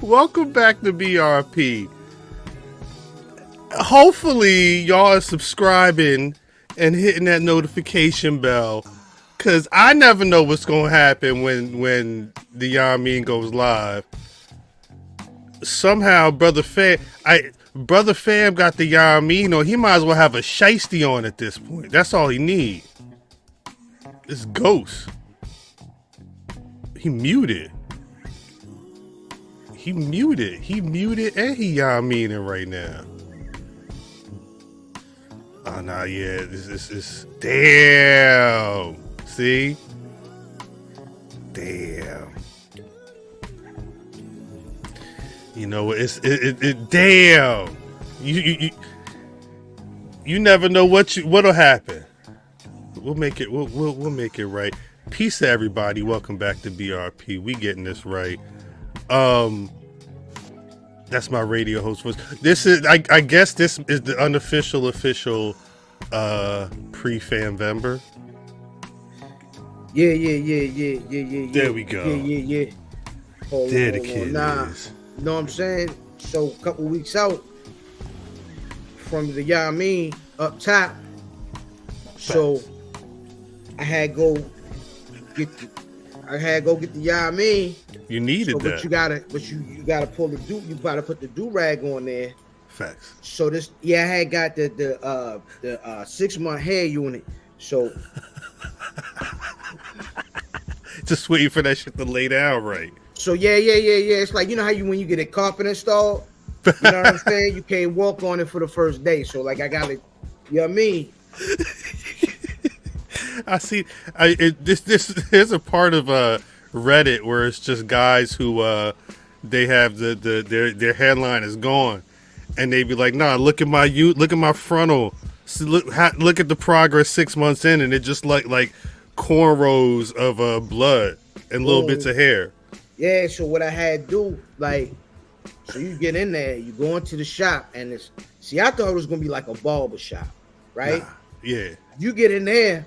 Welcome back to BRP. Hopefully, y'all are subscribing and hitting that notification bell, because I never know what's going to happen when the Yamin goes live. Somehow, Brother Fam got the Yamin on. He might as well have a shiesty on at this point. That's all he need. It's Ghost. He muted, and he Yamining right now. Oh, nah, yeah, this is damn. See? Damn. You know, it damn. You never know what'll happen. We'll make it right. Peace to everybody. Welcome back to BRP. We getting this right. That's my radio host voice. This is, I guess, this is the unofficial pre-Famvember. Yeah. There we go. Yeah. Hold there on, the kid nah, is. You know what I'm saying? So a couple weeks out from the Yamin up top. So I had go get the Yamin. You needed that. But you gotta pull the you gotta put the do-rag on there. Facts. So I had got the 6-month hair unit. So just waiting for that shit to lay down right. So yeah. It's like, you know how when you get a carpet installed, you know what I'm saying? You can't walk on it for the first day. So like I got it, you know what I mean? I see. There's a part of Reddit where it's just guys who they have their headline is gone, and they be like, nah, look at my frontal, look at the progress 6 months in, and it just like cornrows of blood and little bits of hair. Yeah. So what I had to do, so you get in there, you go into the shop, and I thought it was gonna be like a barber shop, right? Nah, yeah. You get in there,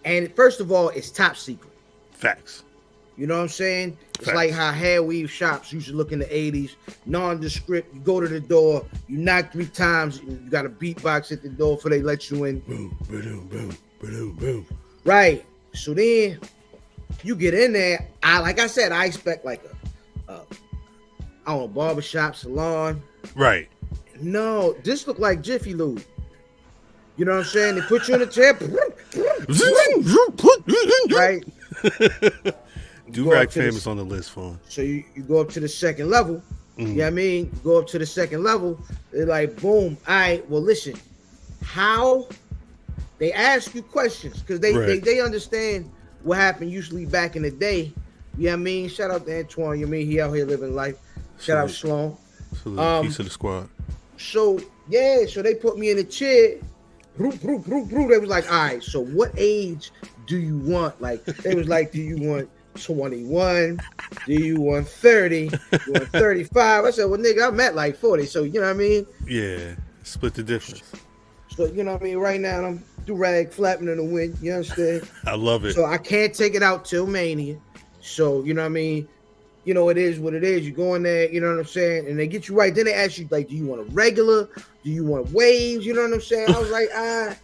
and first of all, it's top secret. Facts. You know what I'm saying? It's Facts. like how hair weave shops used to look in the 80s. Nondescript. You go to the door, you knock 3 times, you got a beatbox at the door before they let you in. Boom, boom, boom, boom, boom. Right. So then you get in there. I expect like a barbershop, salon. Right. No, this looked like Jiffy Lube. You know what I'm saying? They put you in a chair. Right. Do-rag famous on the list for him. So you go up to the second level. Mm-hmm. You know what I mean? You go up to the second level. They're like, boom. All right, well, listen. How? They ask you questions because they understand what happened usually back in the day. You know what I mean? Shout out to Antoine. You know what I mean? He out here living life. Shout out Sloan. Piece of the squad. So, yeah. So they put me in a chair. They was like, all right, so what age do you want? Like, they was like, do you want 21? Do you want 30? Do you want 35? I said, well, nigga, I'm at like 40. So, you know what I mean? Yeah. Split the difference. So, you know what I mean? Right now, I'm do-rag flapping in the wind. You understand? I love it. So I can't take it out till Mania. So, you know what I mean? You know, it is what it is. You go in there, you know what I'm saying? And they get you right. Then they ask you, like, do you want a regular? Do you want waves? You know what I'm saying? I was like, I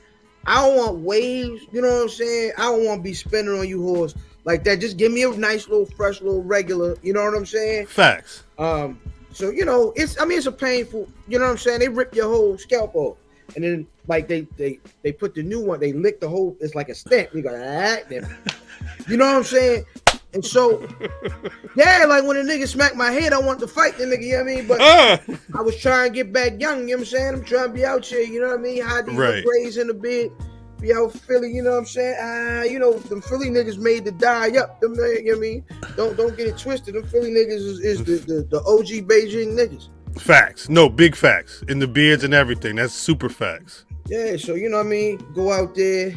don't want waves. You know what I'm saying? I don't want to be spinning on you horse like that. Just give me a nice little fresh little regular. You know what I'm saying? Facts. So, you know, it's a painful, you know what I'm saying? They rip your whole scalp off. And then, like, they put the new one, they lick the whole, it's like a stamp. You go, you know what I'm saying? And so, yeah, like when a nigga smacked my head, I want to fight the nigga, you know what I mean? But I was trying to get back young, you know what I'm saying? I'm trying to be out here, you know what I mean? Hide these little braids in the bed, be out Philly, you know what I'm saying? You know, them Philly niggas made to die up, them, you know what I mean? Don't get it twisted. Them Philly niggas is the OG Beijing niggas. Facts. No, big facts. In the beards and everything. That's super facts. Yeah, so you know what I mean? Go out there,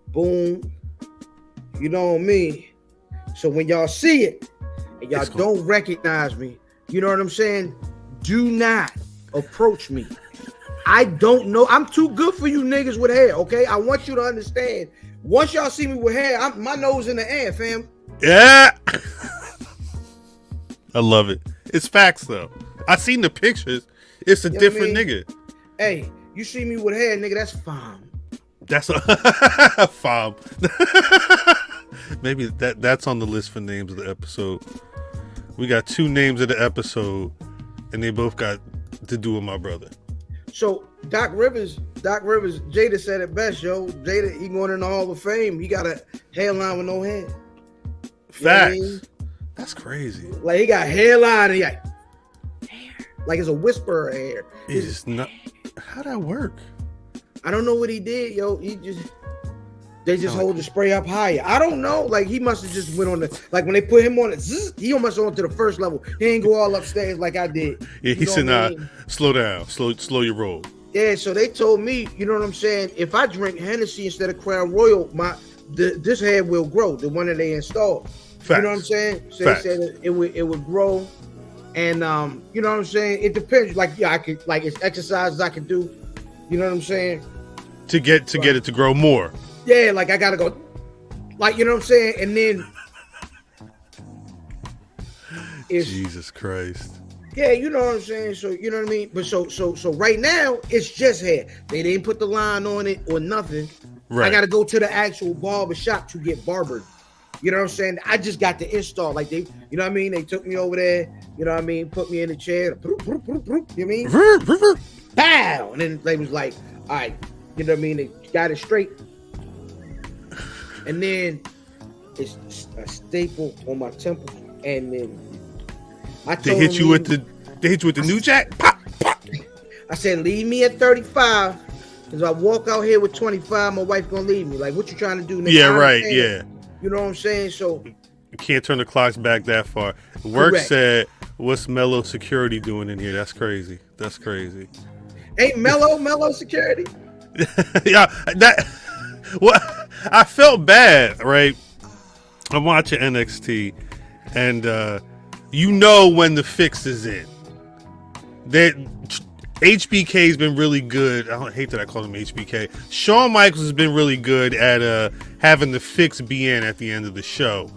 boom, you know what I mean? So when y'all see it and y'all don't recognize me, you know what I'm saying? Do not approach me. I don't know. I'm too good for you niggas with hair, okay? I want you to understand. Once y'all see me with hair, my nose in the air, fam. Yeah. I love it. It's facts though. I seen the pictures. It's a different nigga. Hey, you see me with hair, nigga? That's fine. That's a fob. Maybe that's on the list for names of the episode. We got 2 names of the episode, and they both got to do with my brother. So Doc Rivers, Jada said it best, yo. Jada, he going in the Hall of Fame. He got a hairline with no hair. Facts. You know that's crazy. Like he got hairline and he got hair. Like it's a whisperer hair. It's not. How'd that work? I don't know what he did, yo. They just hold the spray up higher. I don't know. Like he must have just went on the, like when they put him on it, he almost went to the first level. He ain't go all upstairs like I did. Yeah, he said, nah, slow down, slow your roll. Yeah, so they told me, you know what I'm saying? If I drink Hennessy instead of Crown Royal, this hair will grow. The one that they installed. Facts. You know what I'm saying? So Facts. They said it would grow, and you know what I'm saying? It depends. Like I could, like it's exercises I can do. You know what I'm saying? To get it to grow more. Yeah, like I gotta go, like you know what I'm saying, and then Jesus Christ. Yeah, you know what I'm saying. So you know what I mean. But so right now it's just hair. They didn't put the line on it or nothing. Right. I gotta go to the actual barber shop to get barbered. You know what I'm saying? I just got the install. Like they, you know what I mean. They took me over there. You know what I mean. Put me in the chair. You know what I mean? Pow! And then they was like, all right. You know what I mean? They got it straight. And then it's a staple on my temple, and then they hit you with the new jack. Pop, pop. I said, leave me at 35, because I walk out here with 25, my wife gonna leave me. Like, what you trying to do? Nigga? Yeah, right. Yeah. You know what I'm saying? So you can't turn the clocks back that far. Work Correct. Said, "What's Mellow Security doing in here?" That's crazy. That's crazy. Ain't Mellow Security? Yeah, that. What I felt bad, right? I'm watching NXT, and you know when the fix is in. That HBK's been really good. I hate that I call him HBK. Shawn Michaels has been really good at having the fix be in at the end of the show.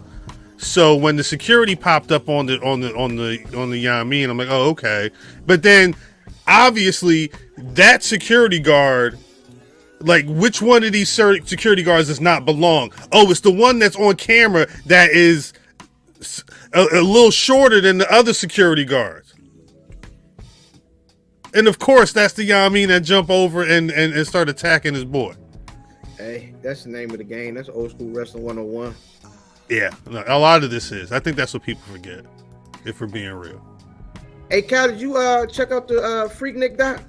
So when the security popped up on the you know what I mean, I'm like, oh okay. But then obviously that security guard. Like, which one of these security guards does not belong? Oh, it's the one that's on camera that is a little shorter than the other security guards. And of course, that's the Yamin that jump over and start attacking his boy. Hey, that's the name of the game. That's old school wrestling 101. Yeah, a lot of this is. I think that's what people forget, if we're being real. Hey, Cal, did you check out the Freaknik doc?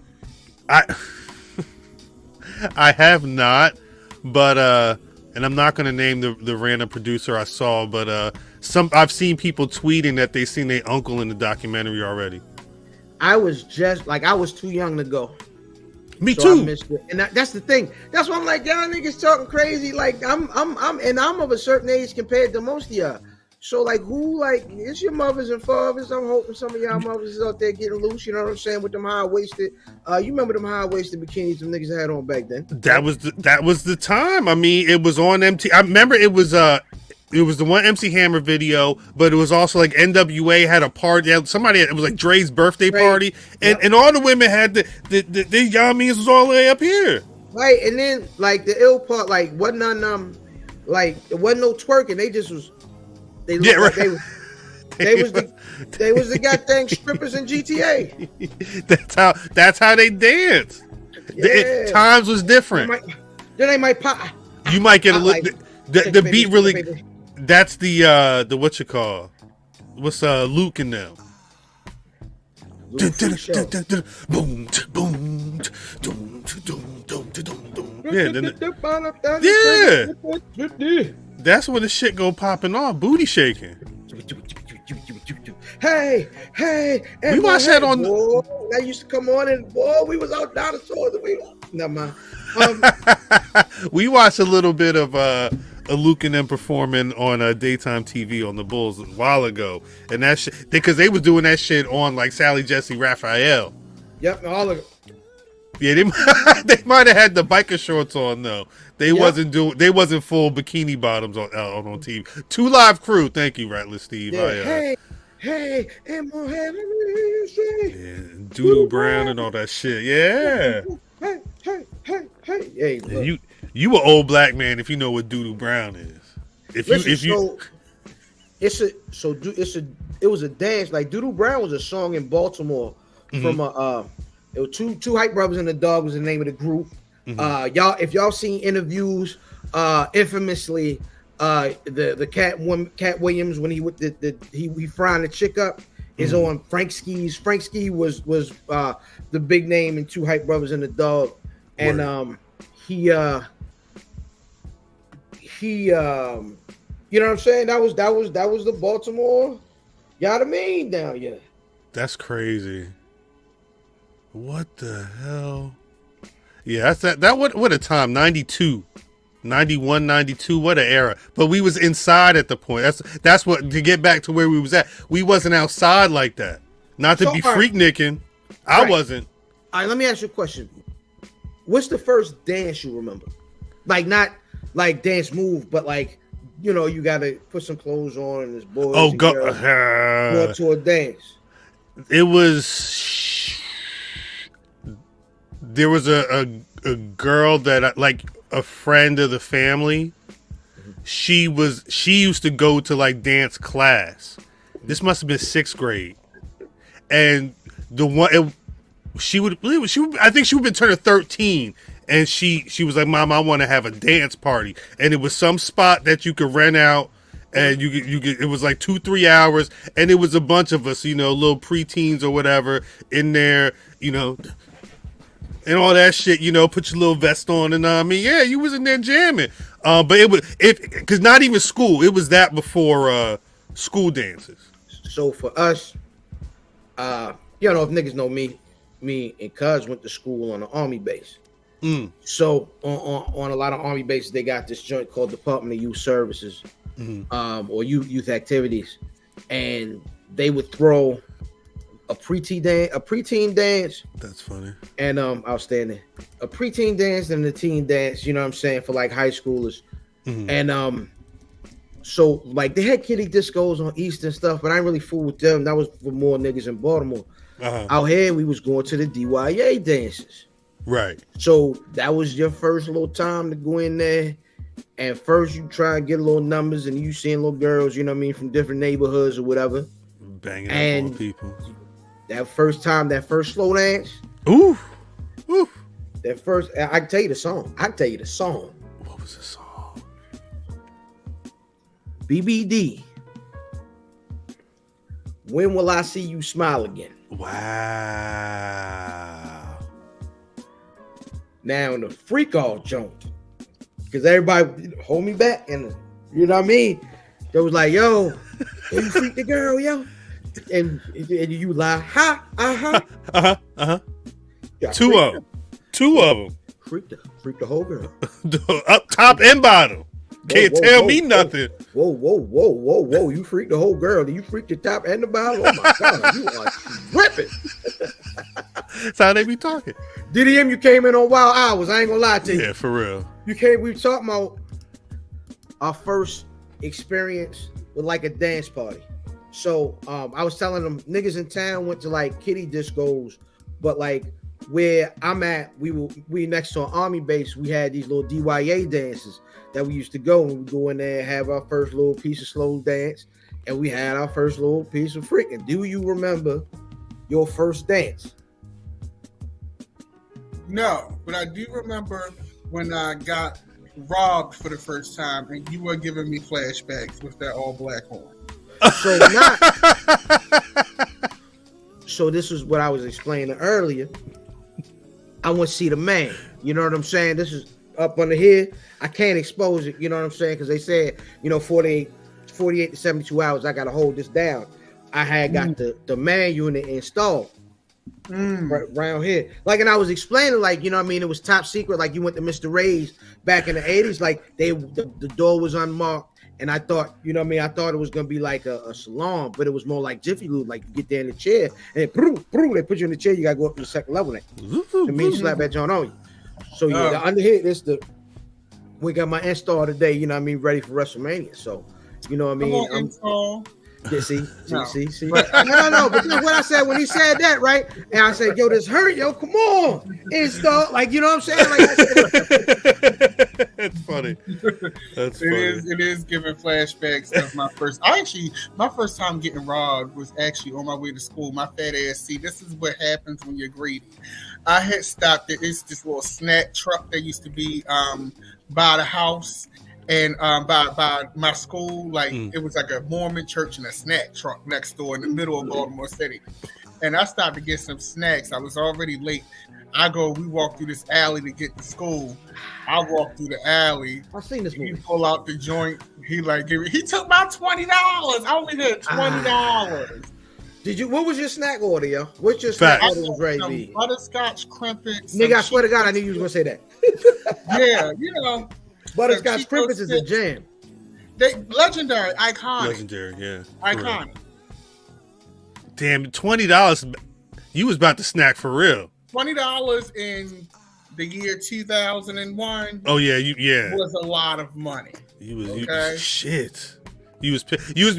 I have not, but and I'm not going to name the random producer I saw, but I've seen people tweeting that they seen their uncle in the documentary already. I was too young to go. Me too. I missed it. And that's the thing. That's why I'm like, y'all niggas talking crazy. Like I'm of a certain age compared to most of y'all. So like it's your mothers and fathers. I'm hoping some of y'all mothers is out there getting loose, you know what I'm saying, with them high-waisted. You remember them high-waisted bikinis them niggas had on back then? That was the time. I mean, it was on MT. I remember it was the one MC Hammer video, but it was also like NWA had a party. It was like Dre's birthday party, and all the women had the Yamins was all the way up here. Right, and then like the ill part, like wasn't none like it wasn't no twerking. They just was. They looked like they was the goddamn strippers in GTA. That's how they dance. Yeah. Times was different. Then they might pop. You might get a look. The beat really. That's the what you call. What's Luke and them? Boom, boom, yeah. That's when the shit go popping off, booty shaking. Hey, we watched that on. That used to come on, and we was out dinosaurs. Never mind. We watched a little bit of Luke and them performing on daytime TV on the Bulls a while ago, and that shit because they was doing that shit on like Sally Jesse Raphael. Yep, all of it. Yeah, they might have had the biker shorts on though. They wasn't full bikini bottoms on TV. 2 Live Crew, thank you, Rattler Steve. Yeah. Hey, and more heaven. Yeah, Doodoo Brown and all that shit. Yeah. Hey, Yeah, look. you an old black man if you know what Doodoo Brown is. Listen, If you so it was a dance. Like Doodoo Brown was a song in Baltimore mm-hmm, from it was two hype brothers and the dog was the name of the group. mm-hmm. Y'all, if y'all seen interviews, infamously, the Cat Williams when he with he frying the chick up is on Frank Ski's. Frank Ski was the big name in Two Hype Brothers and the Dog, and he you know what I'm saying? That was the Baltimore. You know what I mean? Down here. That's crazy. What the hell? Yeah, that's that what a time. 92. 91, 92, what an era. But we was inside at the point. That's what, to get back to where we was at. We wasn't outside like that. Not to be freaknicking. I wasn't. All right, let me ask you a question. What's the first dance you remember? Like, not like dance move, but like, you know, you got to put some clothes on and this boys. Oh, go to a dance. It was. There was a girl that like a friend of the family. She used to go to like dance class. This must have been 6th grade, and the one she would I think she would have been turning 13. And she was like, "Mom, I want to have a dance party." And it was some spot that you could rent out, and you could. It was like 2-3 hours, and it was a bunch of us, you know, little preteens or whatever in there, you know, and all that shit. You know, put your little vest on, and I mean, yeah, you was in there jamming. But because not even school. It was that before school dances. So for us, you know, if niggas know me and Cuz went to school on an army base. So on a lot of army bases, they got this joint called Department of Youth Services, or youth activities, and they would throw a preteen dance. That's funny. And outstanding, a preteen dance and a teen dance. You know what I'm saying, for like high schoolers, and so like they had kiddie discos on East and stuff, but I didn't really fool with them. That was for more niggas in Baltimore. Out here, we was going to the DYA dances. Right. So that was your first little time to go in there. And first you try and get little numbers and you seeing little girls, you know what I mean, from different neighborhoods or whatever. Banging out more people. That first time, that first slow dance. Ooh. That first, I can tell you the song. What was the song? BBD. When will I see you smile again? Wow. Now in the freak off joint, because everybody hold me back, and you know what I mean. They was like, "Yo, you freak the girl, yo," and you lie, ha, Yeah, Two of them. Freak the whole girl, up top and bottom. Can't tell me nothing. Whoa! You freak the whole girl. You freak the top and the bottom. Oh my god, you are tripping. That's how they be talking. DDM, you came in on wild hours. I ain't gonna lie to you. Yeah, for real. We were talking about our first experience with like a dance party. So I was telling them niggas in town went to like kiddie discos, but like where I'm at, we next to an army base. We had these little DYA dances that we used to go, and we go in there and have our first little piece of slow dance, and we had our first little piece of freaking. Do you remember your first dance? No, but I do remember when I got robbed for the first time, and you were giving me flashbacks with that all black horn. So this is what I was explaining earlier. I want to see the man. You know what I'm saying? This is up under here. I can't expose it. You know what I'm saying? Because they said, 48 to 72 hours, I got to hold this down. I had got the man unit installed. Right around here, like, and I was explaining, like, you know what I mean, it was top secret, like you went to Mr. Ray's back in the 80s, like the door was unmarked, and I thought, you know what I mean, I thought it was gonna be like a salon, but it was more like Jiffy Lube, like you get there in the chair and they put you in the chair, you gotta go up to the second level, and me slap that joint on you. So yeah, the under here, we got my install today, you know what I mean, ready for WrestleMania. So you know what I mean, Yeah, see. But, No. But then what I said when he said that, right? And I said, "Yo, this hurt, yo. Come on." And stuff like, you know what I'm saying? Like, It's funny. That's funny. It is giving flashbacks of my first. My first time getting robbed was actually on my way to school. My fat ass. See, this is what happens when you're greedy. I had stopped at this little snack truck that used to be by the house. And by my school, like it was like a Mormon church and a snack truck next door in the middle of Baltimore City. And I stopped to get some snacks. I was already late. We walk through this alley to get to school. I walk through the alley. I've seen this movie. He pull out the joint. He took my $20. I only got $20. What was your snack order, yo? What's your snack order was ready to be? Butterscotch crimpets. Nigga, I swear to God, I knew you was gonna say that. Yeah, you know. Butterscotch crimpets is a jam. Legendary, iconic. Legendary, yeah. Iconic. Damn, $20. You was about to snack for real. $20 in the year 2001. Oh yeah, was a lot of money. Shit. You was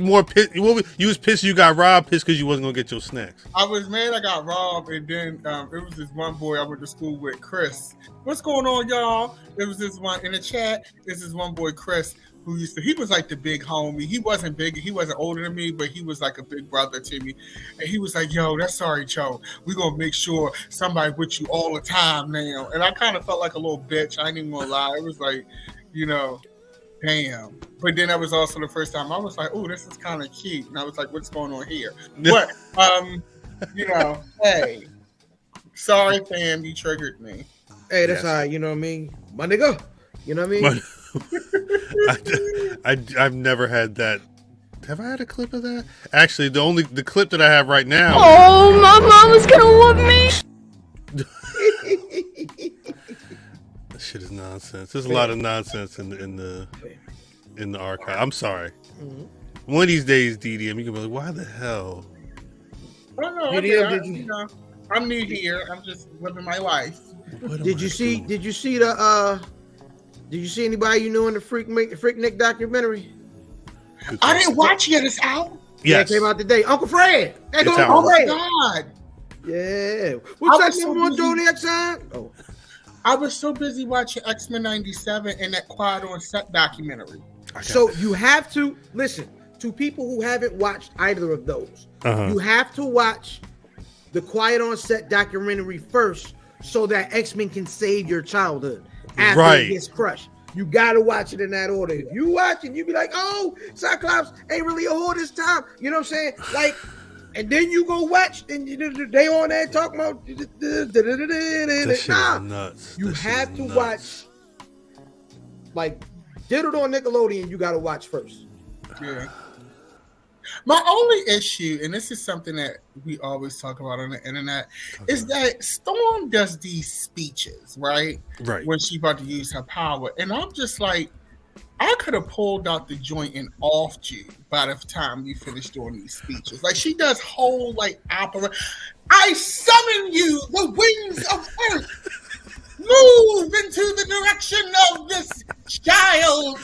more pissed. You was pissed you got robbed. Pissed because you wasn't gonna get your snacks. I was mad I got robbed, and then it was this one boy I went to school with, Chris. What's going on, y'all? It was this one in the chat. This is one boy, Chris, who he was like the big homie. He wasn't big. He wasn't older than me, but he was like a big brother to me. And he was like, "Yo, that's sorry, Cho. We gonna make sure somebody with you all the time now." And I kind of felt like a little bitch. I ain't even gonna lie. It was like, you know. Damn. But then that was also the first time I was like, "Oh, this is kind of cute." And I was like, "What's going on here?" But, you know, hey, sorry, fam, you triggered me. Hey, that's all right. You know what I mean? My nigga. You know what I mean? I've never had that. Have I had a clip of that? Actually, the clip that I have right now. Oh, my mama's gonna love me. Shit is nonsense. There's a lot of nonsense in the archive. I'm sorry. Mm-hmm. One of these days, DDM, you can be like, why the hell? I don't know. I'm new here. I'm just living my life. Did you see anybody you knew in the Freak Nick documentary? I didn't watch it. It's out. Yeah, it came out today. Uncle Fred. Oh my God. Yeah. What's that number on Zodiac sign? Oh. I was so busy watching X-Men 97 and that Quiet on Set documentary. So you have to listen to people who haven't watched either of those. You have to watch the Quiet on Set documentary first so that X-Men can save your childhood after it gets crushed. You got to watch it in that order. If you watch it, you be like, "Oh, Cyclops ain't really a whore this time." You know what I'm saying? Like, and then you go watch, and they on there talking about. That shit is nuts. You have to watch, like, did it on Nickelodeon. You got to watch first. Yeah. My only issue, and this is something that we always talk about on the internet, is that Storm does these speeches, right? Right. When she about to use her power, and I'm just like, I could have pulled out the joint and offed you by the time you finished doing these speeches. Like, she does whole, like, opera. I summon you, the wings of earth. Move into the direction of this child.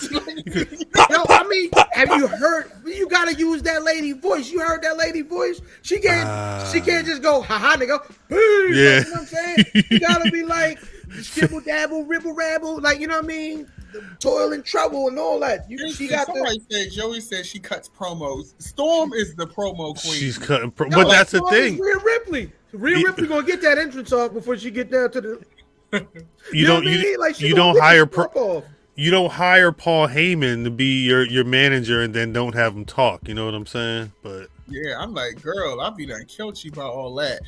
No, I mean, have you heard? You gotta use that lady voice. You heard that lady voice? She can't just go, "Ha nigga." Hey, yeah. You know what I'm saying? You gotta be like skibble dabble, ribble rabble, like, you know what I mean? Toil and trouble and all that. Joey said she cuts promos. Storm is the promo queen. She's cutting, but that's the thing. Rhea Ripley. Rhea Ripley gonna get that entrance off before she get down to the. You don't hire Paul Heyman to be your manager and then don't have him talk. You know what I'm saying? But yeah, I'm like, girl, I'll be done killed you by all that.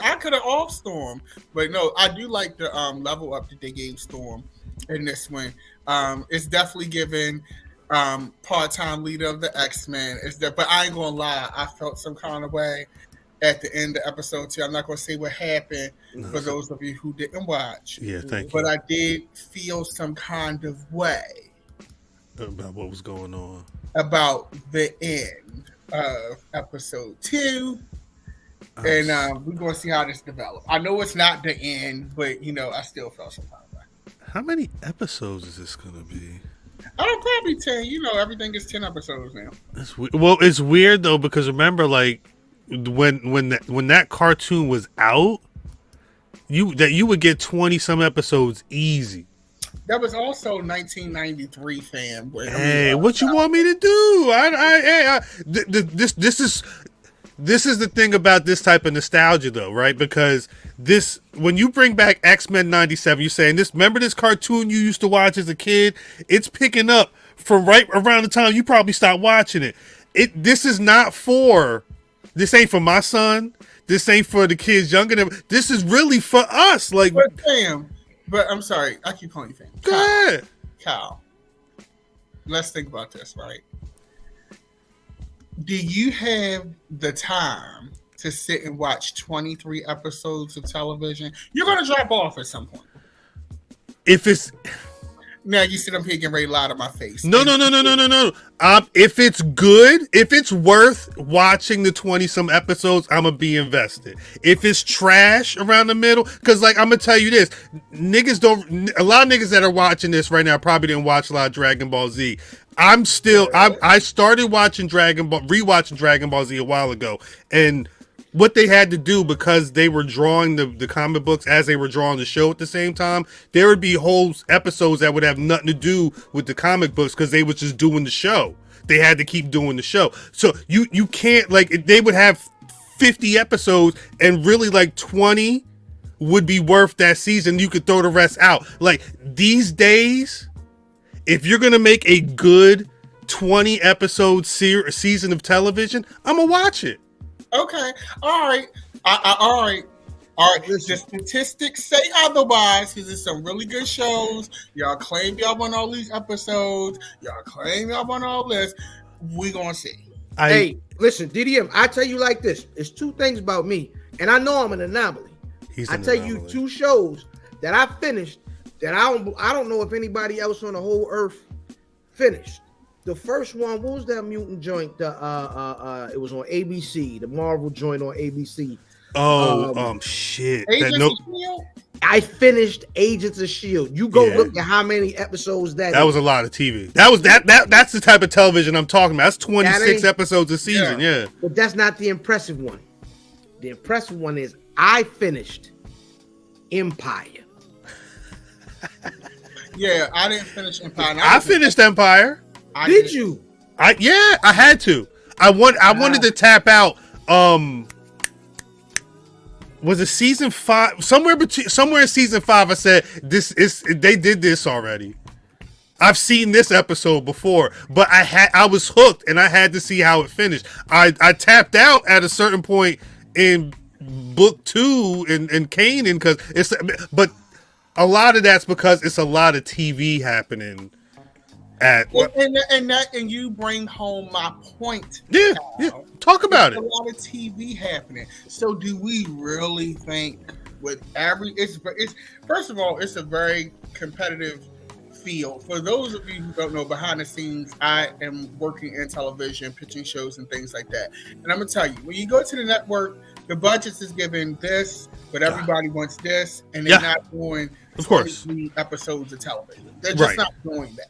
I could have off Storm, but no, I do like the level up that they gave Storm in this one. It's definitely giving part-time leader of the X-Men. But I ain't gonna lie, I felt some kind of way at the end of episode 2. I'm not going to say what happened for those of you who didn't watch. Yeah, thank you. But I did feel some kind of way about what was going on. About the end of episode 2. And we're going to see how this develops. I know it's not the end, but, I still felt some kind of way. How many episodes is this going to be? Probably 10. You know, everything is 10 episodes now. Well, it's weird though because remember, like when that cartoon was out, you would get 20 some episodes easy. That was also 1993, fam. Hey, what you want me to do? This is the thing about this type of nostalgia, though, right? Because when you bring back X-Men '97, you're saying remember this cartoon you used to watch as a kid? It's picking up from right around the time you probably stopped watching it. This ain't for my son. This ain't for the kids younger than. This is really for us. Like, but I'm sorry, I keep calling you fam. Go ahead, Kyle. Let's think about this, right? Do you have the time to sit and watch 23 episodes of television? You're going to drop off at some point. If it's... Now you sit up here getting ready to lie to my face. No. If it's good, if it's worth watching the 20 some episodes, I'm gonna be invested. If it's trash around the middle, because like I'm gonna tell you this, a lot of niggas that are watching this right now probably didn't watch a lot of Dragon Ball Z. I started rewatching Dragon Ball Z a while ago, and what they had to do, because they were drawing the comic books as they were drawing the show at the same time, there would be whole episodes that would have nothing to do with the comic books because they were just doing the show. They had to keep doing the show. So you can't, like, they would have 50 episodes and really like 20 would be worth that season. You could throw the rest out. Like these days, if you're going to make a good 20 episode season of television, I'm going to watch it. Okay. All right. All right. The statistics say otherwise because there's some really good shows. Y'all claim y'all want all these episodes. Y'all claim y'all want all this. We gonna see. Hey, listen, DDM, I tell you like this. There's two things about me, and I know I'm an anomaly. I tell you two shows that I finished that I don't know if anybody else on the whole earth finished. The first one, what was that mutant joint? It was on ABC, the Marvel joint on ABC. Shit. I finished Agents of S.H.I.E.L.D. You go look at how many episodes that was a lot of TV. That's the type of television I'm talking about. That's 26 episodes a season, yeah. But that's not the impressive one. The impressive one is I finished Empire. Yeah, I didn't finish Empire. I finished Empire. Did you? I had to. I wanted to tap out. Was it season 5? Somewhere in season 5, I said they did this already. I've seen this episode before, but I was hooked and I had to see how it finished. I tapped out at a certain point in book 2 in Kanan but a lot of that's because it's a lot of TV happening. And you bring home my point. Yeah. Talk about it. A lot of TV happening. So do we really think with it's first of all, it's a very competitive field. For those of you who don't know, behind the scenes, I am working in television, pitching shows and things like that. And I'm gonna tell you, when you go to the network, the budgets is given this, but everybody wants this, and they're not doing 23 episodes of television. They're just not doing that.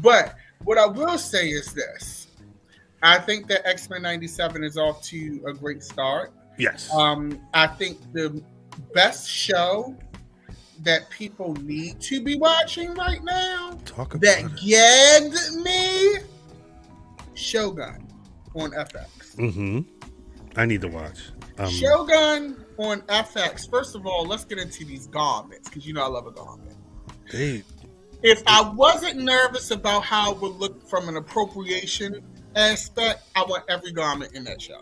But what I will say is this. I think that X-Men 97 is off to a great start. Yes. I think the best show that people need to be watching right now gagged me, Shogun on FX. Mm-hmm. I need to watch. Shogun on FX. First of all, let's get into these garments because you know I love a garment. If I wasn't nervous about how it would look from an appropriation aspect, I want every garment in that show.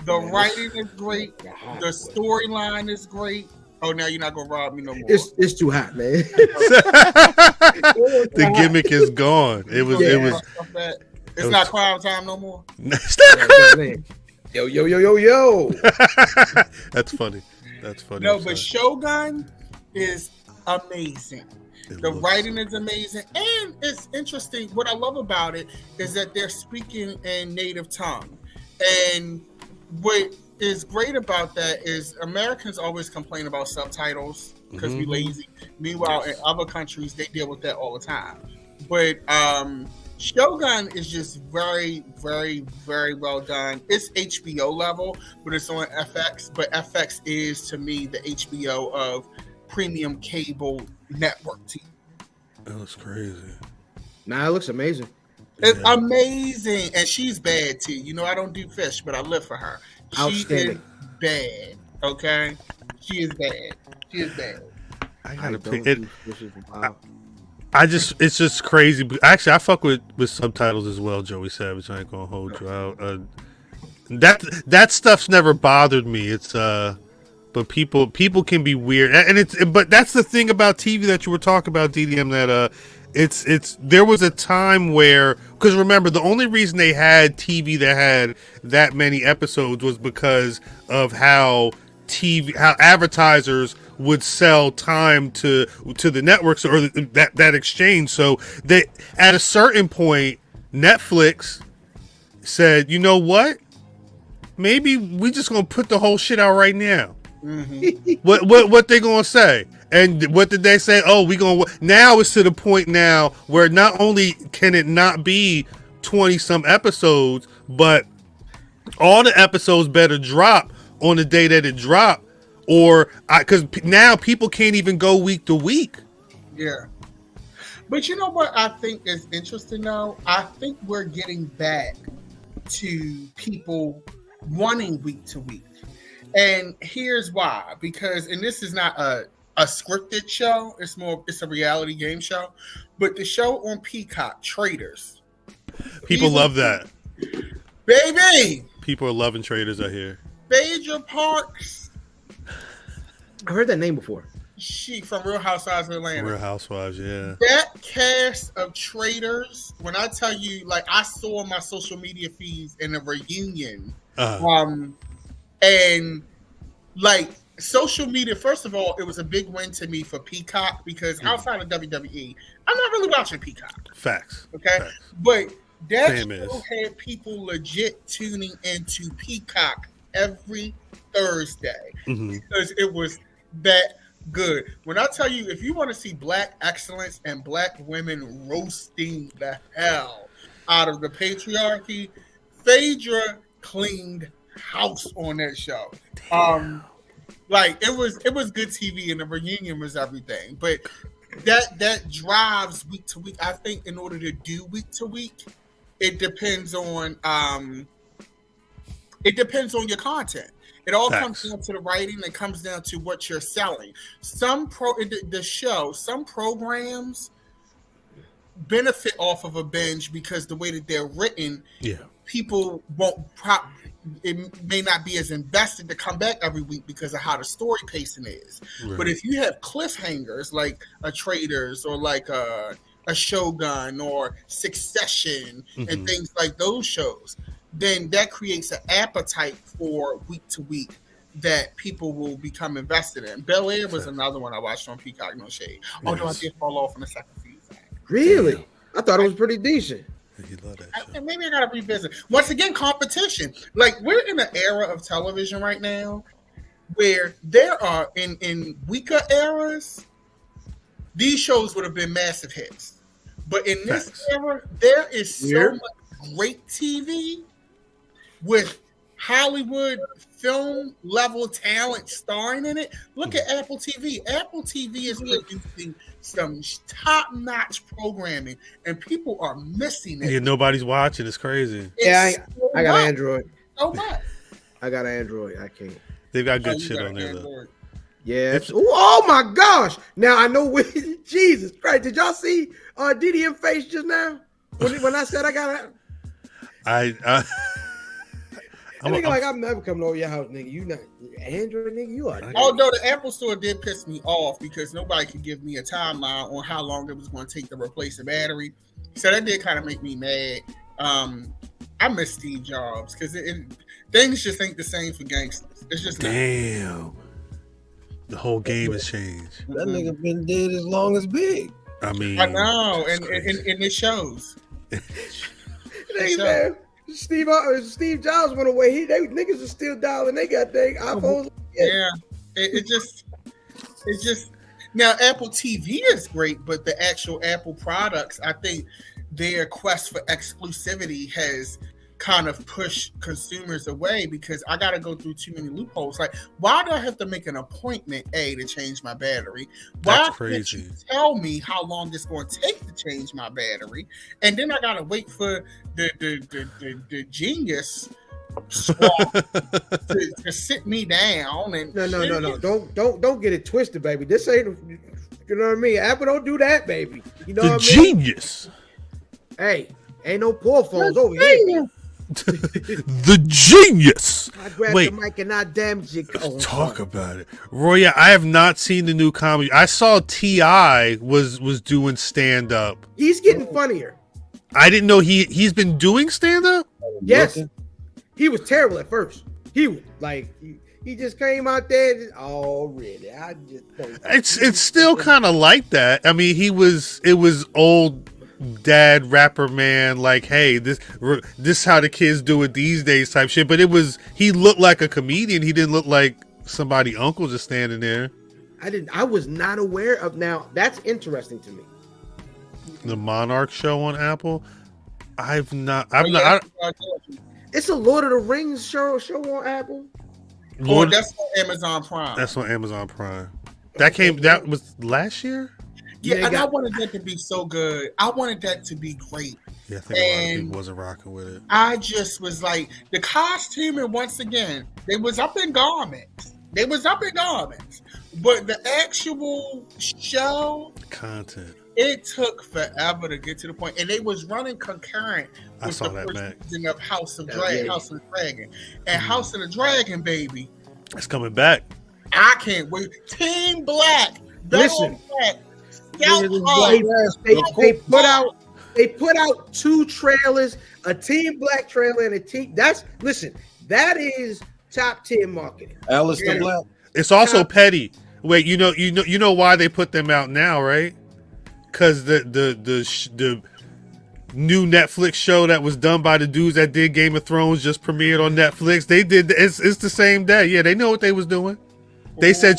The writing is great. The storyline is great. Oh, now you're not gonna rob me no more. It's too hot, man. The gimmick is gone. It was. It's not crime time no more. Yo. That's funny. No, but Shogun is amazing. The writing is amazing, and it's interesting. What I love about it is that they're speaking in native tongue, and what is great about that is Americans always complain about subtitles because we lazy. Meanwhile, in other countries, they deal with that all the time. But Shogun is just very, very, very well done. It's HBO level, but it's on FX. But FX is, to me, the HBO of premium cable network TV. That looks crazy. Nah, it looks amazing. It's amazing. And she's bad, too. You know, I don't do fish, but I live for her. She is bad, okay? She is bad. She is bad. I gotta pick it. It's just crazy. Actually, I fuck with subtitles as well, Joey Savage. I ain't gonna hold you out. That stuff's never bothered me. It's but people can be weird, and but that's the thing about TV that you were talking about, DDM. That it's there was a time where, because remember, the only reason they had TV that had that many episodes was because of how advertisers would sell time to the networks or that exchange. So they, at a certain point, Netflix said, you know what? Maybe we just gonna put the whole shit out right now. Mm-hmm. What they gonna say? And what did they say? Oh, we gonna now it's to the point now where not only can it not be 20 some episodes, but all the episodes better drop on the day that it dropped. Or because now people can't even go week to week. Yeah. But you know what I think is interesting though? I think we're getting back to people wanting week to week. And here's why. Because, and this is not a scripted show. It's a reality game show. But the show on Peacock, Traders. People love that. Baby! People are loving Traders out here. Phaedra Parks. I heard that name before. She from Real Housewives of Atlanta. Real Housewives, yeah. That cast of Traders, when I tell you, like, I saw my social media feeds in a reunion. And like social media, first of all, it was a big win to me for Peacock because outside of WWE, I'm not really watching Peacock. Facts. Okay. Facts. But that show had people legit tuning into Peacock every Thursday because it was that good. When I tell you, if you want to see black excellence and black women roasting the hell out of the patriarchy, Phaedra cleaned house on that show. Like it was good TV, and the reunion was everything. But that drives week to week. I think in order to do week to week, it depends on your content. It all comes down to the writing. It comes down to what you're selling. Some programs benefit off of a binge because the way that they're written, people it may not be as invested to come back every week because of how the story pacing is. Right. But if you have cliffhangers like a Traders or like a Shogun or Succession and things like those shows, then that creates an appetite for week to week that people will become invested in. Bel Air was another one I watched on Peacock, no shade. Although I did fall off in the second season. Really? Damn. I thought it was pretty decent. You love that show. Maybe I gotta revisit. Once again, competition. Like we're in an era of television right now where there are in weaker eras, these shows would have been massive hits. But in this era, there is so much great TV with Hollywood film level talent starring in it. Look at Apple TV. Apple TV is producing some top-notch programming, and people are missing it. Yeah, nobody's watching. It's crazy. I got an Android. So much. I got an Android. I can't. They've got good shit on there, though. Yeah. Oh my gosh! Now I know. Jesus Christ! Did y'all see DDM face just now when I said I got a? I'm never coming over your house, nigga. You not Android, nigga. You are. Although the Apple Store did piss me off because nobody could give me a timeline on how long it was going to take to replace the battery, so that did kind of make me mad. I miss Steve Jobs because things just ain't the same for gangsters. It's just damn. The whole game has changed. That nigga been dead as long as Big. I mean, I know, and it shows. Man, Steve Jobs went away. Niggas are still dialing. They got their iPhones. Yeah, it just Now, Apple TV is great, but the actual Apple products, I think their quest for exclusivity has kind of pushed consumers away because I got to go through too many loopholes. Like, why do I have to make an appointment, to change my battery? Why can't you tell me how long it's going to take to change my battery? And then I got to wait for the genius squad to sit me down. And no. Don't get it twisted, baby. This ain't, you know what I mean? Apple don't do that, baby. You know what I mean? Genius. Hey, ain't no poor phones over here. The genius. I grabbed the mic and I damaged it. Talk about it, Roy. I have not seen the new comedy. I saw T.I. was doing stand up. He's getting funnier. I didn't know he's been doing stand up. Yes, he was terrible at first. He was like he just came out there already. I just don't. It's still kind of like that. I mean, it was old dad rapper man, like, hey, this how the kids do it these days type shit. But he looked like a comedian. He didn't look like somebody uncle just standing there. I was not aware of. Now that's interesting to me. The Monarch show on Apple. It's a Lord of the Rings show on Apple. That's on Amazon Prime. That's on Amazon Prime. That was last year. Yeah, and I wanted that to be so good. I wanted that to be great. Yeah, I think a lot of people wasn't rocking with it. I just was like, the costuming, once again, they was up in garments. But the actual show content, it took forever to get to the point. And they was running concurrent with the first season of House of the Dragon. And House of the Dragon, baby. It's coming back. I can't wait. Team Black. Listen. Black. They put out 2 trailers, a Team Black trailer and a team. That is top 10 marketing. Alistair Black. It's also petty. Wait, you know why they put them out now, right? Because the new Netflix show that was done by the dudes that did Game of Thrones just premiered on Netflix. They did it's the same day. Yeah, they know what they was doing. They said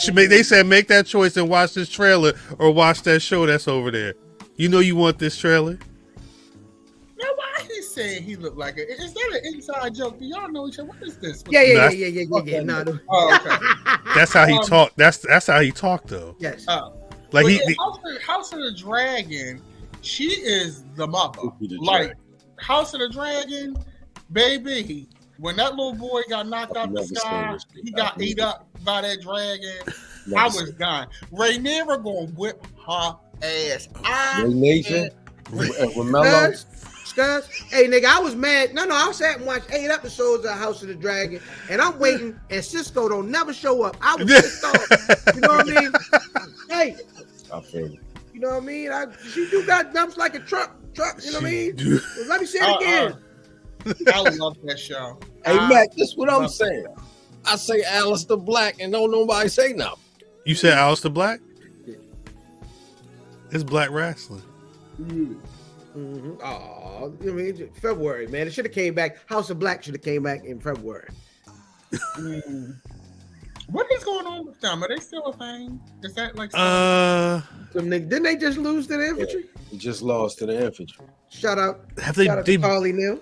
make that choice and watch this trailer or watch that show that's over there. You know you want this trailer. Now why he saying he looked like it? Is that an inside joke? Do y'all know each other? What is this? Yeah. No. Oh, okay. That's how he talked. That's how he talked though. Yes. Like House of the Dragon, she is the mother. Like House of the Dragon, baby. When that little boy got knocked out the sky, he got ate up by that dragon. I was done. Rhaenyra gonna whip her ass. Nathan, Mello. Scuzz, hey nigga, I was mad. No, I sat and watched 8 episodes of House of the Dragon, and I'm waiting, and Cisco don't never show up. I was pissed off. You know what I mean? Hey, I feel it. You know what I mean? She do got dumps like a truck. You know what I mean? Let me say it again. I love that show. Hey, Mac, this is what I'm saying. I say Alistair Black and don't nobody say nothing. You said Alistair Black? It's Black Rasslin. Mm-hmm. Oh, I mean, February, man. It should have came back. House of Black should have came back in February. What is going on with them? Are they still a thing? Is that like didn't they just lose to the infantry? Yeah, he just lost to the infantry. Shout out to Carly Neal.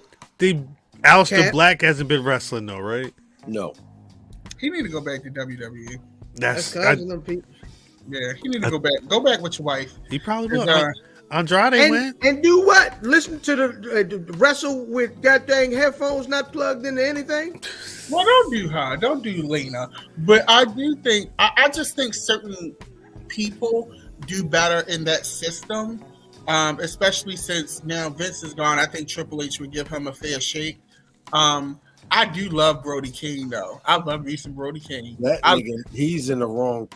Alistair Black hasn't been wrestling though, right? No. He need to go back to WWE. That's them people. Yeah, he need to go back. Go back with your wife. He probably will. Andrade went. And do what? Listen to the wrestle with goddamn headphones not plugged into anything? Well, don't do her. Don't do Lena. But I do think, I just think certain people do better in that system, especially since now Vince is gone. I think Triple H would give him a fair shake. I do love Brody King, though. I love me some Brody King. That nigga, he's in the wrong.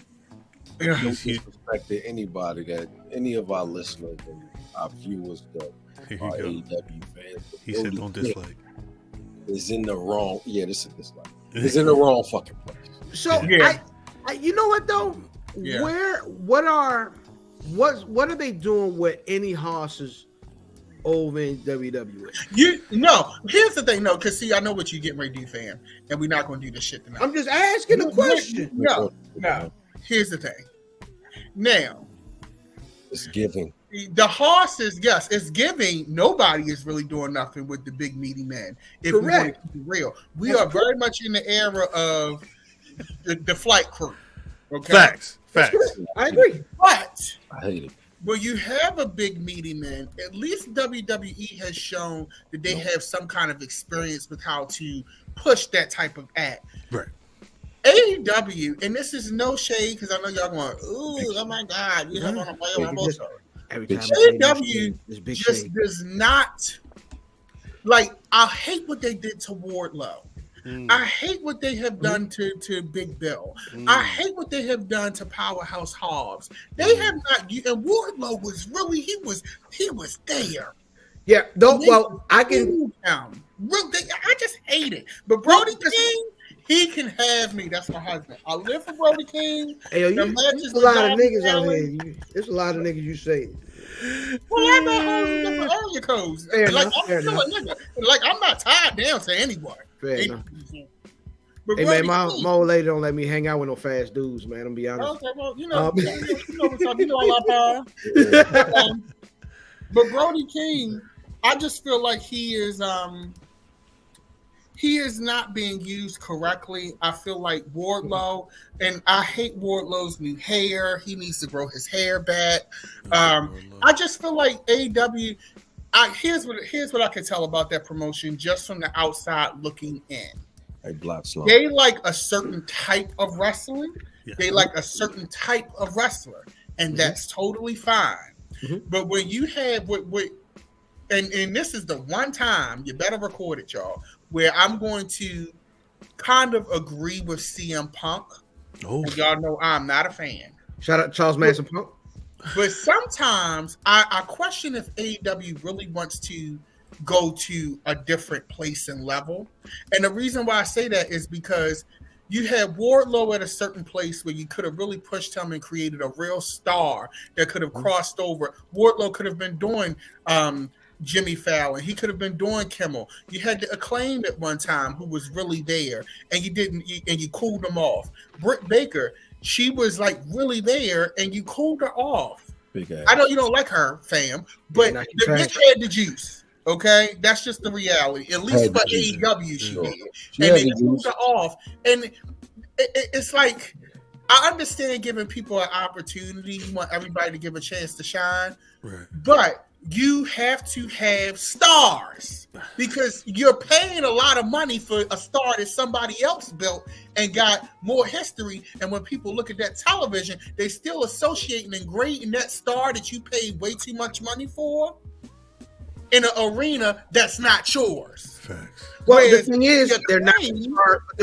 No disrespect to anybody that any of our listeners and our viewers that are AEW fans. He said don't dislike. Is in the wrong. Yeah, this is dislike. Is in the wrong fucking place. So I you know what though? Yeah. What are they doing with any horses over in WWE? Here's the thing, because see, I know what you're getting ready to do, fam, and we're not going to do this shit tonight. I'm just asking a question. No. Here's the thing. Now, It's giving. the horses, yes, it's giving. Nobody is really doing nothing with the big meaty man. If we want to keep it real, we are very much in the era of the flight crew. Okay, Facts. I agree. but I hate it. when you have a big meaty man, at least WWE has shown that they have some kind of experience with how to push that type of act. Right. AEW, and this is no shade because I know y'all going, ooh, oh my God, you have on a play on both sides. Every time AEW just does not, like, I hate what they did to Wardlow. I hate what they have done to Big Bill. I hate what they have done to Powerhouse Hobbs. They have not, and Wardlow was really, he was there. Yeah, well, I can. I just hate it. But Brody King, he can have me. That's my husband. I live for Brody King. Hey, there's a lot of niggas out here. There's a lot of niggas you say. Well, I'm not holding different area codes. Like, I'm still a nigga. Like, I'm not tied down to anyone. Fair enough. Hey man, my old lady don't let me hang out with no fast dudes, man. I'm be honest. Okay, well, you know what's up. You know a lot power. But Brody King, I just feel like he is not being used correctly. I feel like Wardlow, and I hate Wardlow's new hair. He needs to grow his hair back. I just feel like AEW. Here's what I can tell about that promotion just from the outside looking in. Hey, Black Rasslin. They like a certain type of wrestling. Yeah. They like a certain type of wrestler, and that's totally fine. But when you have and this is the one time, you better record it, y'all, where I'm going to kind of agree with CM Punk. Oh. And y'all know I'm not a fan. Shout out Charles Manson Punk. But sometimes I question if AEW really wants to go to a different place and level. And the reason why I say that is because you had Wardlow at a certain place where you could have really pushed him and created a real star that could have crossed over. Wardlow could have been doing Jimmy Fallon. He could have been doing Kimmel. You had the Acclaim at one time who was really there, and you cooled them off. Britt Baker, she was like really there, and you cooled her off. I know you don't like her, fam, but the bitch had the juice. Okay, that's just the reality. At least for AEW, she did, and they cooled her off. And it's like, I understand giving people an opportunity. You want everybody to give a chance to shine, right? But you have to have stars because you're paying a lot of money for a star that somebody else built and got more history. And when people look at that television, they still associating and grading that star that you paid way too much money for in an arena that's not yours. Facts. Well, the thing is, they're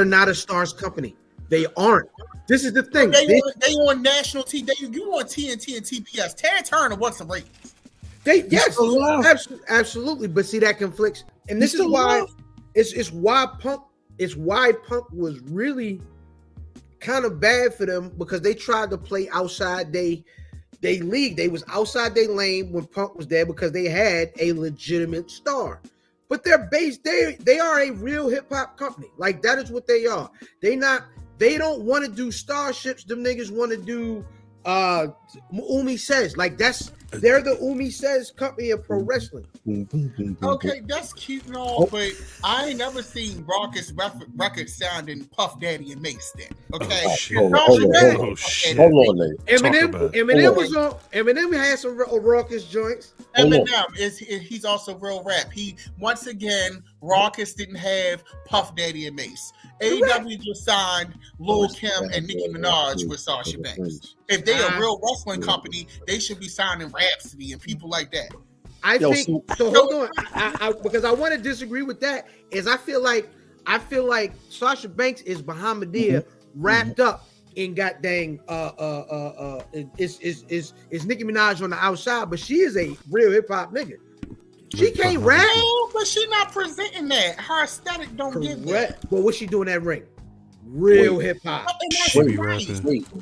not a stars company. They aren't. This is the thing. They on national TV. You on TNT and TBS. Ted Turner wants the ratings. Yes, absolutely. But see, that conflicts, and this is why it's why Punk was really kind of bad for them, because they tried to play outside they league. They was outside their lane when Punk was there because they had a legitimate star. But they're based. They are a real hip hop company. Like, that is what they are. They don't want to do starships. Them niggas want to do Umi Says. Like, they're the Umi Says company of pro wrestling. Okay, that's cute and all, but I ain't never seen Raucous record sounding Puff Daddy and Mace then. Okay, hold on. Eminem had some Raucous joints. Eminem he's also real rap. He once again, Raucous didn't have Puff Daddy and Mace. AEW just signed Lil Kim and Nicki Minaj with Sasha Banks. If they a real wrestling company, they should be signing Rhapsody and people like that. I think so. Hold on, I because I want to disagree with that. I feel like Sasha Banks is Bahamadia wrapped up in goddamn is Nicki Minaj on the outside, but she is a real hip hop nigga. She can't rap, but she not presenting that. Her aesthetic don't give that. But what's she doing that ring? Real hip hop.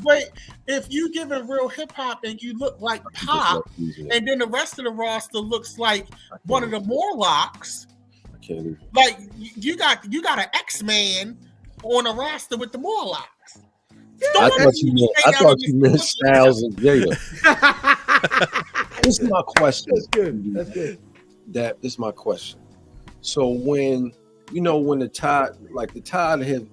But if you give it real hip hop and you look like Pop, and then the rest of the roster looks like one of the Morlocks, like you got an X-Man on a roster with the Morlocks. I thought you meant Styles and Jada. This is my question. That's good. That's good. This is my question. So when the tide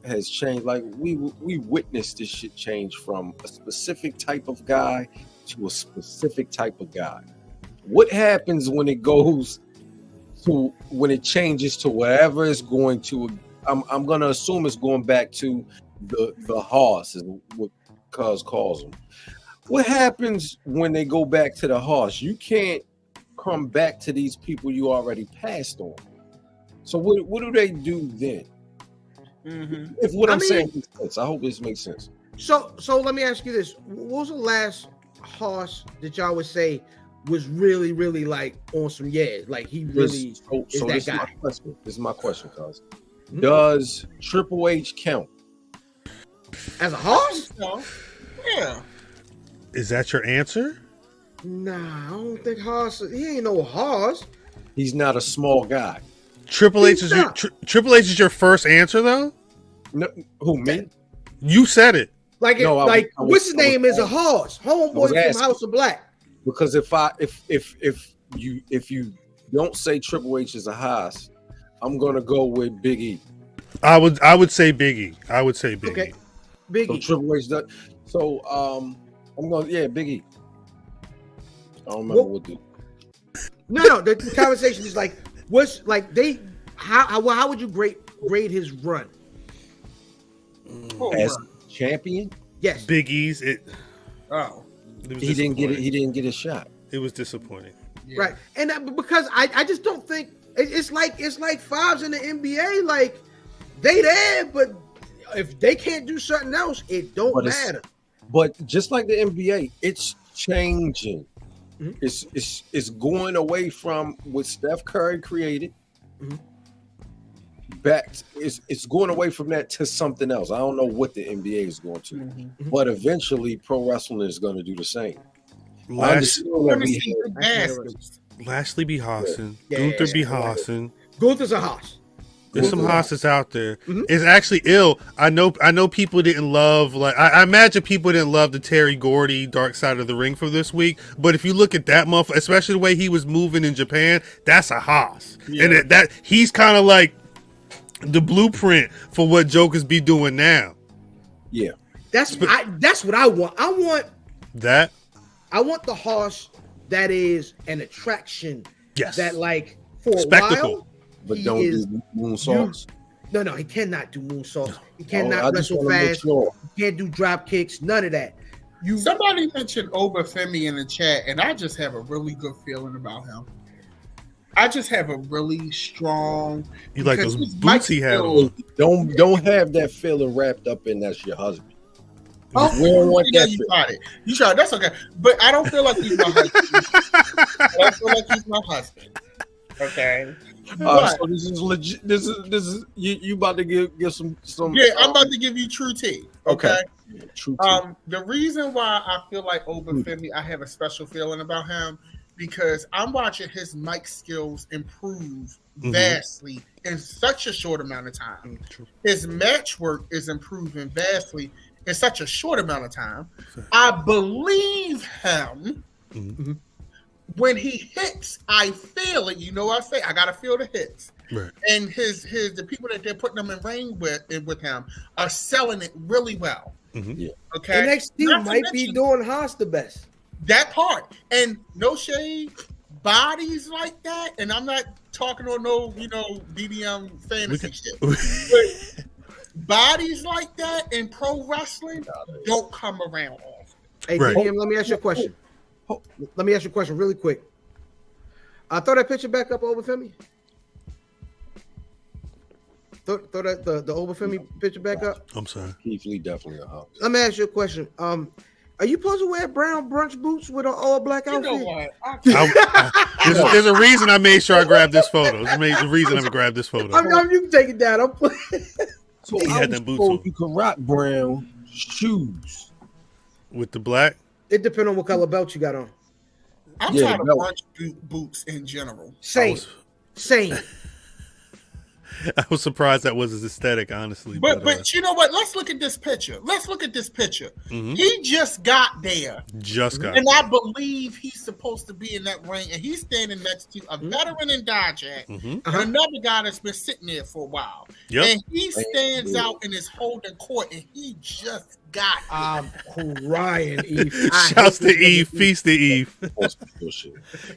has changed, like we witnessed this shit change from a specific type of guy to a specific type of guy. What happens when it changes to whatever it's going to? I'm gonna assume it's going back to the horse, is what Cuz calls them. What happens when they go back to the horse? You can't come back to these people you already passed on. So what do they do then? Mm-hmm. If what I'm saying makes sense, I hope this makes sense. So let me ask you this: what was the last horse that y'all would say was really, really like on some like he really is that guy? This is my question, Cuz. Mm-hmm. Does Triple H count as a horse? No. Yeah. Is that your answer? Nah, I don't think horse. He ain't no horse. He's not a small guy. Triple H is your first answer though? No, who, me? You said it. What's his name is a horse. Homeboy from House of Black. Because if you don't say Triple H is a horse, I'm gonna go with Big E. I would say Big E. I would say Big E. Big So E. Triple H does. So I'm going Big E. I don't remember what the. No. The conversation is like, what's like they? How would you grade his run as champion? Yes, Big E's. He didn't get it. He didn't get a shot. It was disappointing. Yeah. Right, and because I just don't think it's like fives in the NBA. Like they there, but if they can't do something else, it don't matter. But just like the NBA, it's changing. Mm-hmm. It's going away from what Steph Curry created. Mm-hmm. Back, it's going away from that to something else. I don't know what the NBA is going to, but eventually, pro wrestling is going to do the same. Lashley be hossing. Gunther be hossing. Gunther's a hoss. There's some hosses out there. Mm-hmm. It's actually ill. I know people didn't love, like, I imagine people didn't love the Terry Gordy Dark Side of the Ring for this week. But if you look at that month, especially the way he was moving in Japan, that's a hoss. Yeah. And that he's kind of like the blueprint for what Jokers be doing now. Yeah. That's what I want. I want the horse that is an attraction. Yes. That like for spectacle. A while. But don't do moonsaults. No, he cannot do moonsaults. He cannot wrestle fast. He can't do drop kicks. None of that. Somebody mentioned Oba Femi in the chat, and I just have a really good feeling about him. I just have a really strong. You like those boots he had on? Don't have that feeling wrapped up in that's your husband. We don't want that. You tried. That's okay. But I don't feel like he's my husband. Okay. So this is legit. This is you about to give some. Yeah, I'm about to give you true tea. Okay. True tea. The reason why I feel like Oba Femi, I have a special feeling about him because I'm watching his mic skills improve vastly in such a short amount of time. His match work is improving vastly in such a short amount of time. I believe him. Mm-hmm. When he hits, I feel it. You know what I say? I gotta feel the hits. Right. And the people that they're putting them in ring with him are selling it really well. Mm-hmm. Yeah. Okay. NXT might be doing Haas the best. That part. And no shade, bodies like that. And I'm not talking on no, BDM fantasy shit. But bodies like that in pro wrestling don't come around often. Hey, right. BDM, let me ask you a question. Let me ask you a question really quick. Throw that picture back up, Oba Femi. Throw that the Oba Femi picture back up. I'm sorry. Keith Lee definitely a house. Let me ask you a question. Are you supposed to wear brown brunch boots with an all black outfit? You know what? There's a reason I made sure I grabbed this photo. There's a reason I grabbed this photo. You can take it down. I'm playing. So he had them boots on. You can rock brown shoes with the black. It depends on what color belt you got on. I'm tired of brunch boots in general. Same. I was surprised that was his aesthetic, honestly. But you know what? Let's look at this picture. Mhm. He just got there. Just got And there. I believe he's supposed to be in that ring, and he's standing next to a veteran in Dijak Mhm. and another guy that's been sitting there for a while. Yep. And he stands out and is holding court, and he just got there. I'm crying, Eve. Shouts to Eve. Feast to Eve.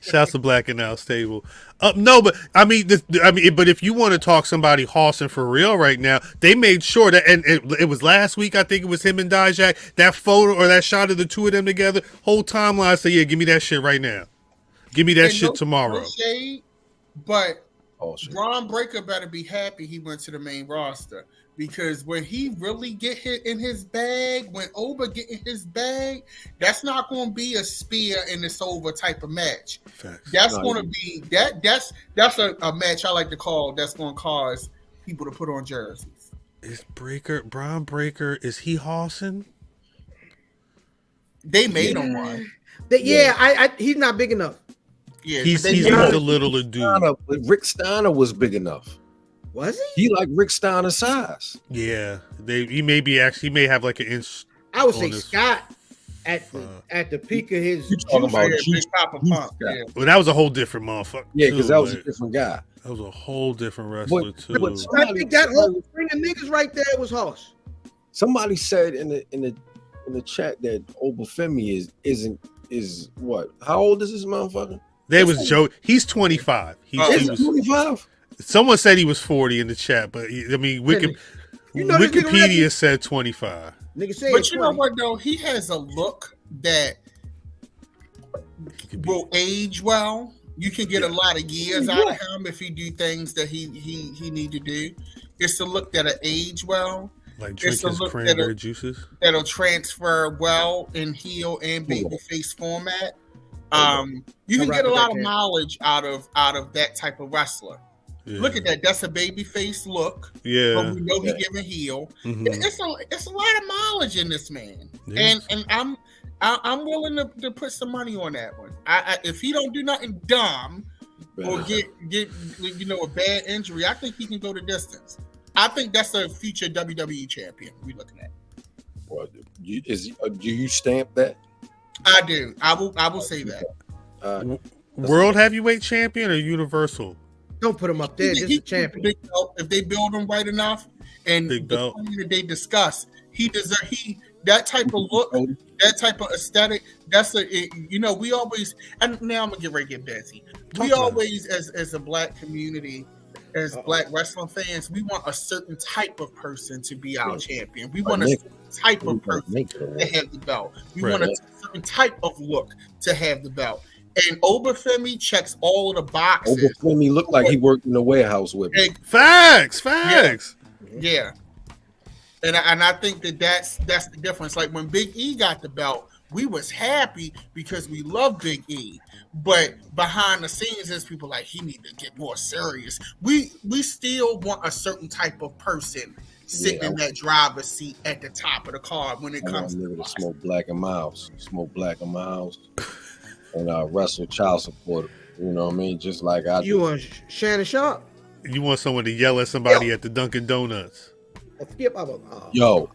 Shouts to Black and Now Stable. No, but I mean, but if you want to talk somebody hossing for real right now, they made sure that, and it was last week. I think it was him and Dijak. That photo or that shot of the two of them together, whole timeline. Say, yeah, give me that shit right now. Give me that shit tomorrow. Shade, but Shit. Braun Breaker better be happy he went to the main roster, because when he really get hit in his bag, when Oba get in his bag, that's not going to be a spear and it's over type of match. Facts. That's going to be that's a match I like to call that's going to cause people to put on jerseys. Is Braun Breaker? Is he hossing? They made him one. He's not big enough. Yeah, He's a littler dude. Rick Steiner was big enough. Was he? He like Rick Steiner's size. Yeah, he may have like an inch. I would on say his- Scott at the peak of his. You talking about Big Juice? Papa Pump. Yeah. Well, that was a whole different motherfucker. Yeah, because too, that was a like, different guy. that was a whole different wrestler too. but I think that whole string of niggas right there was Hoss. Somebody said in the chat that Oba Femi is what? How old is this motherfucker? There was Joe. He's 25. He Is was. he 25? Someone said he was 40 in the chat, but I mean, You know this nigga Wikipedia Reggie? said 25. Nigga say But it's you know 20. what though? He has a look that will age well. You can get a lot of years out of him if he do things that he need to do. It's a look that'll age well. Like It's drink a his look cranberry juices. That'll transfer well in heel and babyface format. You can get a lot of mileage out of that type of wrestler. Yeah. Look at that. That's a babyface look. Yeah. But we know he giving heel. Mhm. It's a lot of mileage in this man. Yes. And I'm willing to put some money on that one. If he don't do nothing dumb or get a bad injury, I think he can go the distance. I think that's a future WWE champion we're looking at. Well, do you stamp that? I do. I will say that. World heavyweight champion or universal? Don't put him up there. This is a champion. Big belt. If they build him right enough, and Big the belt. thing that they discuss, that type of look, that type of aesthetic. We always, and now I'm gonna get ready to get busy. We always, as a black community, as black wrestling fans, we want a certain type of person to be our champion. We want a certain type of person to have the belt. We want a certain type of look to have the belt. And Oba Femi checks all of the boxes. Oba Femi looked like he worked in the warehouse with me. Facts. Yeah. And I think that's the difference. Like when Big E got the belt, we was happy because we love Big E. But behind the scenes, there's people like, he need to get more serious. We still want a certain type of person sitting in that driver's seat at the top of the car when it comes to smoke black and miles. And wrestle child support. You know what I mean? Just like I do. You want Shannon Sharp? You want someone to yell at somebody at the Dunkin' Donuts? Yo,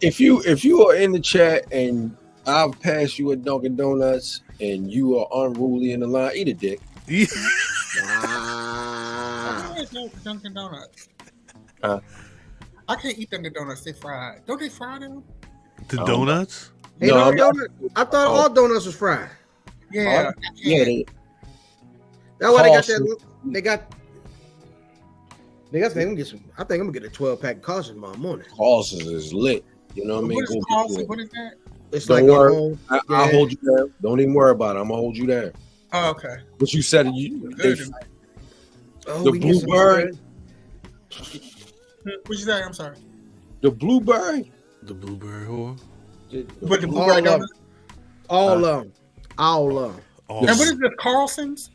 if you are in the chat and I've passed you at Dunkin' Donuts and you are unruly in the line, eat a dick. Dunkin' Donuts. I can't eat Dunkin' Donuts. They fried. Don't they fry them? The donuts? I thought all donuts was fried. Yeah. Yeah. That's why they got that. They got. I think I'm gonna get a 12-pack of Carson tomorrow morning. Carson is lit. You know what I mean? What is Carson? What is that? It's Don't like worry. I'll hold you down. Don't even worry about it. I'm gonna hold you down. Oh, okay. But you said the blueberry. What you say? I'm sorry. The blueberry. The blueberry whore. But the blueberry donut. All of them. Oh. And what is this? Carlson's?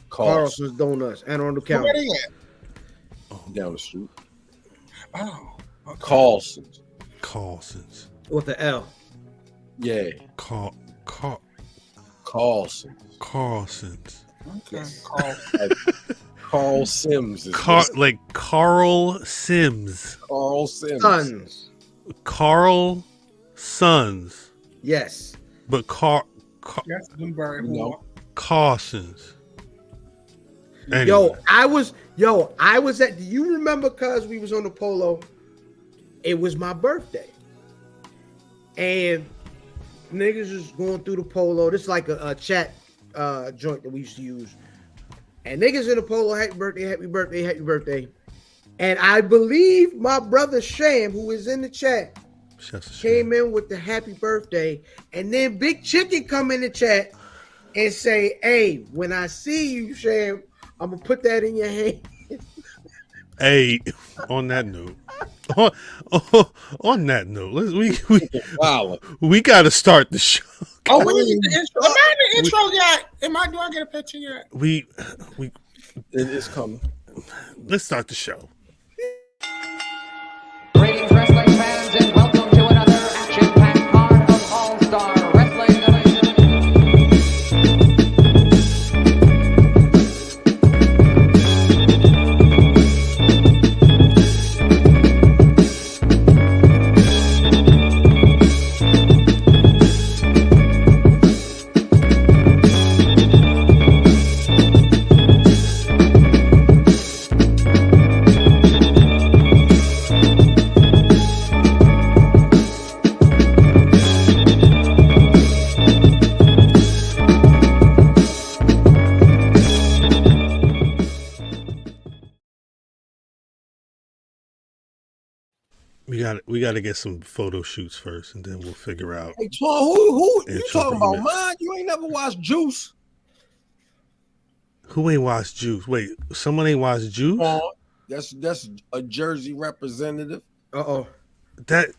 Carlson's Donuts and on the counter. Where they at? Down the street. Oh. Okay. Carlson's. With the L. Yeah. Carlson's. Carlson's. Okay. Carl Sims. Like Carl Sims. Carl Sims. Sons. Carl Sons. Yes. But That's Blueberry. No. Carsons. Anyway. Yo, I was at. Do you remember? Cause we was on the polo. It was my birthday, and niggas was going through the polo. This is like a chat joint that we used to use. And niggas in the polo, happy birthday, happy birthday, happy birthday. And I believe my brother Sham, who is in the chat, came in with the happy birthday. And then Big Chicken come in the chat and say, hey, when I see you, Sham, I'm gonna put that in your hand. Hey, on that note, on that note, we got to start the show. Oh, we need the intro. Am I in the intro yet? Do I get a picture yet? It is coming. Let's start the show. Greetings, wrestling fans, and welcome to another action-packed part of All-Star Wrestling. We got to get some photo shoots first, and then we'll figure out. Hey, who you talking about, man? You ain't never watched Juice. Who ain't watched Juice? Wait, someone ain't watched Juice? That's a Jersey representative. That's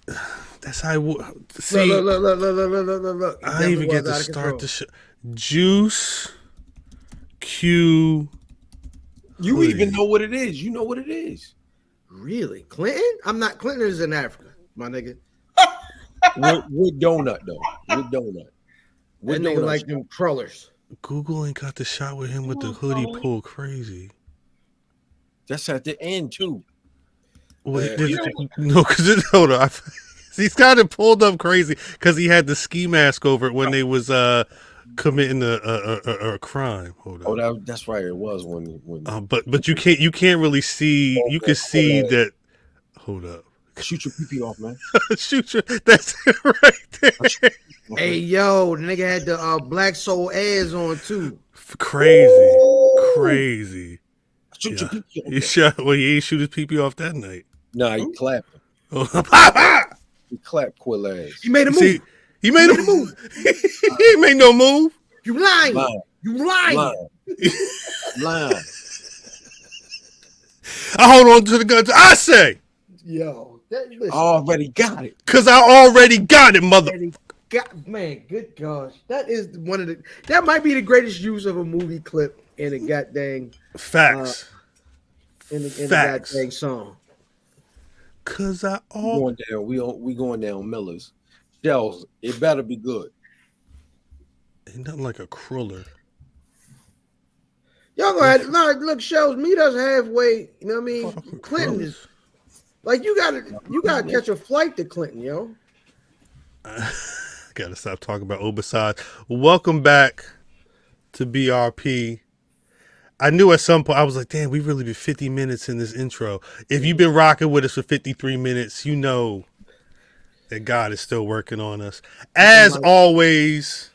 how I see. Look. I didn't even get to start the show. Juice Q. You even know what it is. You know what it is. Really? Clinton? I'm not. Clinton is in Africa, my nigga. With donut, though. With donut. That nigga like them crawlers. Google ain't got the shot with him with the hoodie pulled crazy. That's at the end, too. Wait, no, because hold on. He's got it pulled up crazy because he had the ski mask over it when they was committing a crime. Hold on. Oh, that's right. It was when. But you can't really see. You can see that. Hold up. Shoot your pee off, man. Shoot your. That's it right there. Hey yo, the nigga had the Black Soul ads on too. Crazy. Shoot your pee off. He shot. Well, he ain't shoot his pee off that night. Nah, he clapped him. He clapped Quill ass. He made a move. See, he made a move. He made no move. You lying. You lying. Lying. I hold on to the guns. I say. Yo, I already got it. Cause I already got it, mother. Man, good gosh. That is that might be the greatest use of a movie clip in a goddamn facts. In a goddamn song. Cause we going down Miller's. Shells, it better be good. Ain't nothing like a cruller. Y'all go ahead. Look, Shells, meet us halfway. You know what I mean? Fucking Clinton gross. is like you gotta catch a flight to Clinton, yo. Gotta stop talking about Oba. Welcome back to BRP. I knew at some point I was like, damn, we really been 50 minutes in this intro. If you've been rocking with us for 53 minutes, you know that God is still working on us. As always,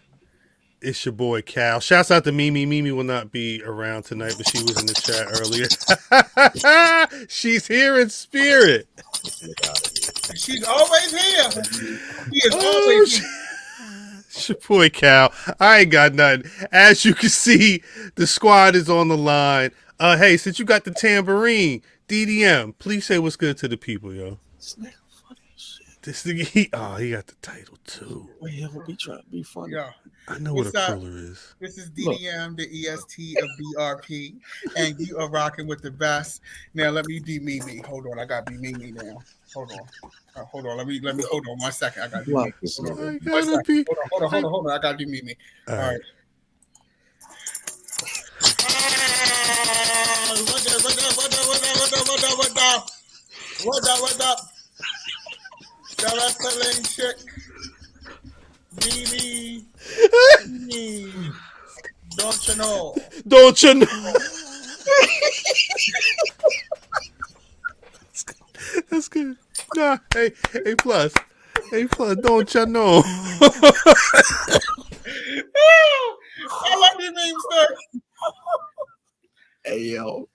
it's your boy Cal. Shouts out to Mimi. Mimi will not be around tonight, but she was in the chat earlier. She's here in spirit. She's always here. She is always here. It's your boy Cal. I ain't got nothing. As you can see, the squad is on the line. Hey, since you got the tambourine, DDM, please say what's good to the people, yo. This nigga, he got the title too. Well, he'll be trying to be funny. Yeah. I know what a cruller is. This is DDM, the EST of BRP, and you are rocking with the best. Now let me be Mimi. Hold on, I got to be Mimi now. Hold on. Let me hold on 1 second. I got to do Mimi. Hold on. I got to do Mimi. All right. What up? The wrestling chick. Me. Don't you know? Don't you know? That's good. Nah, hey, plus. Don't you know? I like your name, sir. Hey, yo.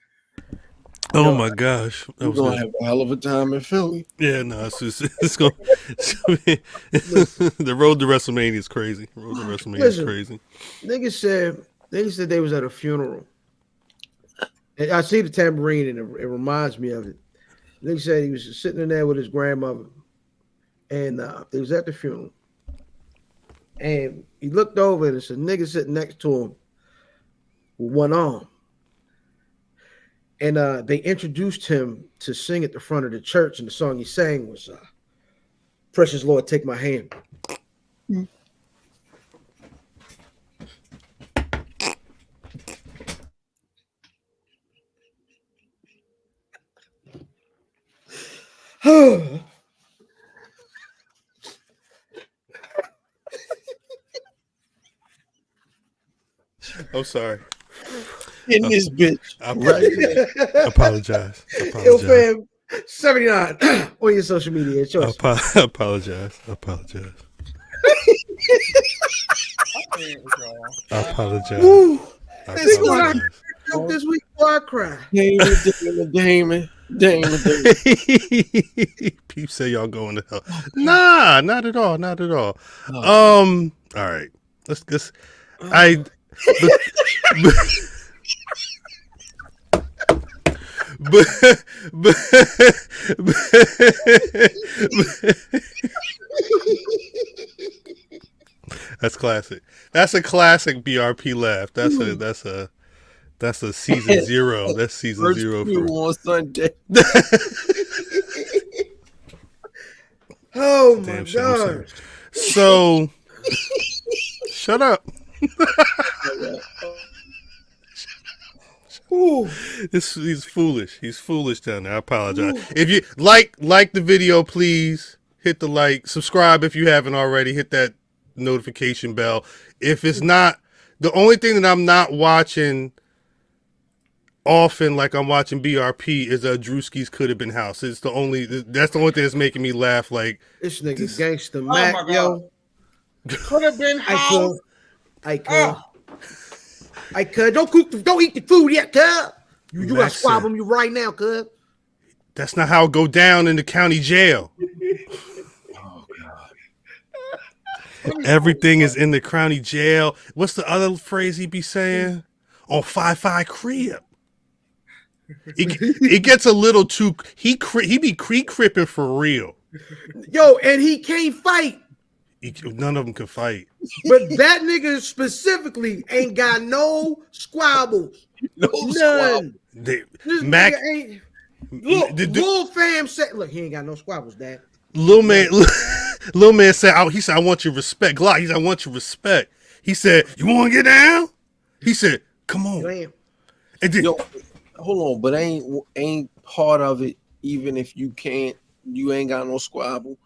Oh my gosh. We're going to have a hell of a time in Philly. Yeah, no, it's going to be. The road to WrestleMania is crazy. Listen, crazy. Niggas said they was at a funeral. And I see the tambourine and it reminds me of it. Nigga said he was sitting in there with his grandmother. And they was at the funeral. And he looked over and there's a nigga sitting next to him with one arm. And they introduced him to sing at the front of the church. And the song he sang was Precious Lord, Take My Hand. I'm sorry. In this bitch. I apologize. Yo, fam, 79 on your social media. Choice. I apologize. I This week, boy, I cry. Damon. People say y'all going to hell. Nah, not at all. All right. Let's that's classic. That's a classic BRP laugh. That's a season 0. That's season First 0 few for on Sunday. Oh my Damn God. So shut up. He's foolish. He's foolish down there. I apologize. If you like the video, please hit the like. Subscribe if you haven't already. Hit that notification bell. If it's not, the only thing that I'm not watching often, like I'm watching BRP, is Drewski's Could Have Been House. That's the only thing that's making me laugh. Like This nigga gangster my Mac, God. yo. Could have been house. I could. Don't eat the food yet, cuz. You gotta Max swab said- them you right now, cuz. that's not how it go down in the county jail. Oh, God. Everything is in the county jail. What's the other phrase he be saying? On 5-5 crib. It gets a little too. He be cripping for real. Yo, and he can't fight. None of them can fight. But that nigga specifically ain't got no squabbles. None. This Mac, nigga ain't. Look, Lil Fam said, look, he ain't got no squabbles, Dad. Lil man said, he said, I want your respect. Glock, he said, I want your respect. He said, you want to get down? He said, come on. Damn. And then, Yo, hold on, but ain't part of it, even if you ain't got no squabble,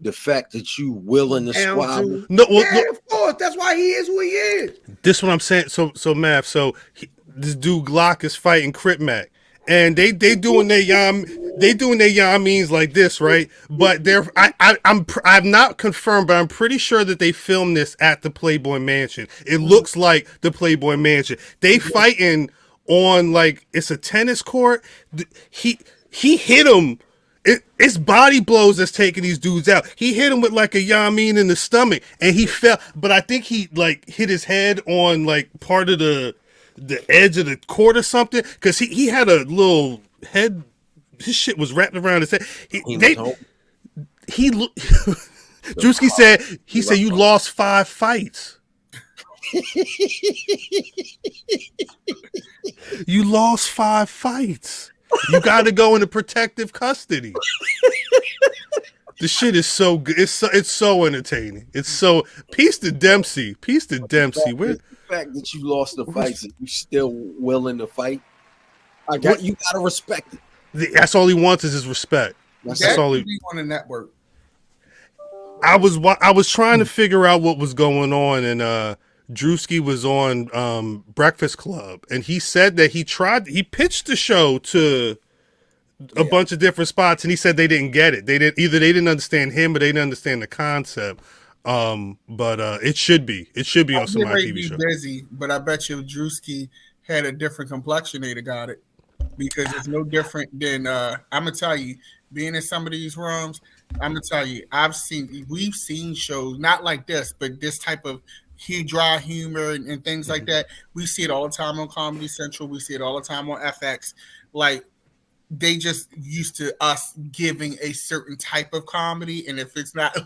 the fact that you willing to Down squabble. to- no, well, Yeah, of course. That's why he is who he is. this is what I'm saying. So Mav, this dude Glock is fighting Crip Mac. And they doing their yam means like this, right? But I'm not confirmed, but I'm pretty sure that they filmed this at the Playboy Mansion. It looks like the Playboy Mansion. They fighting on like it's a tennis court. He hit him. It's body blows that's taking these dudes out. He hit him with like a yamin in the stomach, and he fell. But I think he like hit his head on like part of the edge of the court or something, because he had a little head. His shit was wrapped around his head. Drewski said you lost 5 fights. You lost 5 fights. You got to go into protective custody. The shit is so good. It's so entertaining. It's so peace to Dempsey. The fact that you lost the fights and you still willing to fight. You gotta respect it. That's all he wants is his respect. That's all should be on the network. I was trying to figure out what was going on, and Drewski was on Breakfast Club, and he said that he pitched the show to a bunch of different spots, and he said they didn't get it. They didn't understand him, or they didn't understand the concept. But it should be on some of my TV shows. Busy, but I bet you Drewski had a different complexion, they'd have got it, because it's no different than I'm gonna tell you, being in some of these rooms. I'm gonna tell you, we've seen shows not like this, but this type of dry humor and things like that. We see it all the time on Comedy Central. We see it all the time on FX. Like, they just used to us giving a certain type of comedy, and if it's not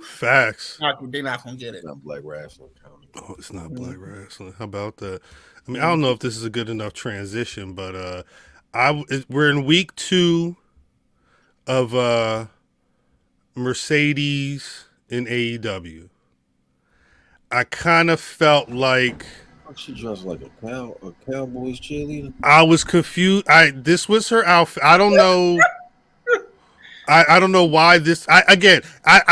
facts, they're not gonna get it. It's not Black Rasslin comedy. Oh, it's not Black Rasslin. How about that? I mean, I don't know if this is a good enough transition, but we're in week 2 of Mercedes in AEW. I kind of felt like she dressed like a Cowboys cheerleader. I was confused. This was her outfit. I don't know. I don't know why this.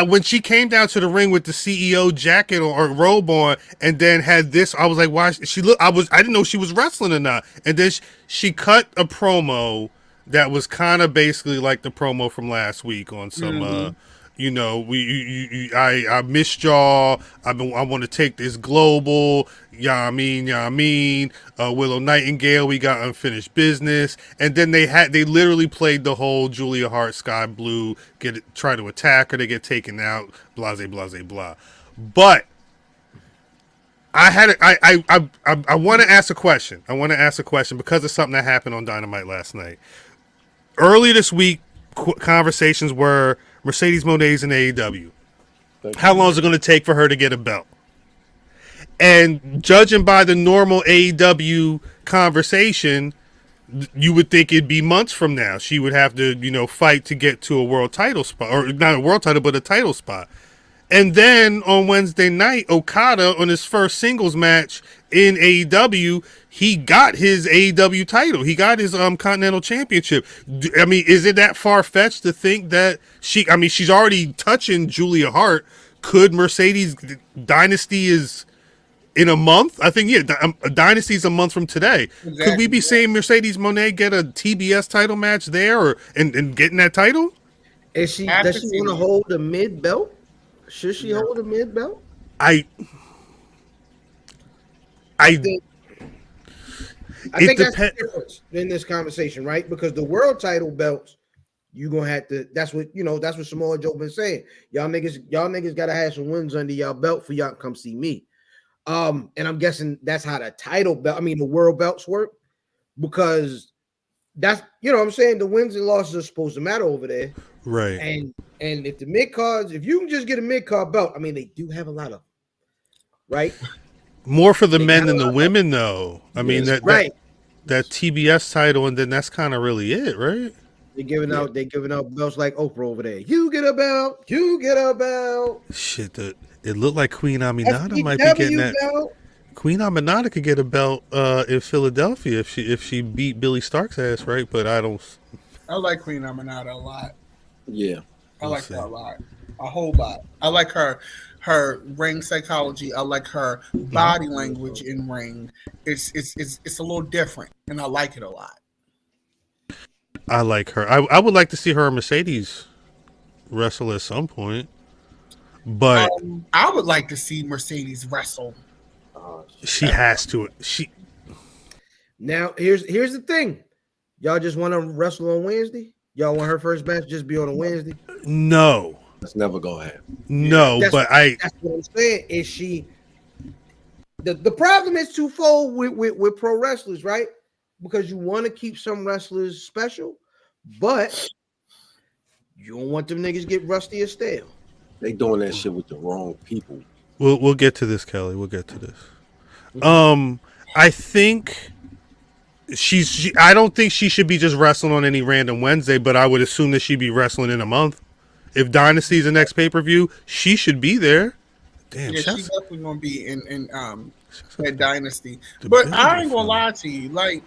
When she came down to the ring with the CEO jacket or robe on, and then had this, I was like, why she look? I didn't know she was wrestling or not. And then she cut a promo that was kind of basically like the promo from last week on some. I missed y'all. I want to take this global. I mean, Willow Nightingale. We got unfinished business, and then they literally played the whole Julia Hart, Sky Blue, try to attack her, they get taken out, blase, blah. But I want to ask a question. I want to ask a question because of something that happened on Dynamite last night. Early this week, conversations were Mercedes Moné's in AEW. How long is it going to take for her to get a belt? And judging by the normal AEW conversation, you would think it'd be months from now. She would have to, fight to get to a world title spot, or not a world title, but a title spot. And then on Wednesday night, Okada, on his first singles match in AEW, he got his AEW title. He got his Continental Championship. I mean, is it that far-fetched to think that she's already touching Julia Hart. Could Mercedes Dynasty is in a month? I think, Dynasty is a month from today. Exactly. Could we be saying Mercedes Moné get a TBS title match there and getting that title? Does she want to hold the mid belt? Should she hold a mid belt? I think that's the difference in this conversation, right? Because the world title belts, you gonna have to. That's what Samoa Joe been saying. Y'all niggas gotta have some wins under y'all belt for y'all to come see me. And I'm guessing that's how the world belts work, because that's what I'm saying. The wins and losses are supposed to matter over there, right? And if the mid cards, if you can just get a mid card belt, they do have a lot of them, right? More for the men than the women, though. I mean, that TBS title, and then that's kind of really it, right? They're giving out belts like Oprah over there. You get a belt. Shit, it looked like Queen Aminata might be getting that. Belt. Queen Aminata could get a belt in Philadelphia if she beat Billy Stark's ass, right? But I like Queen Aminata a lot. Yeah. I like her a lot. A whole lot. I like her ring psychology. I like her body language in ring. It's a little different, and I like it a lot. I like her. I would like to see her and Mercedes wrestle at some point. But I would like to see Mercedes wrestle. She has to. Now here's the thing. Y'all just want to wrestle on Wednesday? Y'all want her first match just be on a Wednesday? No. That's never gonna happen. No, that's what I'm saying. Is she the problem is twofold with pro wrestlers, right? Because you want to keep some wrestlers special, but you don't want them niggas get rusty or stale. They doing that shit with the wrong people. We'll get to this, Kelly. We'll get to this. I think I don't think she should be just wrestling on any random Wednesday, but I would assume that she'd be wrestling in a month. If Dynasty's the next pay-per-view, she should be there. Damn, she's definitely gonna be in that Dynasty. But I ain't gonna lie to you, like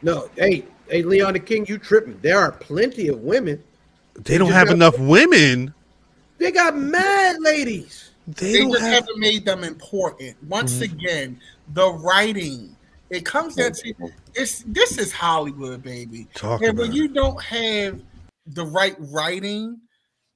No, hey, Leon the King, you tripping? There are plenty of women. They don't have enough women. They got mad ladies. They They don't just have. haven't made them important. Once again, the writing. It comes down to this is Hollywood, baby. Talk And about when it. you don't have the right writing,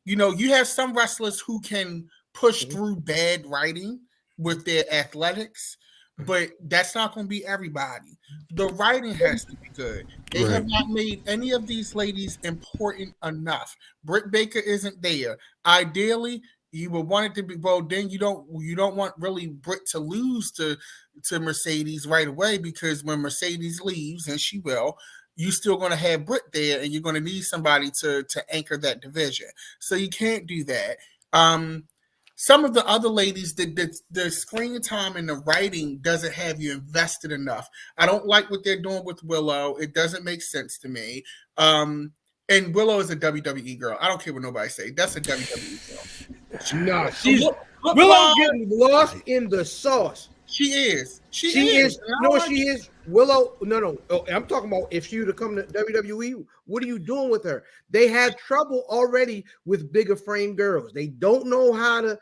you know, you have some wrestlers who can push through bad writing with their athletics, but that's not going to be everybody. The writing has to be good. They have Right. not made any of these ladies important enough. Britt Baker isn't there. Ideally, you would want it to be. Well, then you don't want really Britt to lose to Mercedes right away, because when Mercedes leaves, and she will, you still going to have Britt there, and you're going to need somebody to anchor that division. So you can't do that. Some of the other ladies, the screen time and the writing doesn't have you invested enough. I don't like what they're doing with Willow. It doesn't make sense to me. And Willow is a WWE girl. I don't care what nobody say. That's a WWE girl. Nah, she's Look, Willow Paul, getting lost in the sauce. she is. She She is. is. No, she is. Willow. No. Oh, I'm talking about if she were to come to WWE. What are you doing with her? They had trouble already with bigger frame girls. They don't know how to.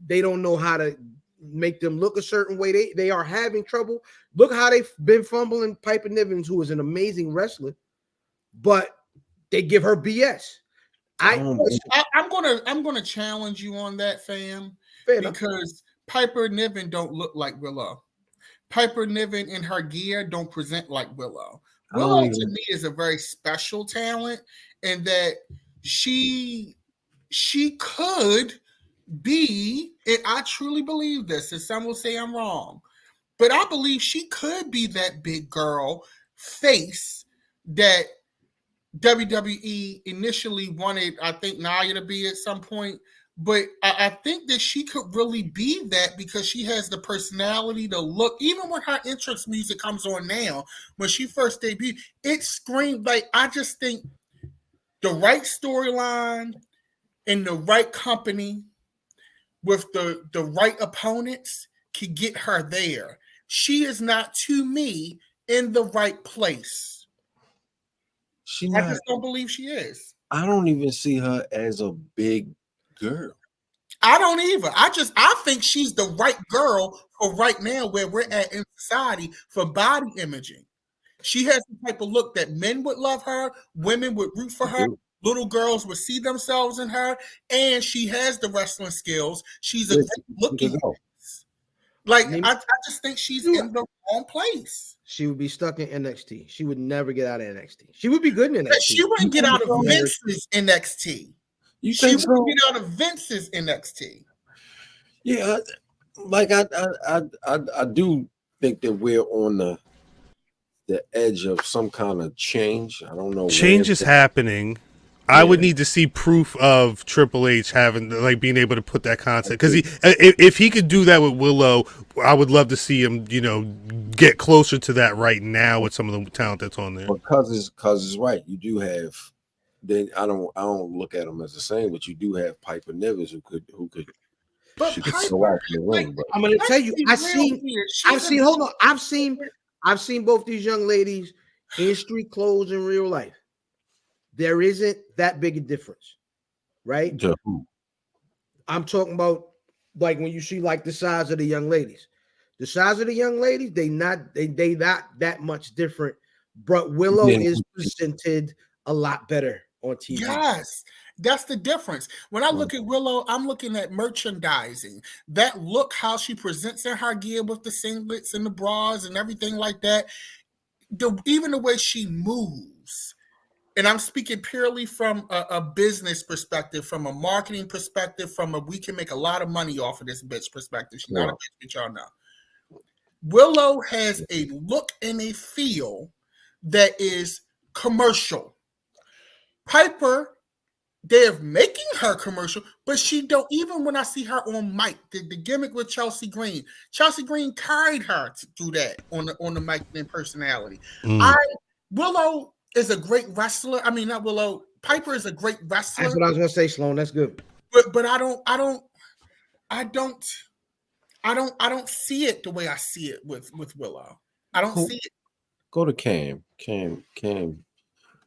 They don't know how to make them look a certain way. They are having trouble. Look how they've been fumbling Piper Niven, who is an amazing wrestler, but they give her BS. I'm gonna challenge you on that, fam, because Piper Niven don't look like Willow. Piper Niven in her gear don't present like Willow. Willow to me is a very special talent, in that she could be, and I truly believe this, and some will say I'm wrong, but I believe she could be that big girl face that WWE initially wanted, I think, Nia to be at some point. But I think that she could really be that, because she has the personality, the look. Even when her entrance music comes on now, when she first debuted, it screamed like, I just think the right storyline and the right company with the right opponents can get her there. She is not, to me, in the right place. I just don't believe she is. I don't even see her as a big girl. I don't either. I think she's the right girl for right now, where we're at in society, for body imaging. She has the type of look that men would love her, women would root for her, little girls would see themselves in her, and she has the wrestling skills. She's a great looking. Like, I just think she's in the wrong place. She would be stuck in NXT. She would never get out of NXT. She would be good in NXT. She wouldn't get out of Vince's NXT. She wouldn't get out of Vince's NXT. Yeah, like I do think that we're on the edge of some kind of change. I don't know. Change is happening. I would need to see proof of Triple H having, like, being able to put that concept, because if he could do that with Willow, I would love to see him, get closer to that right now with some of the talent that's on there. Because it's right. You do have. Then I don't look at them as the same, but you do have Piper Niven who could. But She could go out in the ring, but I'm going to tell you, I've seen both these young ladies in street clothes in real life. There isn't that big a difference, right? To who? I'm talking about, like, when you see, like, the size of the young ladies. The size of the young ladies, they not that much different. But Willow is presented a lot better on TV. Yes, that's the difference. When I look at Willow, I'm looking at merchandising. That look, how she presents in her gear with the singlets and the bras and everything like that. Even the way she moves. And I'm speaking purely from a business perspective, from a marketing perspective, we can make a lot of money off of this bitch perspective. She's not a bitch, but y'all know. Willow has a look and a feel that is commercial. Piper, they're making her commercial, but she don't. Even when I see her on mic, the gimmick with Chelsea Green carried her through that on the mic and personality. Willow is a great wrestler. I mean, not Willow. Piper is a great wrestler. That's what I was gonna say, Sloan. That's good. But I don't see it the way I see it with Willow. I don't see it. Go to Cam.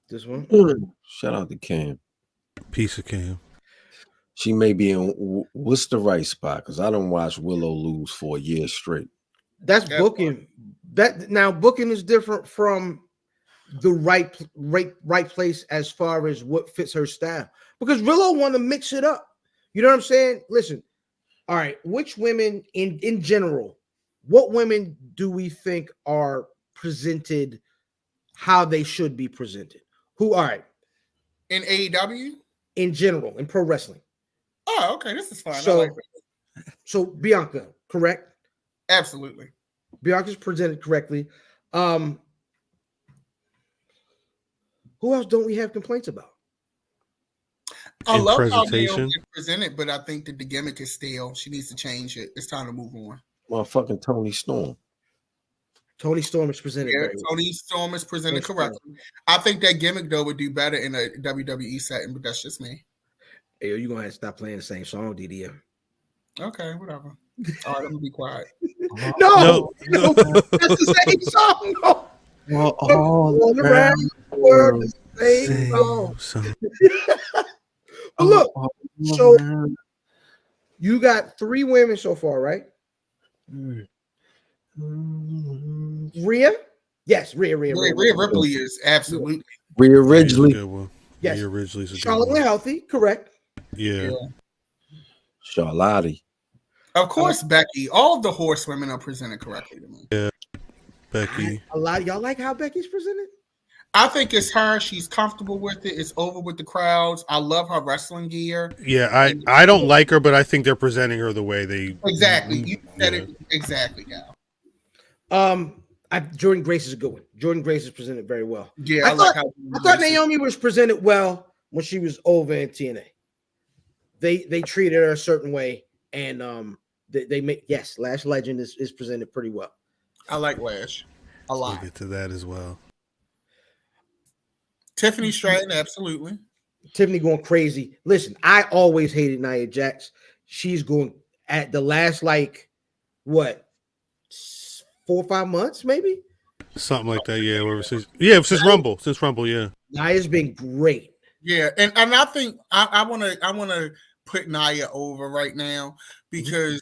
This one. Shout out to Cam. Piece of Cam. She may be in what's the right spot? Because I don't watch Willow lose for a year straight. That's booking. That now booking is different from the right place as far as what fits her style. Because Willow want to mix it up. You know what I'm saying? Listen, all right. Which women in general? What women do we think are presented how they should be presented? Who? All right. In AEW? In general, in pro wrestling. Oh, okay. This is fine. So, I like it. So Bianca, correct? Absolutely. Bianca's presented correctly. Who else don't we have complaints about? I love how presentation. Naomi is presented, but I think that the gimmick is stale. She needs to change it. It's time to move on. Motherfucking Tony Storm. Tony Storm is presented. Yeah, very well. Tony Storm is presented Tony correctly. I think that gimmick though would do better in a WWE setting, but that's just me. Hey, yo, you're gonna have to stop playing the same song, DDM. Okay, whatever. All right, I'm gonna be quiet. No, that's the same song. No. Well, all around the world, the same song. But look, so you got 3 women so far, right? Rhea? Yes, Rhea. Rhea Ripley is absolutely. Rhea Ridgely. Yes. Rhea Ridgely's a good Charlotte one. Healthy, correct. Yeah. Charlotte. Of course, Becky. All of the horsewomen are presented correctly to me. Yeah. Becky. A lot of y'all like how Becky's presented? I think it's her. She's comfortable with it. It's over with the crowds. I love her wrestling gear. Yeah, I don't like her, but I think they're presenting her the way they Exactly. You said it exactly, Gal. Jordan Grace is a good one. Jordan Grace is presented very well. Yeah, I thought Naomi was presented well when she was over in TNA. They treated her a certain way, and they make Lash Legend is presented pretty well. I like Lash a lot. We'll get to that as well. Tiffany Stratton, absolutely. Tiffany going crazy. Listen, I always hated Nia Jax. She's going at the last 4 or 5 months, maybe Something like that, yeah. Since Rumble, yeah. Nia's been great. Yeah, and I think I wanna put Nia over right now because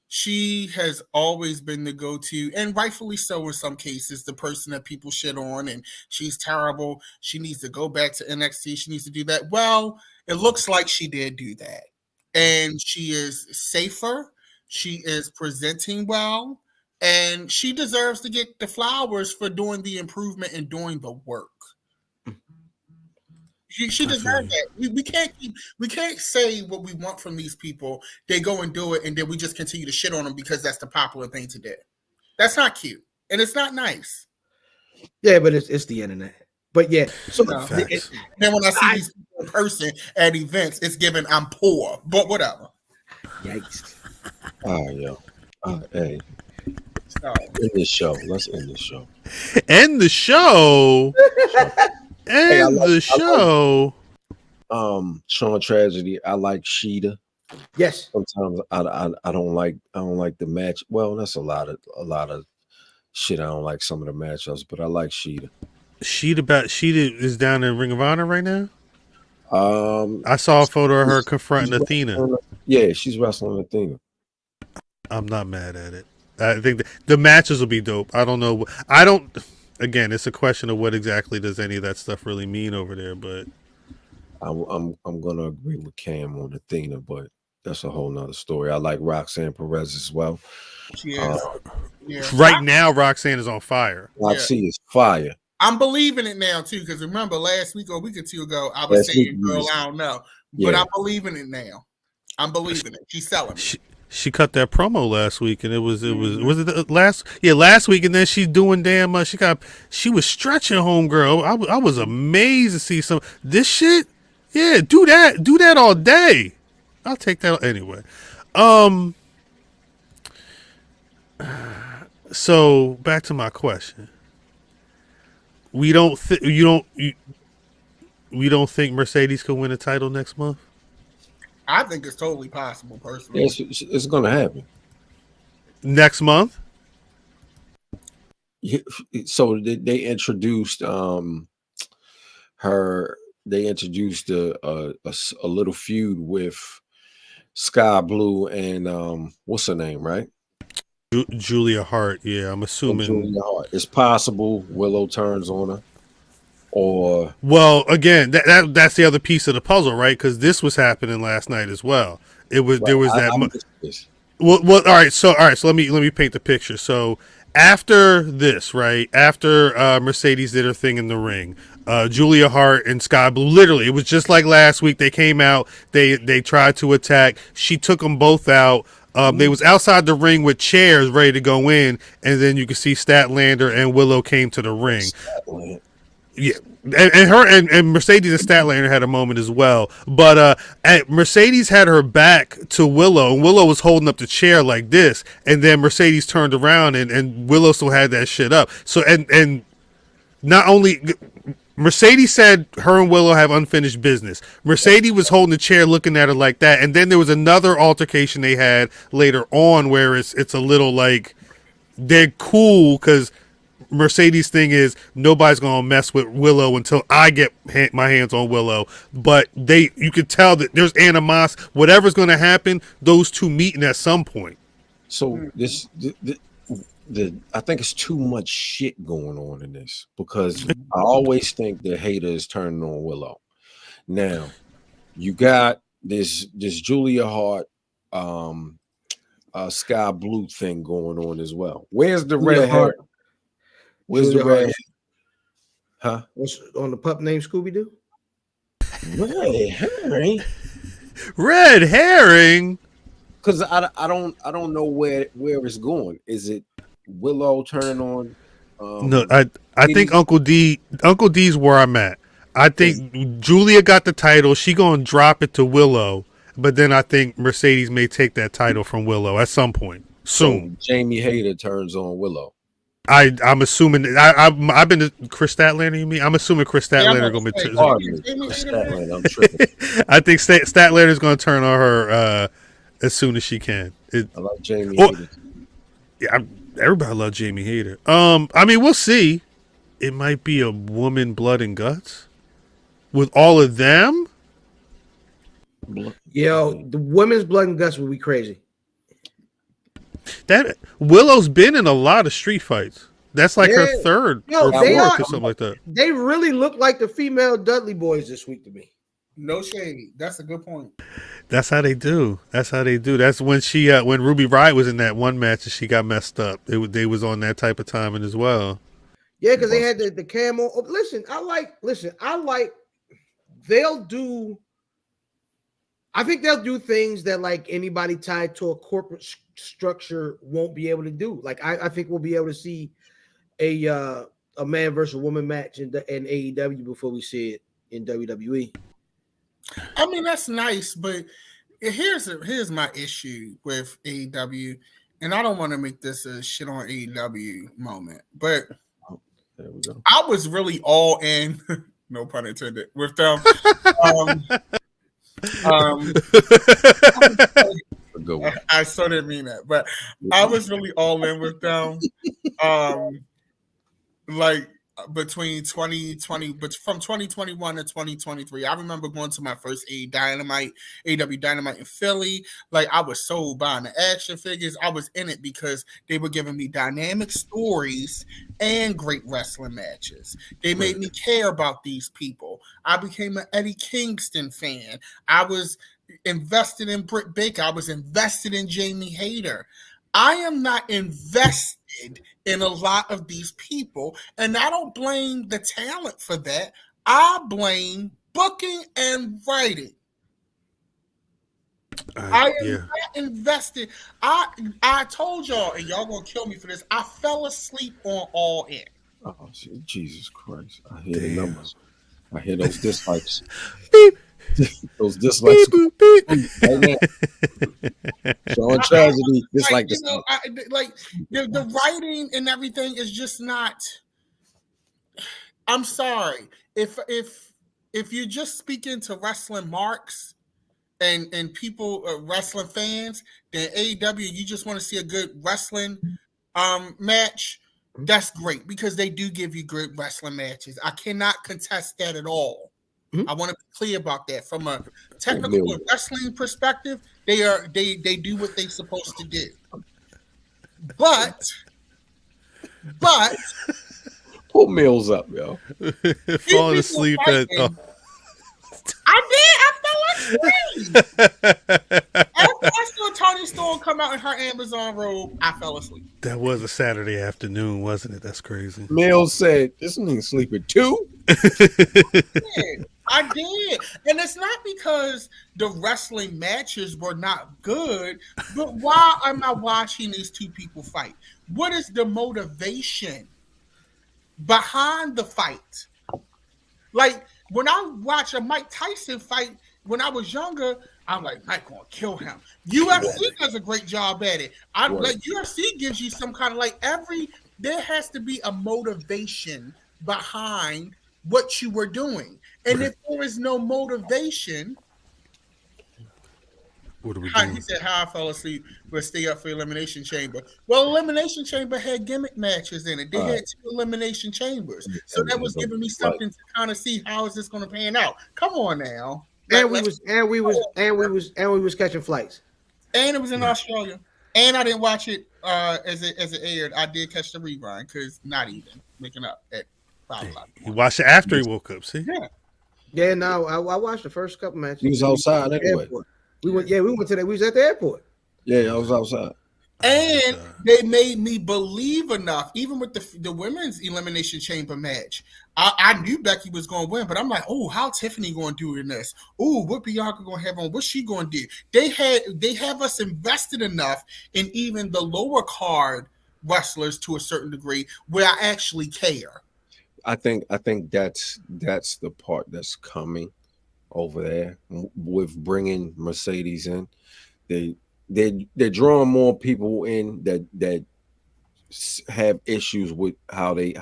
she has always been the go-to, and rightfully so in some cases, the person that people shit on, and she's terrible. She needs to go back to NXT. She needs to do that. Well, it looks like she did do that. And she is safer. She is presenting well. And she deserves to get the flowers for doing the improvement and doing the work. She deserves that. We can't say what we want from these people. They go and do it, and then we just continue to shit on them because that's the popular thing to do. That's not cute, and it's not nice. Yeah, but it's the internet. But yeah, so then when I see these people in person at events, it's given I'm poor, but whatever. Yikes! Oh, yo. Hey. End this show. Let's end this show. End the show. Sean Tragedy. I like Sheeta. Yes. Sometimes I don't like the match. Well, that's a lot of shit. I don't like some of the matchups, but I like Sheeta. Sheeta is down in Ring of Honor right now. I saw a photo of her confronting Athena. Yeah, she's wrestling Athena. I'm not mad at it. I think the matches will be dope. I don't know. Again, it's a question of what exactly does any of that stuff really mean over there. But I'm gonna agree with Cam on Athena, but that's a whole nother story. I like Roxanne Perez as well. Right now, Roxanne is on fire. Roxy is fire. I'm believing it now too, because remember last week or a week or two ago, I was saying, "Girl, I don't know," but I'm believing it now. I'm believing it. She's selling. She cut that promo last week, and it was last week, and then she's doing she was stretching homegirl. I was amazed to see some this shit. Yeah, do that all day. I'll take that anyway. So back to my question. We don't think Mercedes could win a title next month? I think it's totally possible, personally. Yes, it's going to happen next month. So they introduced her. They introduced a little feud with Sky Blue and what's her name, right? Julia Hart. Yeah, I'm assuming. Julia Hart. It's possible Willow turns on her, or well, again, that's the other piece of the puzzle, right? Because this was happening last night as well. It was there was that. Well, all right. So let me paint the picture. So after this, right after Mercedes did her thing in the ring, Julia Hart and Sky Blue, literally, it was just like last week. They came out. They tried to attack. She took them both out. They was outside the ring with chairs ready to go in, and then you could see Statlander and Willow came to the ring. Yeah, and her and Mercedes and Statlander had a moment as well. But Mercedes had her back to Willow, and Willow was holding up the chair like this, and then Mercedes turned around, and Willow still had that shit up. So and not only Mercedes said her and Willow have unfinished business. Mercedes was holding the chair looking at her like that, and then there was another altercation they had later on where it's a little like they're cool because Mercedes thing is nobody's gonna mess with Willow until I get my hands on Willow. But you could tell that there's animosity. Whatever's gonna happen, those two meeting at some point. So I think it's too much shit going on in this because I always think the hater is turning on Willow. Now you got this Julia Hart, Sky Blue thing going on as well. Where's the red hair? Where's the red? Huh? What's on the pup named Scooby Doo? Red herring. Red herring. Because I don't know where it's going. Is it Willow turning on? No, I think Uncle D's where I'm at. I think Julia got the title. She gonna drop it to Willow, but then I think Mercedes may take that title from Willow at some point soon. So Jamie Hayter turns on Willow. I'm assuming I've been to Chris Statlander. You mean? I'm assuming Chris Statlander gonna be. I think Statlander is gonna turn on her as soon as she can. I love Jamie Hayter. Yeah, everybody loves Jamie Hayter. I mean, we'll see. It might be a woman, blood and guts, with all of them. Yo, the women's blood and guts would be crazy. That Willow's been in a lot of street fights. That's like her third or fourth or something like that. They really look like the female Dudley boys this week to me. No shade. That's a good point. That's how they do. That's when she when Ruby Riott was in that one match and she got messed up. They was on that type of timing as well. Yeah, because they had the camo. Oh, listen, I think they'll do things that like anybody tied to a corporate structure won't be able to do. Like I think we'll be able to see a man versus woman match in AEW before we see it in WWE. I mean, that's nice, but here's my issue with AEW, and I don't want to make this a shit on AEW moment, but there we go. I was really all in, no pun intended, with them. I so didn't mean that, but I was really all in with them. Like between 2020, but from 2021 to 2023, I remember going to my first AEW Dynamite in Philly. Like I was sold buying the action figures. I was in it because they were giving me dynamic stories and great wrestling matches. They made me care about these people. I became an Eddie Kingston fan. I was invested in Britt Baker. I was invested in Jamie Hayter. I am not invested in a lot of these people, and I don't blame the talent for that. I blame booking and writing. I am not invested. I told y'all, and y'all gonna kill me for this. I fell asleep on All In. Oh, Jesus Christ! I hear the numbers. I hear those dislikes. Beep. Those dislikes. Beep, beep, beep. Showing tragedy. Dislike this. The writing and everything is just not. I'm sorry if you're just speaking to wrestling marks and people, wrestling fans, then AEW, you just want to see a good wrestling match. That's great because they do give you great wrestling matches. I cannot contest that at all. Mhm. I want to be clear about that. From a technical and wrestling perspective, they do what they're supposed to do. But Pull Mills up, yo. Falling asleep at. I fell asleep. After I saw Tony Storm come out in her Amazon robe, I fell asleep. That was a Saturday afternoon, wasn't it? That's crazy. Mills said, "This nigga sleeping too." I did. And it's not because the wrestling matches were not good, but why am I watching these two people fight? What is the motivation behind the fight? Like, when I watch a Mike Tyson fight when I was younger, I'm like, Mike gonna kill him. UFC does a great job at it. Like UFC gives you some kind of there has to be a motivation behind what you were doing. And if there is no motivation, what are we doing? He said, how I fell asleep, but stay up for Elimination Chamber. Well, Elimination Chamber had gimmick matches in it. They had 2 Elimination Chambers. So that was giving me something to kind of see how is this going to pan out. Come on now. And we was catching flights. And it was in Australia. And I didn't watch it as it aired. I did catch the rerun because not even waking up at 5 o'clock. You watched it after he woke up, see? Yeah. Yeah, no, I watched the first couple matches. He was outside anyway. We went to that. We was at the airport. Yeah, I was outside. And they made me believe enough, even with the women's Elimination Chamber match. I knew Becky was going to win, but I'm like, oh, how Tiffany going to do in this? Oh, what Bianca going to have on? What's she going to do? They have us invested enough in even the lower card wrestlers to a certain degree where I actually care. I think that's the part that's coming over there with bringing Mercedes in. They're drawing more people in that have issues with how they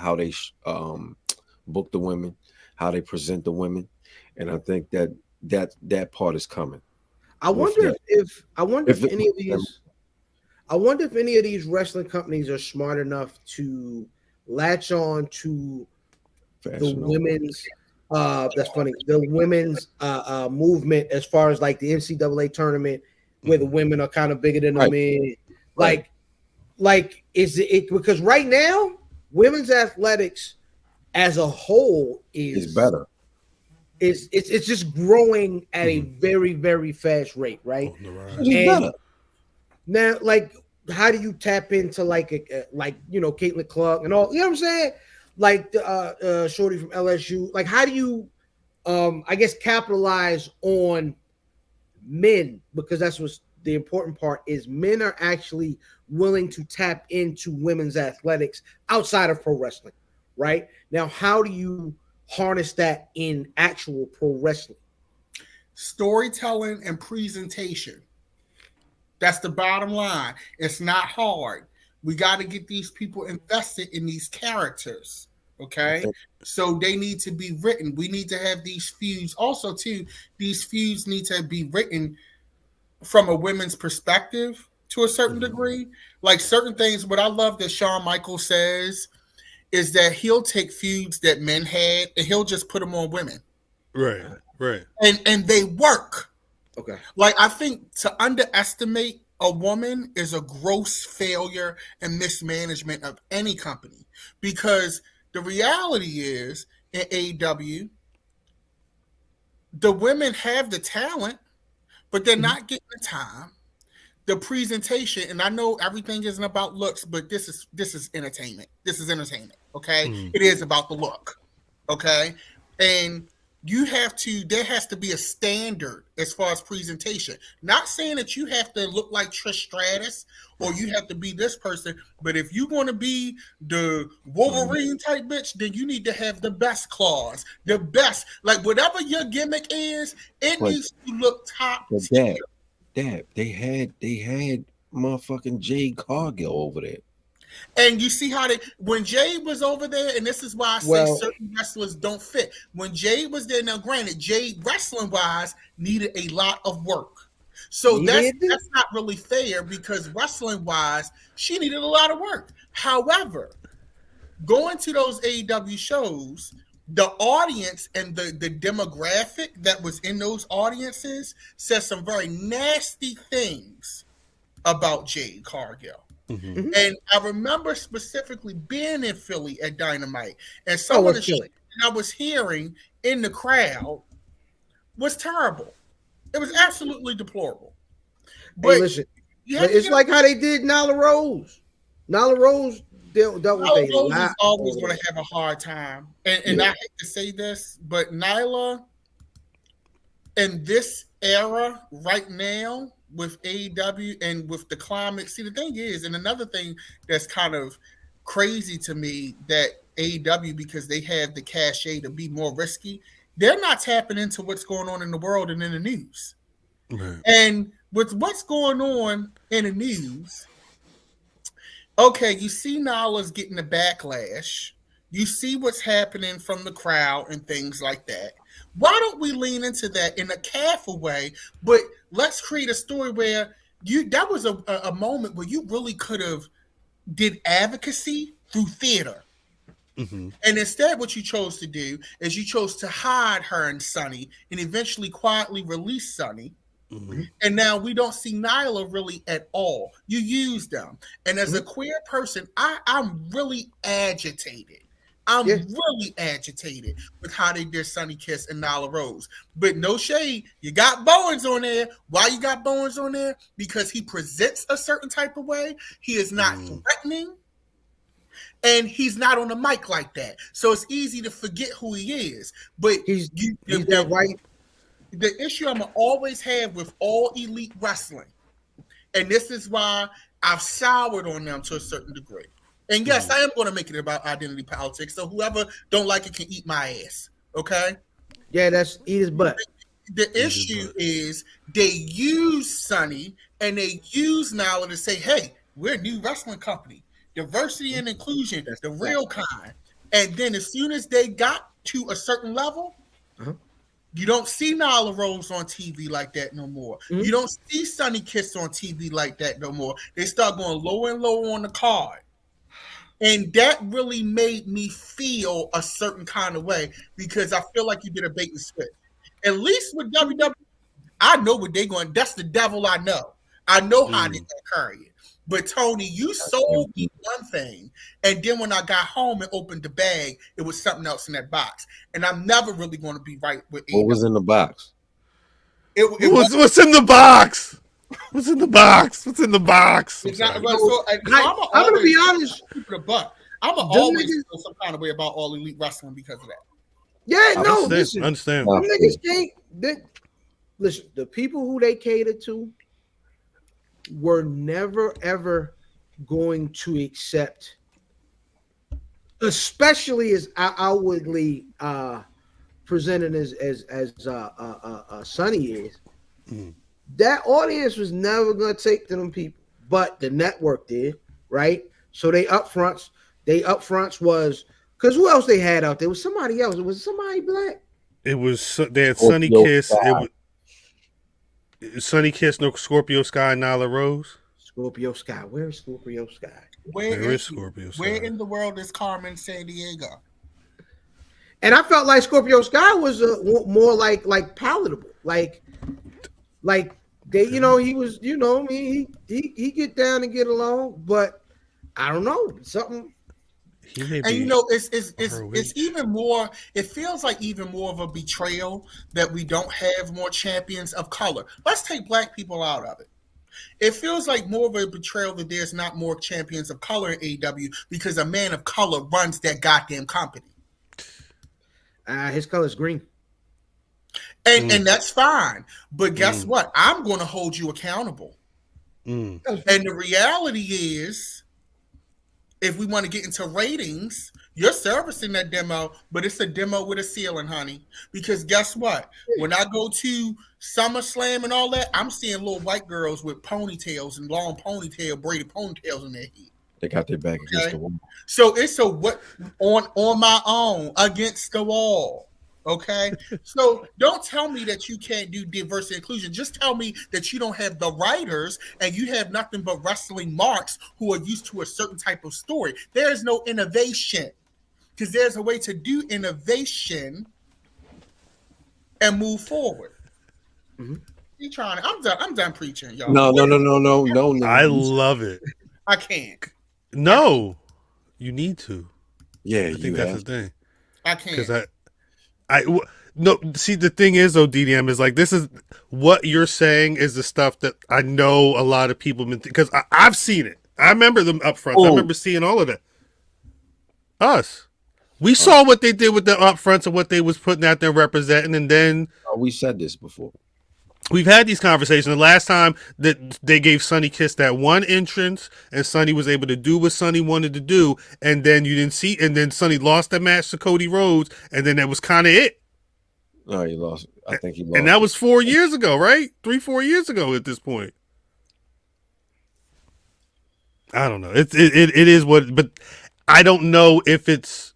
book the women, how they present the women, and I think that part is coming. I wonder if any of these wrestling companies are smart enough to latch on to the women's that's funny. The women's movement as far as like the NCAA tournament where the women are kind of bigger than the men. Like is it because right now women's athletics as a whole is better. It's just growing at a very, very fast rate, right? And now, like, how do you tap into like Caitlin Clark and all? You know what I'm saying? Like the shorty from LSU. Like, how do you, I guess, capitalize on men? Because that's what's the important part is men are actually willing to tap into women's athletics outside of pro wrestling, right? Now, how do you harness that in actual pro wrestling? Storytelling and presentation. That's the bottom line. It's not hard. We got to get these people invested in these characters, okay? So they need to be written. We need to have these feuds. Also, too, these feuds need to be written from a women's perspective to a certain degree. Like certain things, what I love that Shawn Michaels says is that he'll take feuds that men had and he'll just put them on women. Right. And they work. Okay. Like, I think to underestimate a woman is a gross failure and mismanagement of any company, because the reality is in AEW, the women have the talent, but they're not getting the time, the presentation. And I know everything isn't about looks, but this is entertainment. This is entertainment. Okay. It is about the look. Okay. And there has to be a standard as far as presentation. Not saying that you have to look like Trish Stratus or you have to be this person, but if you want to be the Wolverine type bitch, then you need to have the best claws, the best, like whatever your gimmick is, it needs to look top tier. Dad, they had motherfucking Jade Cargill over there. And you see how when Jade was over there, and this is why I say certain wrestlers don't fit. When Jade was there, now granted, Jade wrestling wise needed a lot of work. So that's not really fair, because wrestling wise, she needed a lot of work. However, going to those AEW shows, the audience and the demographic that was in those audiences said some very nasty things about Jade Cargill. Mm-hmm. And I remember specifically being in Philly at Dynamite, and some of the shit that I was hearing in the crowd was terrible. It was absolutely deplorable. But hey, listen, but it's like how they did Nyla Rose. Nyla Rose dealt with Nyla Rose a is always going to have a hard time. And I hate to say this, but Nyla in this era right now with AEW and with the climate, see, the thing is, and another thing that's kind of crazy to me, that AEW, because they have the cachet to be more risky, they're not tapping into what's going on in the world and in the news. Right. And with what's going on in the news, okay, you see Nyla's getting the backlash. You see what's happening from the crowd and things like that. Why don't we lean into that in a careful way? But let's create a story where that was a moment where you really could have did advocacy through theater. Mm-hmm. And instead, what you chose to do is you chose to hide her and Sonny and eventually quietly release Sonny. Mm-hmm. And now we don't see Nyla really at all. You use them. And as a queer person, I'm really agitated. I'm really agitated with how they did Sonny Kiss and Nyla Rose. But no shade, you got Bowens on there. Why you got Bowens on there? Because he presents a certain type of way. He is not threatening. And he's not on the mic like that. So it's easy to forget who he is. But he's that right. The issue I'm going to always have with all elite wrestling, and this is why I've soured on them to a certain degree. And yes, I am going to make it about identity politics. So whoever don't like it can eat my ass. Okay? Yeah, that's eat his butt. The issue is they use Sonny and they use Nyla to say, hey, we're a new wrestling company. Diversity and inclusion, the real kind. And then as soon as they got to a certain level, you don't see Nyla Rose on TV like that no more. You don't see Sonny Kiss on TV like that no more. They start going lower and lower on the card. And that really made me feel a certain kind of way because I feel like you did a bait and switch. At least with WWE, I know what they're going. That's the devil I know. I know how they're going to carry it. But Tony, you sold me one thing, and then when I got home and opened the bag, it was something else in that box. And I'm never really going to be right with it. What was in the box? What's in the box? What's in the box? What's in the box? I'm going to be honest. I'm going to always feel some kind of way about all elite wrestling because of that. Yeah, no, listen. Understand. Them niggas can't. Listen, the people who they cater to were never ever going to accept, especially as outwardly presented as Sonny is. That audience was never going to take to them people, but the network did, right? So they upfronts was because who else they had out there? It was somebody else. It was somebody black. It was they had Sonny Kiss. Sonny Kiss, no Scorpio Sky, Nyla Rose. Scorpio Sky. Where is Scorpio Sky? Where is Scorpio Sky? Where in the world is Carmen Sandiego? And I felt like Scorpio Sky was more like palatable, like they, he was, he get down and get along, but I don't know something. And it's even more. It feels like even more of a betrayal that we don't have more champions of color. Let's take black people out of it. It feels like more of a betrayal that there's not more champions of color in AEW because a man of color runs that goddamn company. His color's green. And that's fine. But guess what? I'm going to hold you accountable. And the reality is, if we want to get into ratings, you're servicing that demo, but it's a demo with a ceiling, honey. Because guess what? When I go to SummerSlam and all that, I'm seeing little white girls with ponytails and long braided ponytails in their head. They got their back against the wall. So it's what on my own against the wall. Okay, so don't tell me that you can't do diversity and inclusion. Just tell me that you don't have the writers and you have nothing but wrestling marks who are used to a certain type of story. There is no innovation because there's a way to do innovation and move forward. Mhm. You trying? I'm done preaching, y'all. No. I love it. I can't. No, you need to. Yeah, I think that's the thing. I can't. Because no. See, the thing is, though, DDM is like, this is what you're saying is the stuff that I know a lot of people been because I've seen it. I remember them up front. I remember seeing all of that. Us, we saw what they did with the upfronts and what they was putting out there representing, and then we said this before. we've had these conversations. The last time that they gave Sonny Kiss that one entrance, and Sonny was able to do what Sonny wanted to do, and then you didn't see, and then Sonny lost that match to Cody Rhodes, and then that was kind of it. No, he lost. I think he lost. And that was 4 years ago, right? 3-4 years ago at this point. I don't know. It is what, but I don't know if it's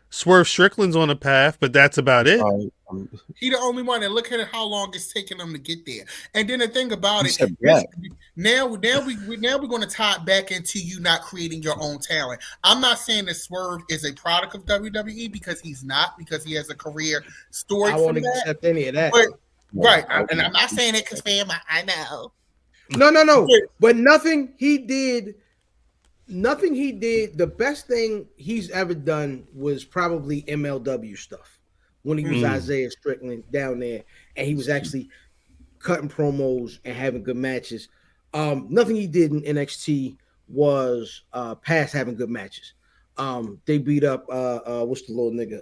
Swerve Strickland's on a path, but that's about it. He the only one, and look at how long it's taking them to get there. And then the thing about it, now we're going to tie it back into you not creating your own talent. I'm not saying that Swerve is a product of WWE because he's not, because he has a career story. I won't accept any of that. But, right, and I'm not saying it because fam, I know. No. But nothing he did. The best thing he's ever done was probably MLW stuff. When he was Isaiah Strickland down there, and he was actually cutting promos and having good matches. Nothing he did in NXT was past having good matches. They beat up what's the little nigga?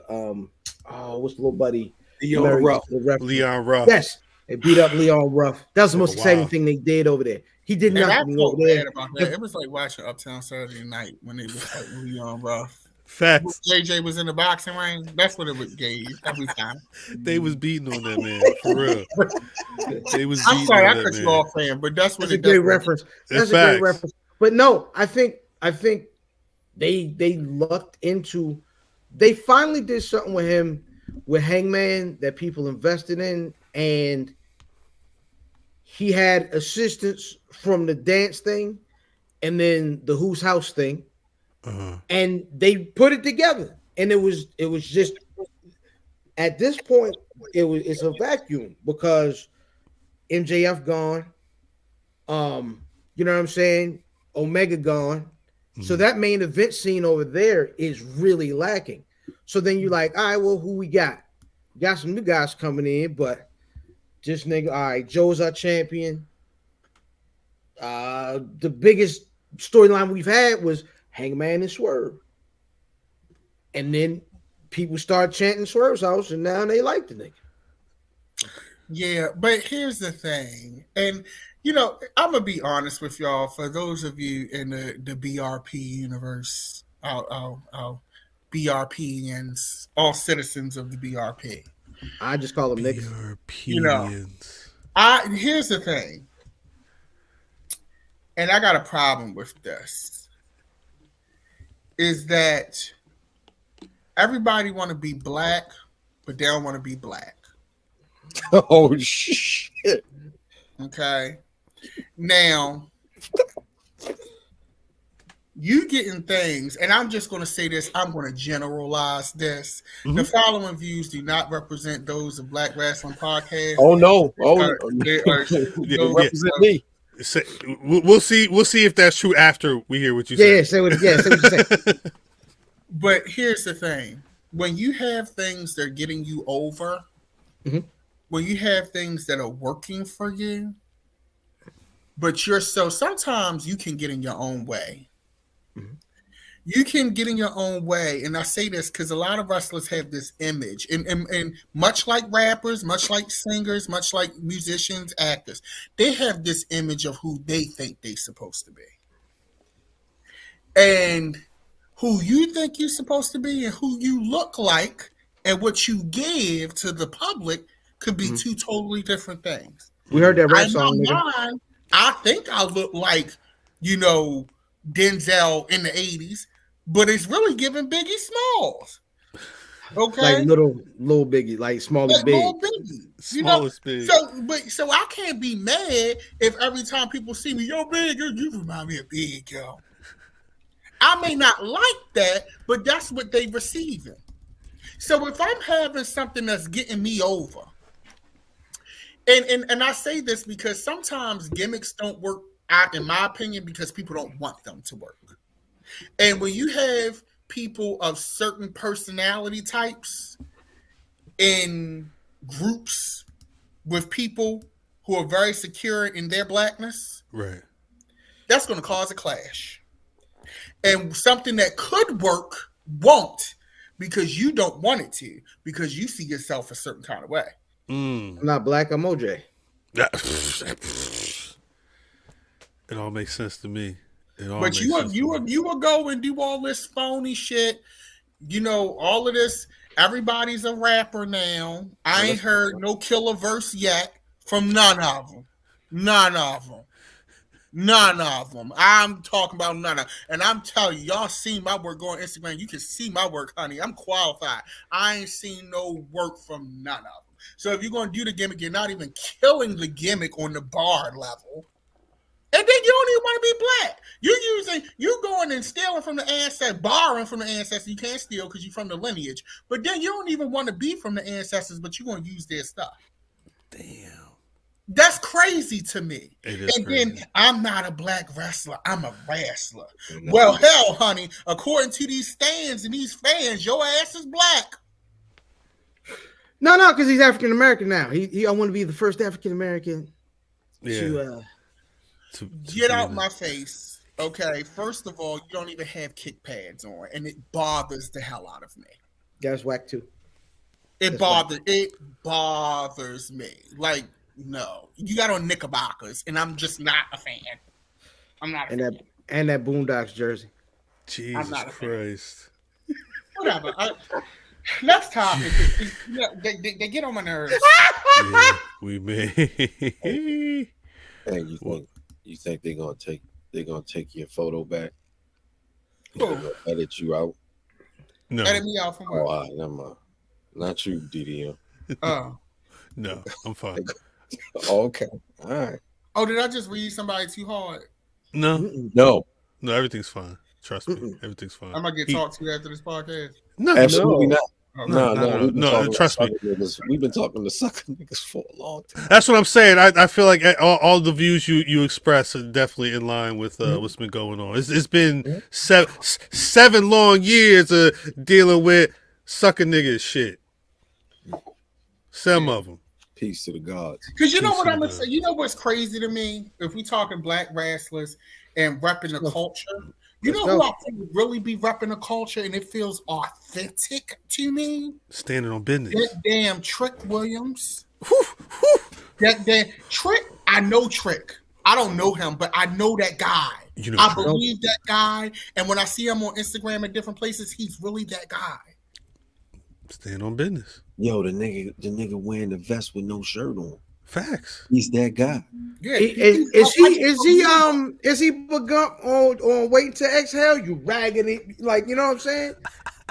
What's the little buddy? Leon Ruff. Leon Ruff. Yes, they beat up Leon Ruff. That was the most exciting thing they did over there. He did nothing over there. About that. It was like watching Uptown Saturday Night when they was like Leon Ruff. Facts. JJ was in the boxing ring. That's what it was gave every time. They was beating on that man for real. They was. I'm sorry, I cut you off, fan, but that's what a great reference. That's a great reference. But no, I think they lucked into. They finally did something with him with Hangman that people invested in, and he had assistance from the dance thing, and then the Who's House thing. And they put it together, and it was just at this point it's a vacuum because MJF gone, you know what I'm saying? Omega gone, so that main event scene over there is really lacking. So then you're like, all right, well, who we got? Got some new guys coming in, but this nigga, all right, Joe's our champion. The biggest storyline we've had was Hangman and Swerve. And then people start chanting Swerve's house, and now they like the nigga. Yeah, but here's the thing. And, you know, I'm going to be honest with y'all. For those of you in the BRP universe, our BRPians, all citizens of the BRP. I just call them niggas. BRPians. You know, here's the thing. And I got a problem with this. Is that everybody want to be black, but they don't want to be black. Oh, shit. Okay. Now, you getting things, and I'm just going to say this, I'm going to generalize this. Mm-hmm. The following views do not represent those of Black Rasslin Podcast. Oh, no. They represent me. We'll see if that's true after we hear what you say. Yeah, say what you say. But here's the thing: when you have things that are getting you over, when you have things that are working for you, but sometimes you can get in your own way. You can get in your own way, and I say this because a lot of wrestlers have this image, and much like rappers, much like singers, much like musicians, actors, they have this image of who they think they're supposed to be, and who you think you're supposed to be, and who you look like, and what you give to the public could be two totally different things. We heard that rap song. I think I look like, Denzel in the 80s. But it's really giving Biggie Smalls. Okay. Like little Biggie, like smaller Like big. Lil Biggie. You know, Smallest big. so I can't be mad if every time people see me, yo, Big, you remind me of Big, yo. I may not like that, but that's what they receiving. So if I'm having something that's getting me over, and I say this because sometimes gimmicks don't work out, in my opinion, because people don't want them to work. And when you have people of certain personality types in groups with people who are very secure in their blackness, Right. that's going to cause a clash. And something that could work won't, because you don't want it to, because you see yourself a certain kind of way. I'm not black, I'm OJ. It all makes sense to me. But you will go and do all this phony shit. You know, all of this. Everybody's a rapper now. I ain't heard no killer verse yet from none of them. None of them. None of them. I'm talking about none of them. And I'm telling you, y'all seen my work on Instagram. You can see my work, honey. I'm qualified. I ain't seen no work from none of them. So if you're going to do the gimmick, you're not even killing the gimmick on the bar level. And then you don't even want to be black. You going and stealing from the ancestors, borrowing from the ancestors. You can't steal because you're from the lineage. But then you don't even want to be from the ancestors, but you're going to use their stuff. Damn. That's crazy to me. It is and crazy. Then I'm not a black wrestler. I'm a wrestler. Well, hell, honey, according to these stands and these fans, your ass is black. No, because he's African American now. I want to be the first African American to get out my face. Okay, first of all, you don't even have kick pads on, and it bothers the hell out of me. That's whack too. It bothers me. Like, no, you got on Knickerbockers, and I'm just not a fan. I'm not a fan. And that Boondocks jersey. Jesus Christ. Whatever. Next topic. They get on my nerves. Yeah, we may. Hey, you think they're gonna take your photo back? They're gonna edit you out? No. Edit me out from what? Oh, never mind. Not you, DDM. Oh. No, I'm fine. Okay. All right. Oh, did I just read somebody too hard? No. Everything's fine. Trust me, everything's fine. I'm gonna get talked to after this podcast. No, absolutely not. Oh, No. Trust me. We've been talking to sucker niggas for a long time. That's what I'm saying. I feel like all the views you express are definitely in line with what's been going on. It's been 7 long years of dealing with sucker niggas shit. Some of them. Peace to the gods. Because you know what I'm gonna say. You know what's crazy to me? If we talking black wrestlers and repping the culture, you know who I think would really be repping the culture and it feels authentic to me? Standing on business. That damn Trick Williams. That damn Trick. I know Trick. I don't know him, but I know that guy. I believe that guy. And when I see him on Instagram at different places, he's really that guy. Stand on business. Yo, the nigga wearing the vest with no shirt on. Facts. He's that guy. Yeah. Is he begun on waiting to exhale? You raggedy, like, you know what I'm saying?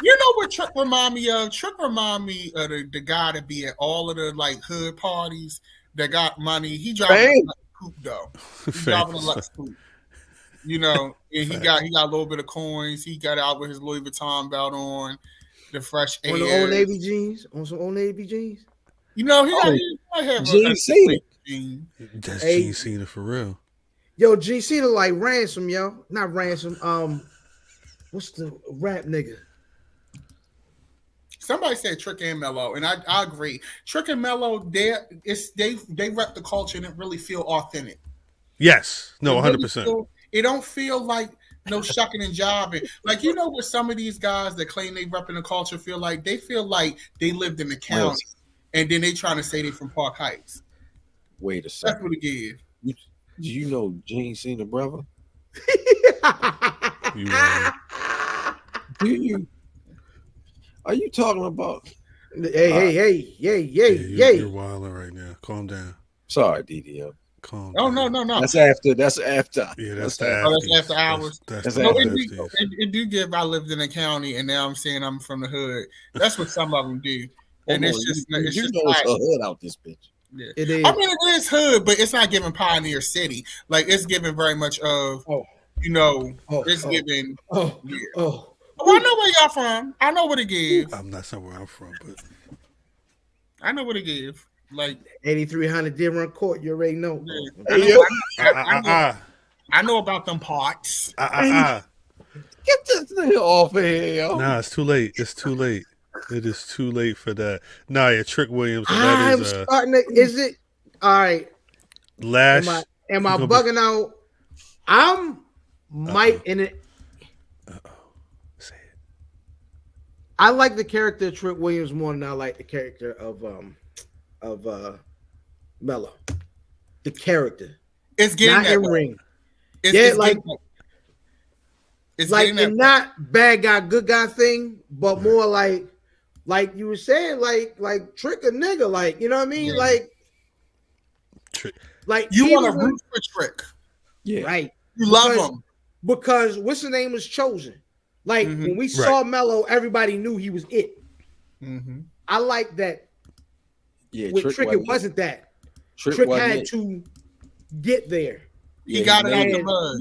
You know what Trick remind me of? Trick remind me of the guy that be at all of the like hood parties that got money. He driving a coupe though. He's driving a Lux coupe. You know, and he got a little bit of coins. He got out with his Louis Vuitton belt on, the fresh air. On the Old Navy jeans, on some Old Navy jeans. You know, he might have Gene Cena. That's Gene Cena for real. Yo, Gene Cena like Ransom, yo. Not Ransom. What's the rap nigga? Somebody said Trick and Mello, and I agree. Trick and Mello, they rep the culture and it really feel authentic. Yes. No, 100%. It don't feel like no shucking and jiving. Like, you know what some of these guys that claim they repping the culture feel like? They feel like they lived in the county. And then they trying to say they from Park Heights. Wait a second. That's what it is. Do you know Gene Cena, brother? Do you? Are you talking about? Hey. You're wilding right now. Calm down. Sorry, DDM. Calm Oh down. no. That's after. Yeah, that's That's the after. Oh, that's after. after hours. That's No, after. it do give. I lived in a county, and now I'm saying I'm from the hood. That's what some of them do, and Hold it's on, just you it's do just know it's like, a hood out this bitch. yeah. It is. I mean, it is hood, but it's not giving Pioneer City. Like it's giving very much of Oh. it's giving. Oh. Yeah. Oh. Well, I know where y'all from. I know what it gives. I'm not somewhere I'm from, but I know what it gives. Like 8300 Deer Court. You already know. yeah. I know about them parts. Get this nigga off of here, yo. Nah, it's too late. It's too late. It is too late for that. Nah, yeah, Trick Williams. That I'm is starting to. Is it all right? Lash. Am I gonna bugging out? I'm might in it. Say it. I like the character of Trick Williams more than I like the character of Mello. The character, It's getting not that in way. ring. It's, Yeah, it's like- getting that- it's Like getting that and way. not bad guy, good guy thing, but more like you were saying, like Trick a nigga, like you know what I mean, Yeah. Trick. like You even want to when- root for Trick. Yeah. right? You love Because- him. Because what's the name was chosen. Like Mhm. when we saw Mello, everybody knew he was it. Mm-hmm. I like that. Yeah, With Trick, it wasn't that. Trick wasn't had it. to get there. He got it out made the mud.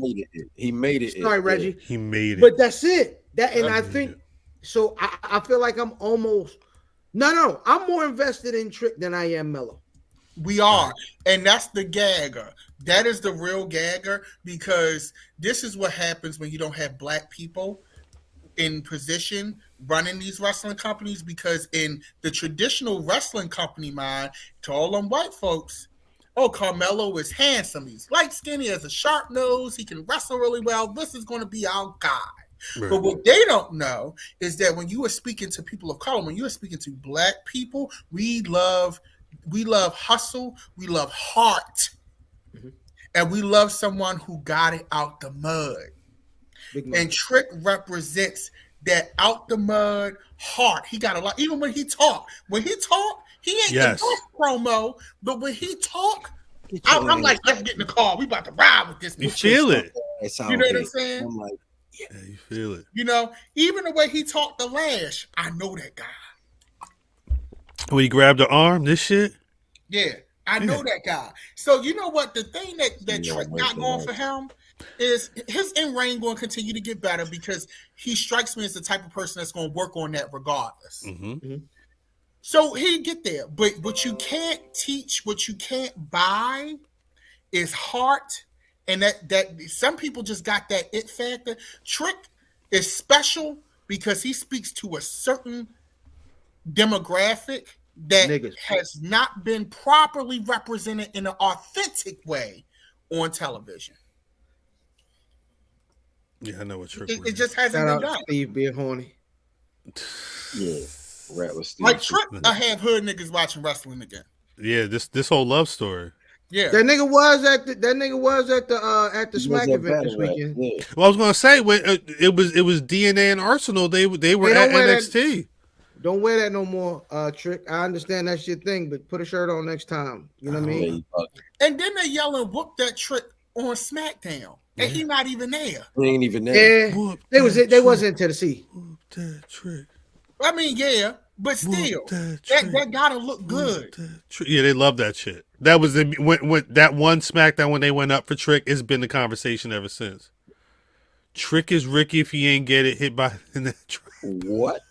He made it. Sorry, Reggie. He made it. But that's it. That and I That's think it. so. I feel like I'm almost no. I'm more invested in Trick than I am Mello. We are. And that's the gagger. That is the real gagger because this is what happens when you don't have black people in position running these wrestling companies. Because in the traditional wrestling company mind, to all them white folks, oh, Carmelo is handsome. He's light skinned. He has a sharp nose. He can wrestle really well. This is going to be our guy. Right. But what they don't know is that when you are speaking to people of color, when you are speaking to black people, we love hustle, we love heart, and we love someone who got it out the mud. Big man. And Trick represents that out the mud heart. He got a lot. Even when he talk, he ain't Yes. the best promo, but when he talk, I'm like, let's get in the car. We about to ride with this. You nigga. feel it. You know what I'm saying? I'm like, Yeah, you feel it. You know, even the way he talked to Lash, I know that guy. When he grabbed the arm, this shit. Yeah, I know that guy. So you know what? The thing that Yeah, Trick wait got for going that. for him is his in-ring going to continue to get better because he strikes me as the type of person that's going to work on that regardless. Mm-hmm. So he get there, but what you can't teach, what you can't buy, is heart, and that some people just got that it factor. Trick is special because he speaks to a certain demographic that Niggas. has not been properly represented in an authentic way on television. Yeah, I know what Trick It was. just hasn't Shout been out to done. Steve being horny. yeah, Rat was Steve. Like Trick, I have hood niggas watching wrestling again. Yeah, this whole love story. Yeah, That nigga was at the He was Smack at event this Battle Rap, weekend. yeah. Well, I was gonna say when it was DNA and Arsenal. They were Hey, at don't wear that- NXT. Don't wear that no more, Trick. I understand that's your thing, but put a shirt on next time. You know what I Yeah, mean? he fucked. and then they yell and whoop that Trick on SmackDown, and he not even there. He ain't even there. Yeah, Whoop they was that they Trick. wasn't to the sea. Whoop that Trick. I mean, yeah, but still, Whoop that that Trick. gotta look Whoop good. that Trick. Yeah, they love that shit. That was when that one SmackDown when they went up for Trick. It's been the conversation ever since. Trick is Ricky if he ain't get it hit by in that truck. What?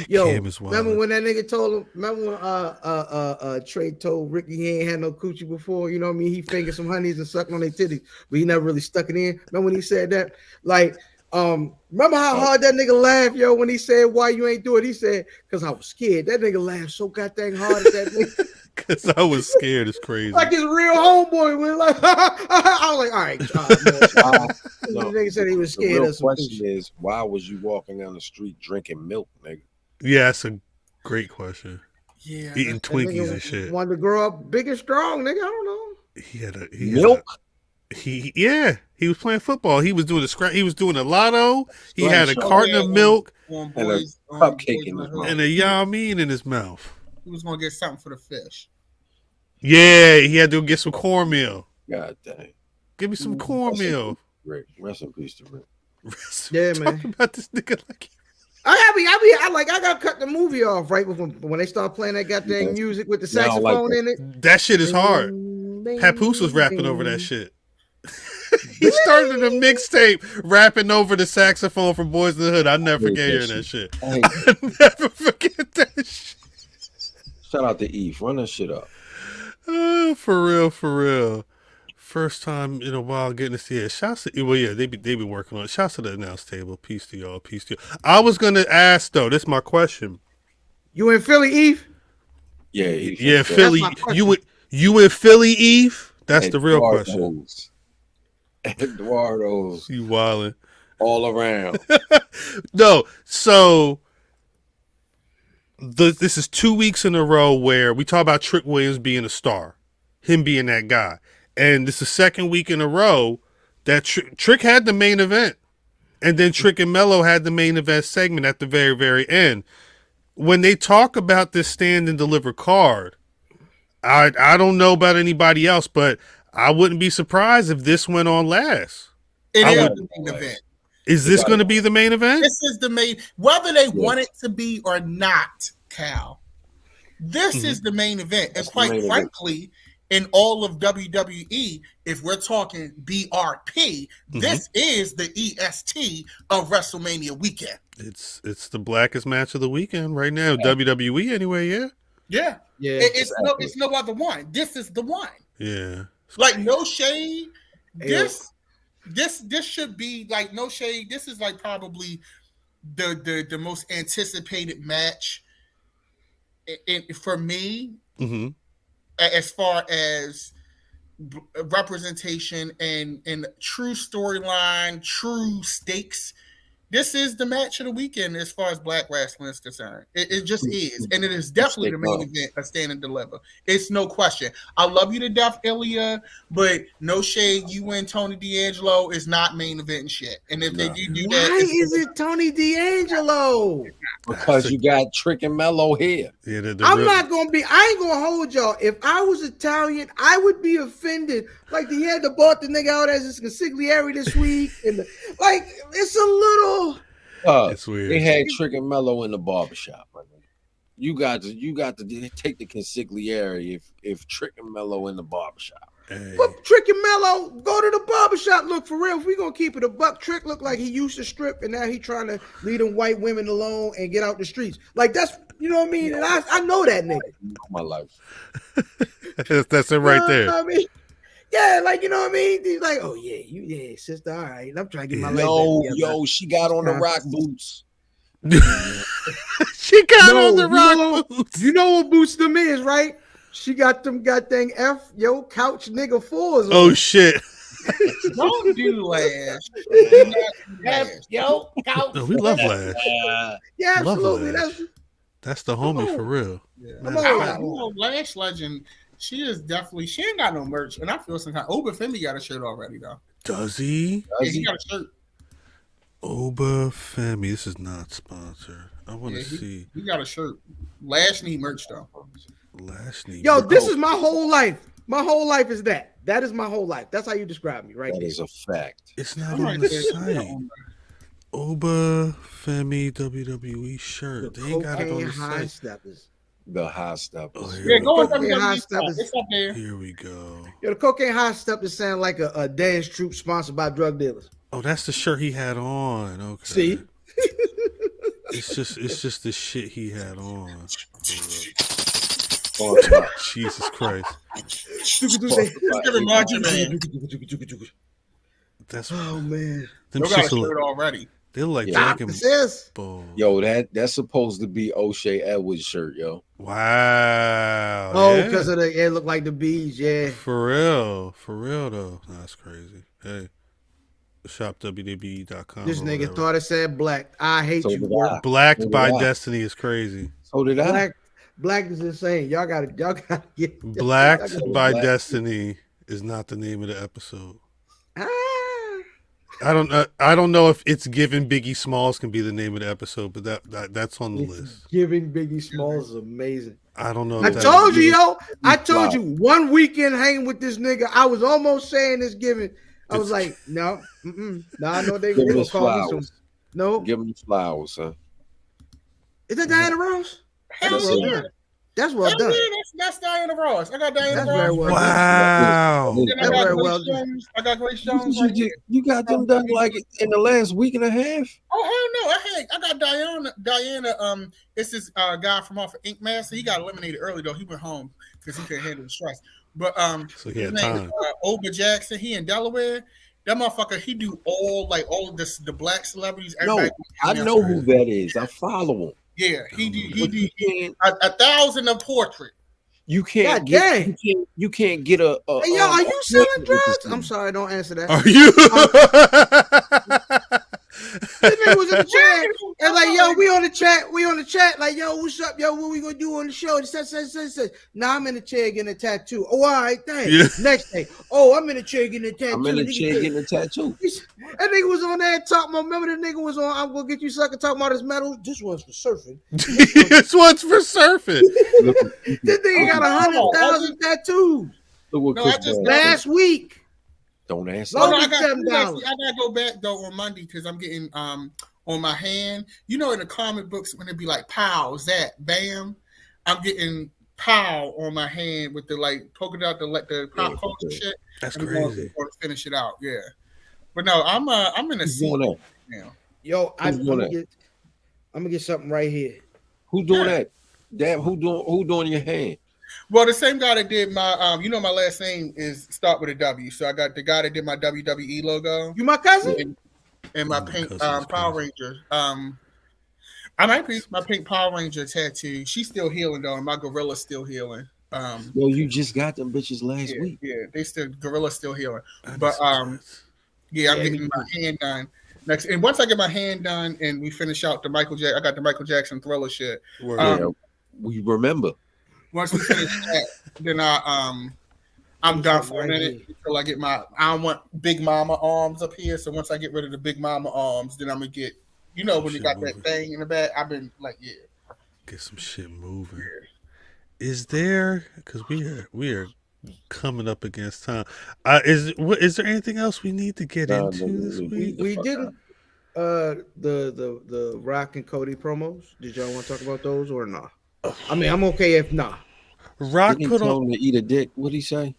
Yo, Cam is wild. remember when that nigga told him? Remember when Trey told Ricky he ain't had no coochie before? You know what I mean? He fingered some honeys and sucked on their titties, but he never really stuck it in. Remember when he said that? Like, remember how hard that nigga laughed, yo, when he said why you ain't do it? He said because I was scared. That nigga laughed so goddamn hard at that nigga. Because I was scared. It's crazy. Like his real homeboy went like, I was like, all right, No, the nigga said he was the scared real of some question shit. is, why was you walking down the street drinking milk, nigga? Yeah, that's a great question. Yeah, Eating That Twinkies nigga and shit. wanted to grow up big and strong, nigga. I don't know. He had a Milk? he was playing football. He was doing a scrap. He was doing a lotto. He Right, had a sure. carton of milk on And a boys, on cupcake Boys in the his Hood. mouth. and a yameen in his mouth. He was gonna get something for the fish. Yeah, he had to go get some cornmeal. God dang. Give me some cornmeal. Rick, rest in peace to Rick. Yeah, Talking man. about this nigga like I got to cut the movie off right when they start playing that goddamn music with the Yeah, I don't like saxophone that. in it. that shit is hard. Papoose was rapping over that shit. He started a mixtape rapping over the saxophone from Boys in the Hood. I never forget hearing that shit. I hate I never forget that shit. Shout out to Eve. Run that shit up. For real. First time in a while getting to see it. Shouts to, well, yeah, they be working on it. Shouts to the announce table. Peace to y'all. Peace to you. I was gonna ask though. This is my question. You in Philly, Eve? Yeah, Eve. Yeah, Philly. my question. You in Philly, Eve? That's the real question. Eduardo's You wildin'. all around. No, so this is 2 weeks in a row where we talk about Trick Williams being a star, him being that guy, and this is the second week in a row that Trick had the main event, and then Trick and Mello had the main event segment at the very, very end. When they talk about this stand and deliver card, I don't know about anybody else, but I wouldn't be surprised if this went on last. It I is would- the main event. Is this going to be the main event? This is the main, whether they want it to be or not, Cal. This is the main event, and That's the quite main event. frankly, in all of WWE, if we're talking BRP, this is the EST of WrestleMania weekend. It's the blackest match of the weekend right now. WWE anyway, yeah. Yeah, Yeah. it's no other one. This is the one. Yeah. Like no shade. Hey, This should be like no shade. This is like probably the most anticipated match for me Mm-hmm. as far as representation and true storyline, true stakes. This is the match of the weekend as far as Black Rasslin is concerned. It just is. And it is definitely the main event of Stand and Deliver. It's no question. I love you to death, Ilya, but no shade. You and Tony D'Angelo is not main event and shit. And if they do that, Why is it Tony D'Angelo? Because you got Trick and Mello here. Yeah, I ain't gonna hold y'all. If I was Italian, I would be offended. Like he had to bought the nigga out as his consigliere this week. And it's a little It's weird. They had Trick and Mello in the barbershop. Right? You got to take the consigliere if Trick and Mello in the barbershop. Hey. But Trick and Mello go to the barbershop. Look, for real, if we gonna keep it a buck, Trick look like he used to strip and now he trying to leave them white women alone and get out the streets. Like that's, you know what I mean? And I know that nigga. My life. That's it right there. You know what I mean? Yeah, like, you know what I mean? He's like, oh yeah, sister, all right. I'm trying to get my leg back together. Yo, she got on the rock boots. She got No, on the you rock know- boots. You know what boots them is, right? She got them goddamn couch nigga fours. Oh shit. don't do Lash. Yo, couch. No, we love Lash. Yeah, Love absolutely. Lash. That's the homie for real. Come on. You know, Lash Legend, she ain't got no merch. And I feel sometimes Oba Femi got a shirt already, though. Does he? Yeah, he got a shirt. Oba Femi. This is not sponsored. I want to see. He got a shirt. Lash need merch, though. Lash need. Yo, this is my whole life. My whole life is that. That is my whole life. That's how you describe me, right? That there. is a fact. It's not I'm on right the there. site. Oba Femi WWE shirt. They ain't got it on Cocaine the high site. steppers. The high steppers. Oh, Yeah, go on Cocaine high WWE. steppers. It's up there. Here we go. Yo, the cocaine high steppers sound like a dance troupe sponsored by drug dealers. Oh, that's the shirt he had on. Okay. See? It's just the shit he had on. Talk about- Jesus Christ. Just give him Macho Man. That's Oh man. them You got a shits look, shirt already. they look like Yeah. Dragon This is. Ball. Yo, that's supposed to be O'Shea Edwards' shirt, yo. Wow. Oh, yeah. because of it looked like the bees, yeah. For real though. That's crazy. Hey, shopwwe.com. This or nigga whatever. thought it said black. I hate So you, did boy. I. Black So by did I. Destiny is crazy. So did I. Black is insane. Y'all gotta get Blacked y'all gotta- by Black. Destiny is not the name of the episode. Ah. I don't know if It's Given Biggie Smalls can be the name of the episode, but that's on the It's list. Giving Biggie Smalls is amazing. I don't know. I if told you, that's- yo. I told you one weekend hanging with this nigga. I was almost saying this giving. I was like, no, no, I know they Give him gonna his call me some. flowers. No, Give him his flowers, son. is that Diana Ross? Hell That's well yeah. done. That's well Hell done. yeah, that's Diana Ross. I got Diana That's Ross. very well done. Wow. Then I That's got very Grace well done. Jones. I got Grace Jones. Right here. You got them done like in the last week and a half. Oh hell no! I got Diana. It's this guy from off of Ink Master. He got eliminated early though. He went home because he couldn't handle the stress. But So he his had name time. is Oba Jackson. He in Delaware. That motherfucker. He do all of this, the black celebrities. No, everybody- I know who that is. I follow him. Yeah, he But do. you can't. 1,000 a portrait. You can't God get. dang. You can't get a. Hey, yo, are you selling with this drugs? nigga. I'm sorry, don't answer that. Are you? This nigga was in the chat. And like, yo, we on the chat. Like, yo, what's up, yo? What we gonna do on the show? He said. Nah, I'm in the chair getting a tattoo. Oh, all right, thanks. Yeah. Next day. Oh, I'm in the chair getting a tattoo. I'm in the Nigga, chair getting a tattoo. That nigga was on there talking about. Remember the nigga was on I'm gonna get you sucker talking about his medals. This one's for surfing. This one's for surfing. This nigga got 100,000 tattoos Look what No, Chris I just- Brown last week. Don't answer. Long No, as I got $7. I gotta go back though on Monday because I'm getting on my hand. You know, in the comic books when it be like pow, zap, bam, I'm getting pow on my hand with the like polka dot the pop culture shit. That's And crazy. going to finish it out, yeah. But no, I'm in a Who's seat doing that? now. Yo, I'm Who's doing gonna that? get something right here. Who's doing that? Damn, who doing your hand? Well, the same guy that did my you know my last name is start with a W, so I got the guy that did my WWE logo You my cousin? and my My pink cousin's Power crazy. Ranger. I might be my pink Power Ranger tattoo. She's still healing though, and my gorilla's still healing. Yo, you just got them bitches last week. Yeah, they still gorilla's still healing. That But is nuts. yeah, I'm Yeah, getting my hand done next. And once I get my hand done and we finish out the I got the Michael Jackson Thriller shit. Word. Yeah, we remember. Once we finish that, then I'm done for a minute until I get I don't want Big Mama arms up here. So once I get rid of the Big Mama arms, then I'm gonna get, you know, when you got that thing in the back, I've been like, yeah. Get some shit moving. Is there? Because we are coming up against time. Is there anything else we need to get No, into this week? We didn't the Rock and Cody promos. Did y'all want to talk about those or not? I mean, I'm okay if not. Rock Didn't he put tell on. him to eat a dick? What'd he say?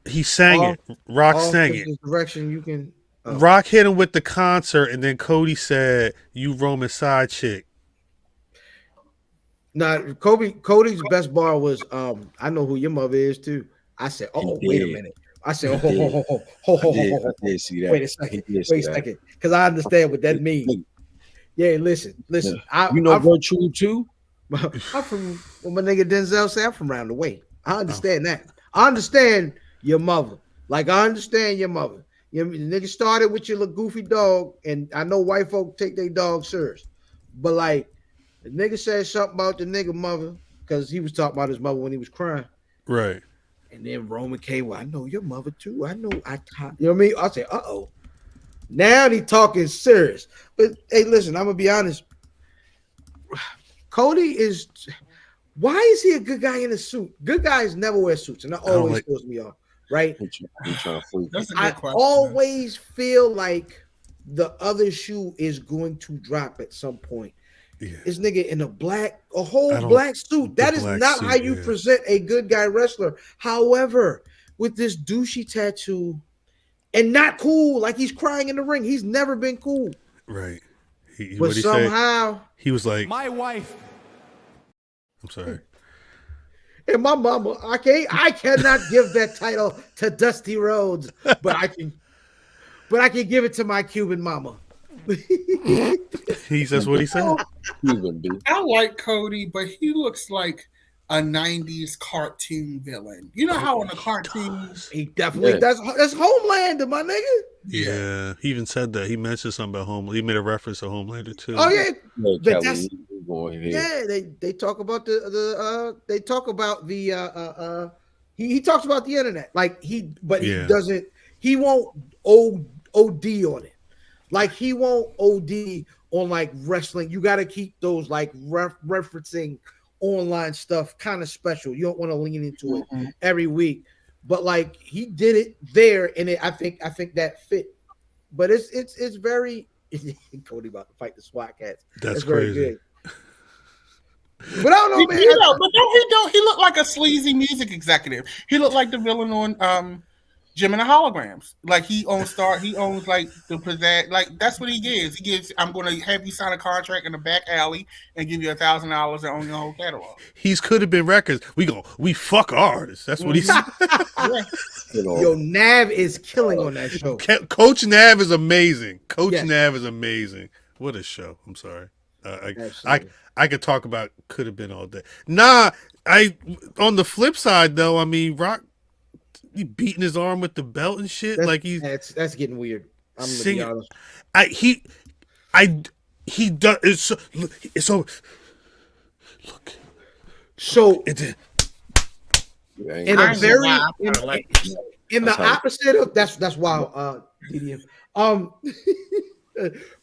He sang All- it. Rock All sang in it. this direction you can. Rock hit him with the concert, and then Cody said, "You Roman side chick." Now, Cody's best bar was I know who your mother is too. I said, oh, He wait a did. minute. I said, He did. I did see that. Wait a second. He did see Wait a that. second. Because I understand what that means. Yeah, listen. You know Virtue too? I'm from what my nigga Denzel said, I'm from around the way. I understand that. I understand your mother. Like I understand your mother. You know, the nigga started with your little goofy dog, and I know white folk take their dog serious. But like the nigga said something about the nigga mother, because he was talking about his mother when he was crying. Right. And then Roman came, well, I know your mother too. I know you know what I mean? I say, uh-oh. Now he talking serious. But hey, listen, I'm gonna be honest. Cody is why is he a good guy in a suit? Good guys never wear suits, and that don't always like- throws me off, right? He trying to freak. That's a good I question. always feel like the other shoe is going to drop at some point. Yeah. This nigga in a I whole don't- black suit. the That is black not suit, how you yeah. present a good guy wrestler. However, with this douchey tattoo and not cool, like he's crying in the ring. He's never been cool. Right. But What'd he say? somehow, He was like, My wife. I'm sorry. and my mama, I cannot give that title to Dusty Rhodes, but I can give it to my Cuban mama. That's what he said. Cuban, B. I like Cody, but he looks like a 90s cartoon villain. You know how in the cartoons, He definitely Yeah. that's Homelander, my nigga. Yeah. He even said that. He mentioned something about Homelander. He made a reference to Homelander too. Oh yeah, Yeah, But Kelly, that's- you going here. yeah. They talk about the he talks about the internet. Like he Yeah. doesn't. He won't OD on it. Like he won't OD on like wrestling. You got to keep those like referencing online stuff kind of special. You don't want to lean into it every week, but like he did it there, and I think that fit. But it's very Cody about to fight the SWAT cats. That's very crazy. good. But I don't know, man. He looked like a sleazy music executive. He looked like the villain on Jim and the Holograms. Like he owns like the pizzazz. Like that's what he gives. He gives. I'm going to have you sign a contract in the back alley and give you $1,000 and own your whole catalog. He's could have been records. We fuck artists. That's what he said. Yo, Nav is killing on that show. Coach Nav is amazing. Nav is amazing. What a show. I'm sorry. I could talk about could have been all day. Nah, on the flip side though, I mean, Rock, he beating his arm with the belt and shit. That's getting weird. I'm gonna be honest. He does. It's so. Look. So it did. In a very in the opposite of that's wild. DDM.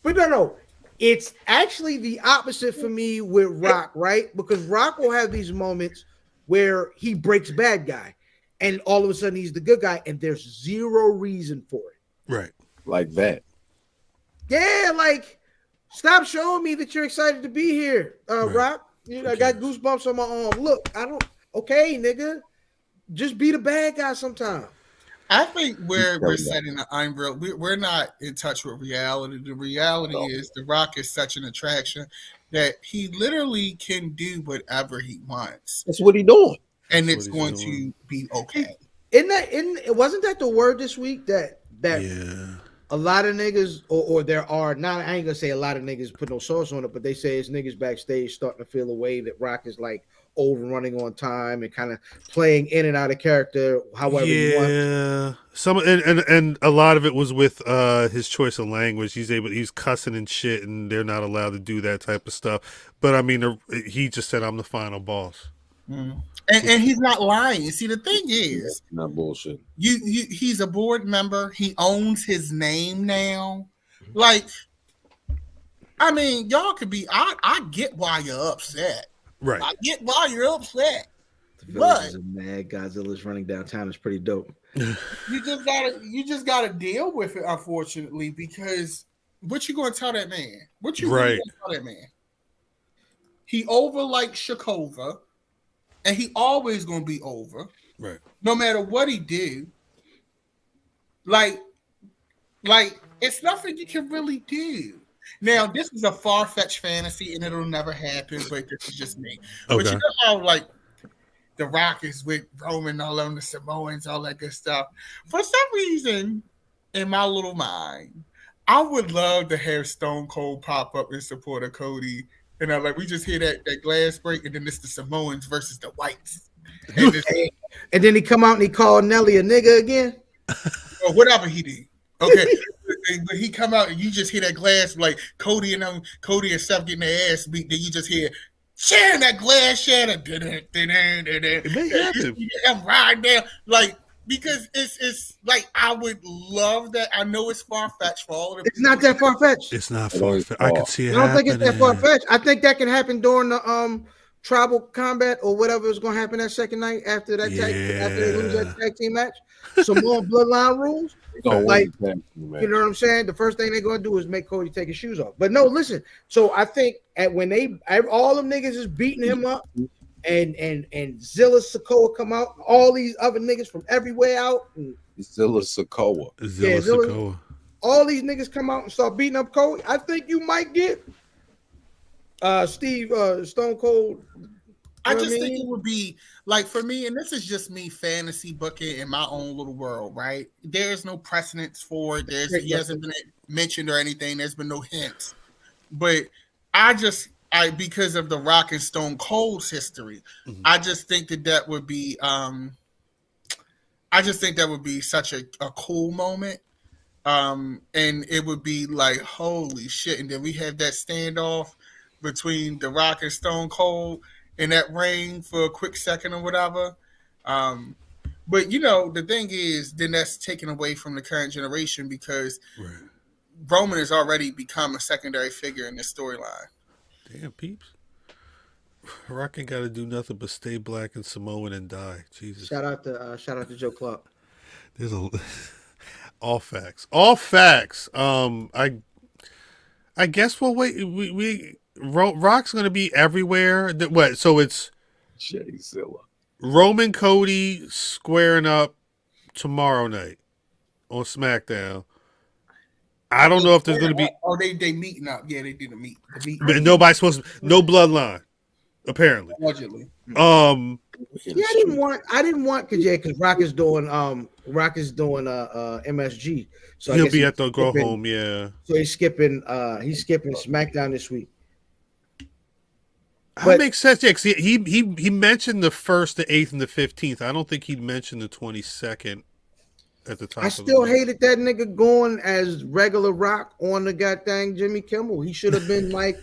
But no. It's actually the opposite for me with Rock, right? Because Rock will have these moments where he breaks bad guy, and all of a sudden he's the good guy, and there's zero reason for it. Right. Like that. Yeah, like stop showing me that you're excited to be here, Rock. I got goosebumps on my arm. Look, okay, nigga. Just be the bad guy sometime. I think we're setting the unreal. We're not in touch with reality. The reality is The Rock is such an attraction that he literally can do whatever he wants. That's what he's doing, and it's going to be okay. Wasn't that the word this week that a lot of niggas or there are not? I ain't gonna say a lot of niggas put no sauce on it, but they say it's niggas backstage starting to feel a way that Rock is like overrunning on time and kind of playing in and out of character however you want. Yeah, some and a lot of it was with his choice of language. He's cussing and shit, and they're not allowed to do that type of stuff. But I mean, he just said, "I'm the final boss," and he's not lying. See, the thing is, not bullshit. He's a board member. He owns his name now. Like, I mean, y'all could be. I get why you're upset. Right. I get why you're upset. The Village is mad. Godzilla's running downtown is pretty dope. You just gotta deal with it, unfortunately, because what you gonna tell that man? What you really gonna tell that man? He over like Shakova, and he always gonna be over. Right. No matter what he do. Like it's nothing you can really do. Now, this is a far-fetched fantasy, and it'll never happen, but this is just me. Okay. But you know how, like, The Rock is with Roman, all on the Samoans, all that good stuff. For some reason, in my little mind, I would love to have Stone Cold pop up in support of Cody. And I'm like, we just hear that glass break, and then it's the Samoans versus the whites. And then he come out and he called Nelly a nigga again? Or whatever he did. Okay. But he come out and you just hear that glass, like Cody and Seth getting their ass beat. Then you just hear sharing that glass shatter. It may happen. I'm riding down, like, because it's like I would love that. I know it's far fetched for all of it. It's not that far fetched. It's not far fetched. I can see it. I don't think it's that far fetched. I think that can happen during the tribal combat or whatever is going to happen that second night after that after they lose that tag team match. Some more bloodline rules. Like, you know what I'm saying? The first thing they're going to do is make Cody take his shoes off. But no, listen. So I think when all them niggas is beating him up, and Zilla Sokoa come out, all these other niggas from everywhere out. Zilla Sokoa. All these niggas come out and start beating up Cody. I think you might get Stone Cold. I just think it would be like, for me, and this is just me fantasy booking in my own little world, right? There's no precedence for it. He hasn't been mentioned or anything. There's been no hints. But because of the Rock and Stone Cold's history, I just think that would be such a cool moment. And it would be like, holy shit. And then we have that standoff between the Rock and Stone Cold in that ring for a quick second or whatever. But, you know, the thing is, then that's taken away from the current generation because Roman has already become a secondary figure in this storyline. Damn, peeps. Rock ain't got to do nothing but stay black and Samoan and die. Jesus. Shout out to Joe Clark. There's a all facts. All facts. I guess we'll wait. Rock's gonna be everywhere. What? So it's Jay-Zilla. Roman Cody squaring up tomorrow night on SmackDown. I don't know if there's gonna be. Oh, they meeting up. Yeah, they did a meet. But nobody's supposed to. No bloodline. Apparently. Allegedly. Yeah, I didn't want because Rock is doing MSG. So he'll be at the go home, yeah. So he's skipping SmackDown this week. That makes sense. Yeah, 'cause he mentioned the 1st, the 8th, and the 15th. I don't think he mentioned the 22nd at the top. I still hated that nigga going as regular Rock on the goddamn Jimmy Kimmel. He should have been like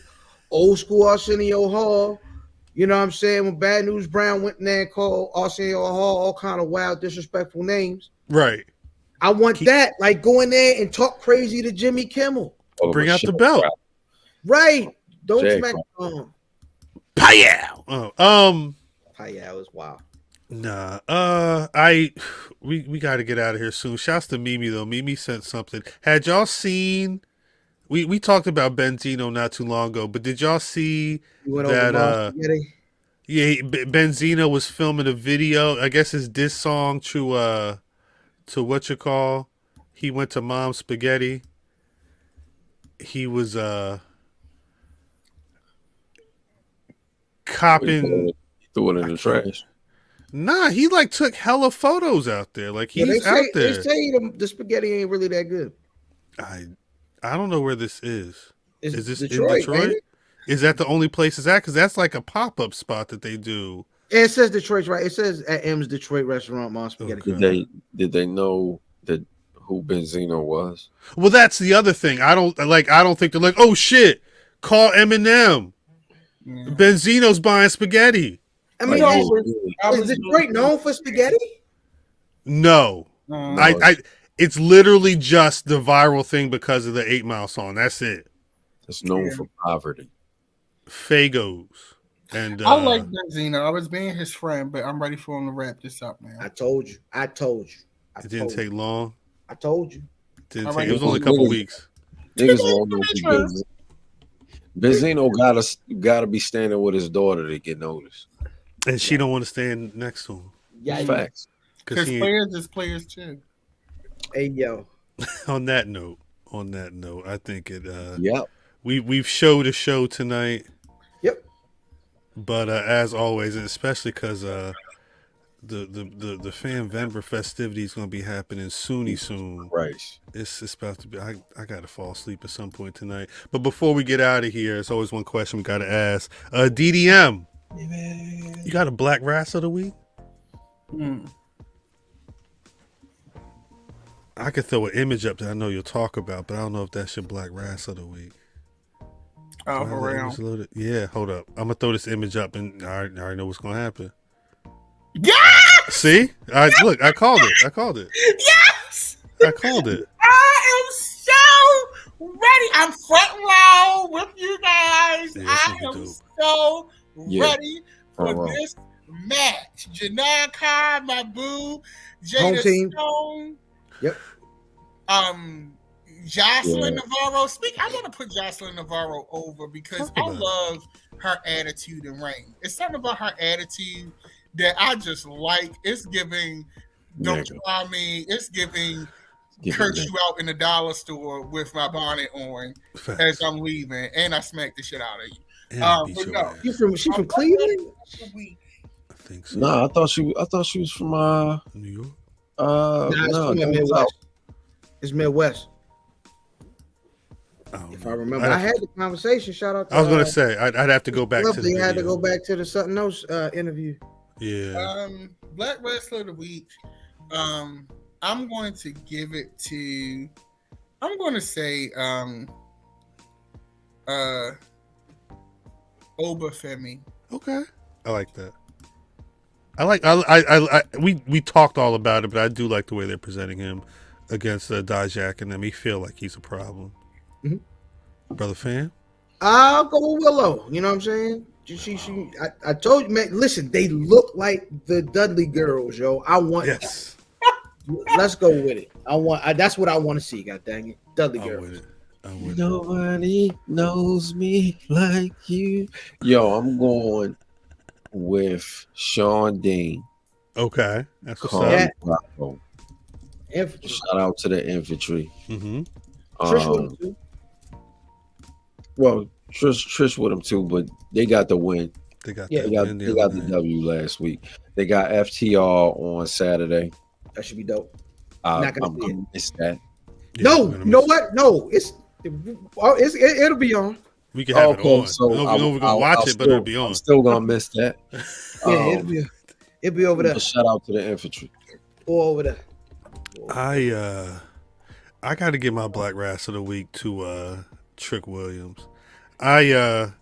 old school Arsenio Hall. You know what I'm saying? When Bad News Brown went in there and called Arsenio Hall all kind of wild, disrespectful names. Right. I want that. Like, go in there and talk crazy to Jimmy Kimmel. Bring out the belt. Right. Don't Jay smack Payal. Payal is wild. Nah. We got to get out of here soon. Shouts to Mimi though. Mimi sent something. Had y'all seen? We talked about Benzino not too long ago, but did y'all see that? Yeah, Benzino was filming a video. I guess it's this song to what you call. He went to Mom's Spaghetti. He was copping. He threw it in the trash. Nah, he like took hella photos out there. Like he's out there. They say the spaghetti ain't really that good. I don't know where this is. Is this Detroit, in Detroit? Is that the only place it's at? Because that's like a pop-up spot that they do. It says Detroit's right. It says at M's Detroit restaurant, Mom's Spaghetti. Okay. Did they know that who Benzino was? Well, that's the other thing. I don't think they're like, oh shit, call Eminem. Yeah. Benzino's buying spaghetti. I mean, is Detroit known for spaghetti? No. It's literally just the viral thing because of the 8 Mile song. That's it. It's known for poverty. Fagos. And I like Benzino. I was being his friend, but I'm ready for him to wrap this up, man. I told you. It didn't take long. I told you. It was only a couple weeks. Niggas won't know Benzino. Benzino gotta be standing with his daughter to get noticed. And she don't want to stand next to him. Yeah, facts. Because players is players too. Hey yo. On that note, I think it. Yep. We've showed a show tonight. Yep. But as always, and especially because the Fan Venber festivity is going to be happening soon. Right. It's about to be. I got to fall asleep at some point tonight. But before we get out of here, there's always one question we got to ask. DDM, you got a Black Rasslin of the week? I could throw an image up that I know you'll talk about, but I don't know if that's your Black Rasslin of the week. Oh, for real? Yeah, hold up. I'm gonna throw this image up, and I already know what's gonna happen. Yeah. See, I called it. Yes. I called it. I am so ready. I'm front row with you guys. Yeah, I am so ready for this match. Janai Kai, my boo, Jada Stone. Yep. Jocelyn Navarro. I want to put Jocelyn Navarro over because I love her attitude in ring. It's something about her attitude that I just like. It's giving don't try me. It's giving curse you out in the dollar store with my bonnet on as I'm leaving, and I smacked the shit out of you. But no, she's from Cleveland. I think so. No, I thought she was from New York. It's Midwest. It's Midwest. If I remember, I had the conversation. Shout out to I was gonna say I'd have to go back to the video. Had to go back to the something else interview. Yeah. Black Rasslin of the week. I'm going to give it to. I'm going to say Oba Femi. Okay, I like that. I we talked all about it, but I do like the way they're presenting him against Dijak and them. He feel like he's a problem. Mm-hmm. Brother Fan? I'll go with Willow. You know what I'm saying? I told you, man. Listen, they look like the Dudley girls, yo. I want. Yes, Let's go with it. That's what I want to see. God dang it, Dudley I'm girls. with it. I'm with it. Nobody knows me like you. Yo, I'm going with Sean Dean. Okay, that's what's Carl up. Yeah. Bravo. Infantry. Shout out to the infantry. Mm-hmm. Trish with him too. Well, Trish with them too, but they got the win. They got Yeah. that. They got, win the they got other the night. W last week. They got FTR on Saturday. That should be dope. I'm Not gonna see it. gonna miss that. Yeah, No, we're gonna you know miss- what? No, it'll be on. We can have it Okay, on. so we're gonna watch it, but it'll be on. I'm still gonna miss that. Yeah, it'll be over there But shout out to the infantry. or over there. I got to give my Black Rass of the week to Trick Williams. I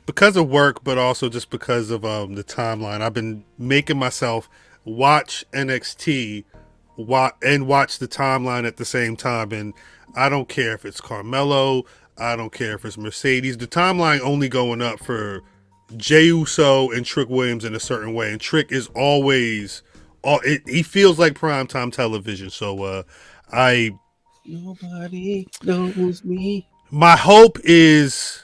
because of work, but also just because of the timeline, I've been making myself watch NXT and watch the timeline at the same time. And I don't care if it's Carmelo, I don't care if it's Mercedes. The timeline only going up for Jey Uso and Trick Williams in a certain way, and Trick is always he feels like primetime television. So Nobody knows me. my hope is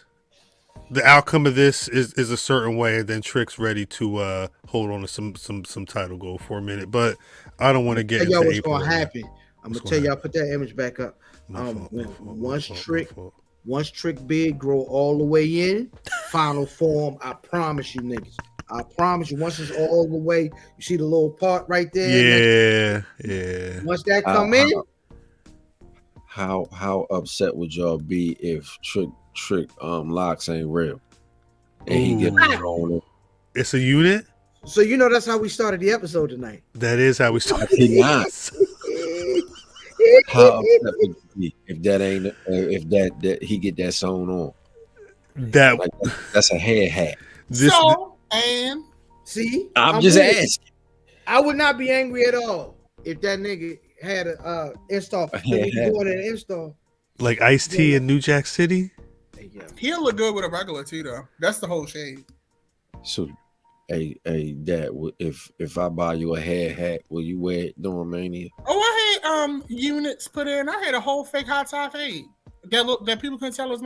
the outcome of this is a certain way, and then Trick's ready to hold on to some title goal for a minute. But I don't want to get Tell into y'all what's April gonna right now. happen. I'm What's gonna tell gonna y'all, put that image back up. My fault, my fault, my Once fault, my Trick fault. Once Trick Big grow all the way in, final form, I promise you niggas. I promise you, once it's all the way, you see the little part right there? Yeah. Once that come in, How upset would y'all be if Trick Locks ain't real? And he get Ooh. on It's a unit. so you know that's how we started the episode tonight. That is how we start. He not. How upset would you be if that ain't if that he get that sewn on? That Like that's a head hat. this And See, I'm just with it. asking. I would not be angry at all if that nigga had a install. A When head he hat. doing an install. like Ice-T in New Jack City. Hey, yo. he'll look good with a regular too, though. That's the whole shade. So, hey, Dad, if I buy you a head hat, will you wear it during Mania? Oh, I had units put in. I had a whole fake hot top fade that people couldn't tell it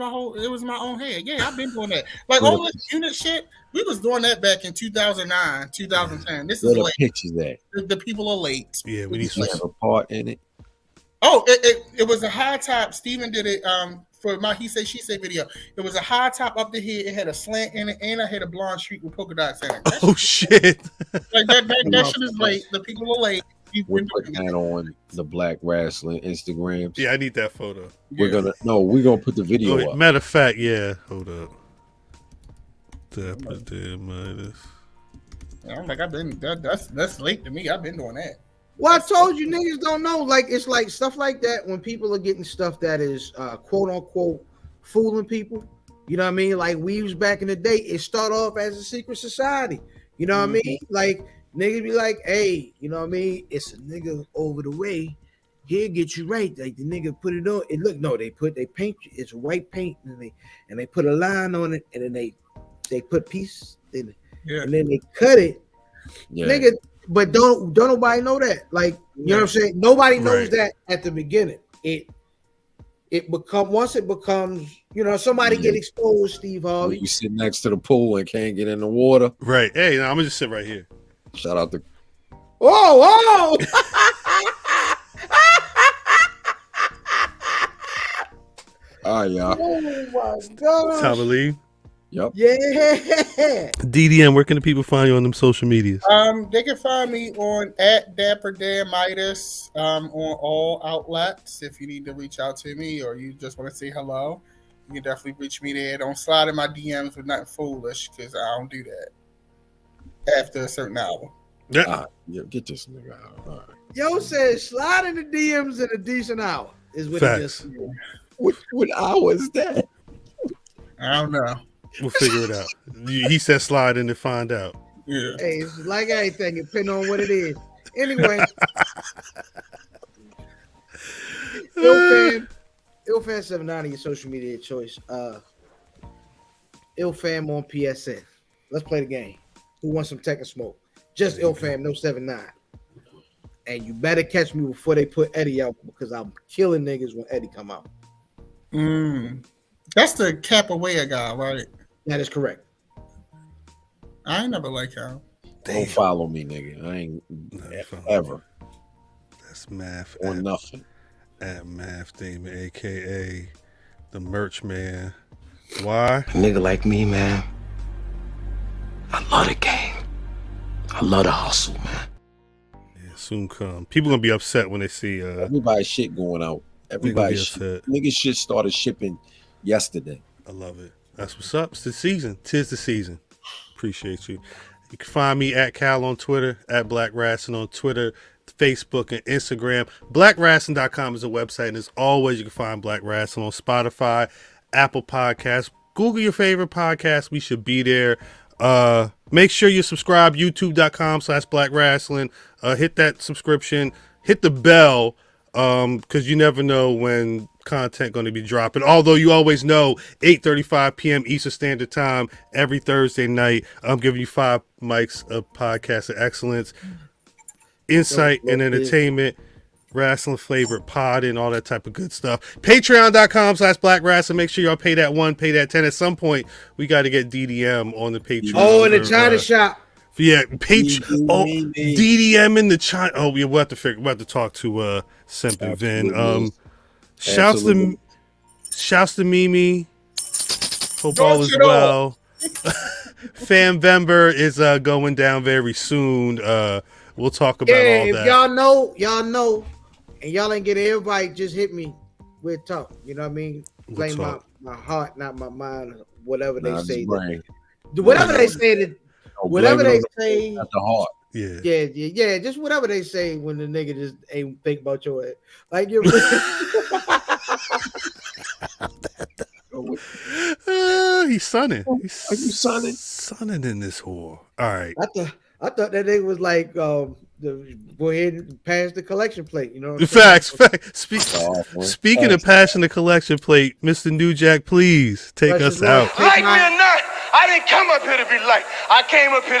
was my own head. Yeah, I've been doing that. Like all this unit shit, we was doing that back in 2009, 2010. This Where is the late. pictures at? The people are late. Yeah, we need You some. have a part in it. Oh, it was a high top. Steven did it for my He Say She Say video. It was a high top up the head. It had a slant in it, and I had a blonde streak with polka dots in it. Oh shit! Like that shit is late. The people are late. We're putting that on the Black Rasslin Instagrams. Yeah, I need that photo. We're gonna put the video Oh, up. matter of fact, yeah. Hold up. That put there minus. I'm like, that's late to me. I've been doing that. Well, I told you niggas don't know. Like it's like stuff like that when people are getting stuff that is quote unquote fooling people. You know what I mean? Like we was back in the day, it started off as a secret society. You know what I mean? Like niggas be like, hey, you know what I mean? It's a nigga over the way. He'll get you right. Like the nigga put it on. It look no, they paint it's white paint and they put a line on it and then they put pieces in it. Yeah. And then they cut it. Yeah. Nigga, but don't nobody know that. Like, you know what I'm saying? Nobody knows Right. that at the beginning. Once it becomes, you know, somebody get exposed, Steve When Harvey. you sit next to the pool and can't get in the water. Right. Hey, I'm gonna just sit right here. Shout out to Oh, all right, y'all. oh my Time god. to leave. Yep. Yeah. DDM, where can the people find you on them social medias? They can find me on @DapperDanMidas on all outlets. If you need to reach out to me or you just want to say hello, you can definitely reach me there. Don't slide in my DMs with nothing foolish because I don't do that after a certain hour. Yeah. All right, yeah, get this nigga out. All right. Yo said slide in the DMs in a decent hour is what Facts. he just said. What hour is that? I don't know. We'll figure it out. He said slide in and find out. Yeah. Hey, it's like anything, depending on what it is. Anyway, Ilfan790, your social media choice. Ilfam on PSN. Let's play the game. Who wants some Tekken smoke? Just ill fam, no 7-9. And you better catch me before they put Eddie out because I'm killing niggas when Eddie come out. That's the Capoeira guy, right? That is correct. I ain't never like him. Don't follow me, nigga. I ain't ever. That's Math Or nothing. At Math Damon, aka the Merch Man. Why? A nigga like me, man. I love the game. I love the hustle, man. Yeah, soon come. People gonna be upset when they see everybody's shit going out. Everybody's shit. Niggas shit started shipping yesterday. I love it. That's what's up. It's the season. 'Tis the season. Appreciate you. You can find me at Cal on Twitter, at Black Rasslin on Twitter, Facebook, and Instagram. BlackRasslin.com is a website, and as always, you can find Black Rasslin on Spotify, Apple Podcasts. Google your favorite podcast. We should be there. Make sure you subscribe, youtube.com/Black Rasslin. Hit that subscription. Hit the bell, because you never know when content going to be dropping. Although you always know 8:35 p.m. Eastern Standard Time every Thursday night. I'm giving you 5 mics of podcast of excellence, insight and entertainment, wrestling flavored pod, and all that type of good stuff. Patreon.com/Black Rasslin. Make sure y'all pay that 1, pay that 10. At some point, we got to get DDM on the Patreon. Oh, in the China shop. Yeah, DDM in the China. Oh, we'll have to figure. We'll have to talk to Simp and Vin. Shouts to Mimi. Hope all is well. Famvember is going down very soon. We'll talk about all that. If y'all know, and y'all ain't get an invite, just hit me. We'll talk. You know what I mean? Play my heart, not my mind. Whatever they say. Whatever they say. Whatever they say. At the heart. Yeah. Just whatever they say when the nigga just ain't think about your head. Like you're. He's sunning. Are you sunning? Sunning in this whore. All right. I thought that nigga was like go ahead and pass the collection plate. You know. Facts. Speaking of passing the collection plate, Mr. New Jack, please take us out. Like me or not, I didn't come up here to be liked. I came up here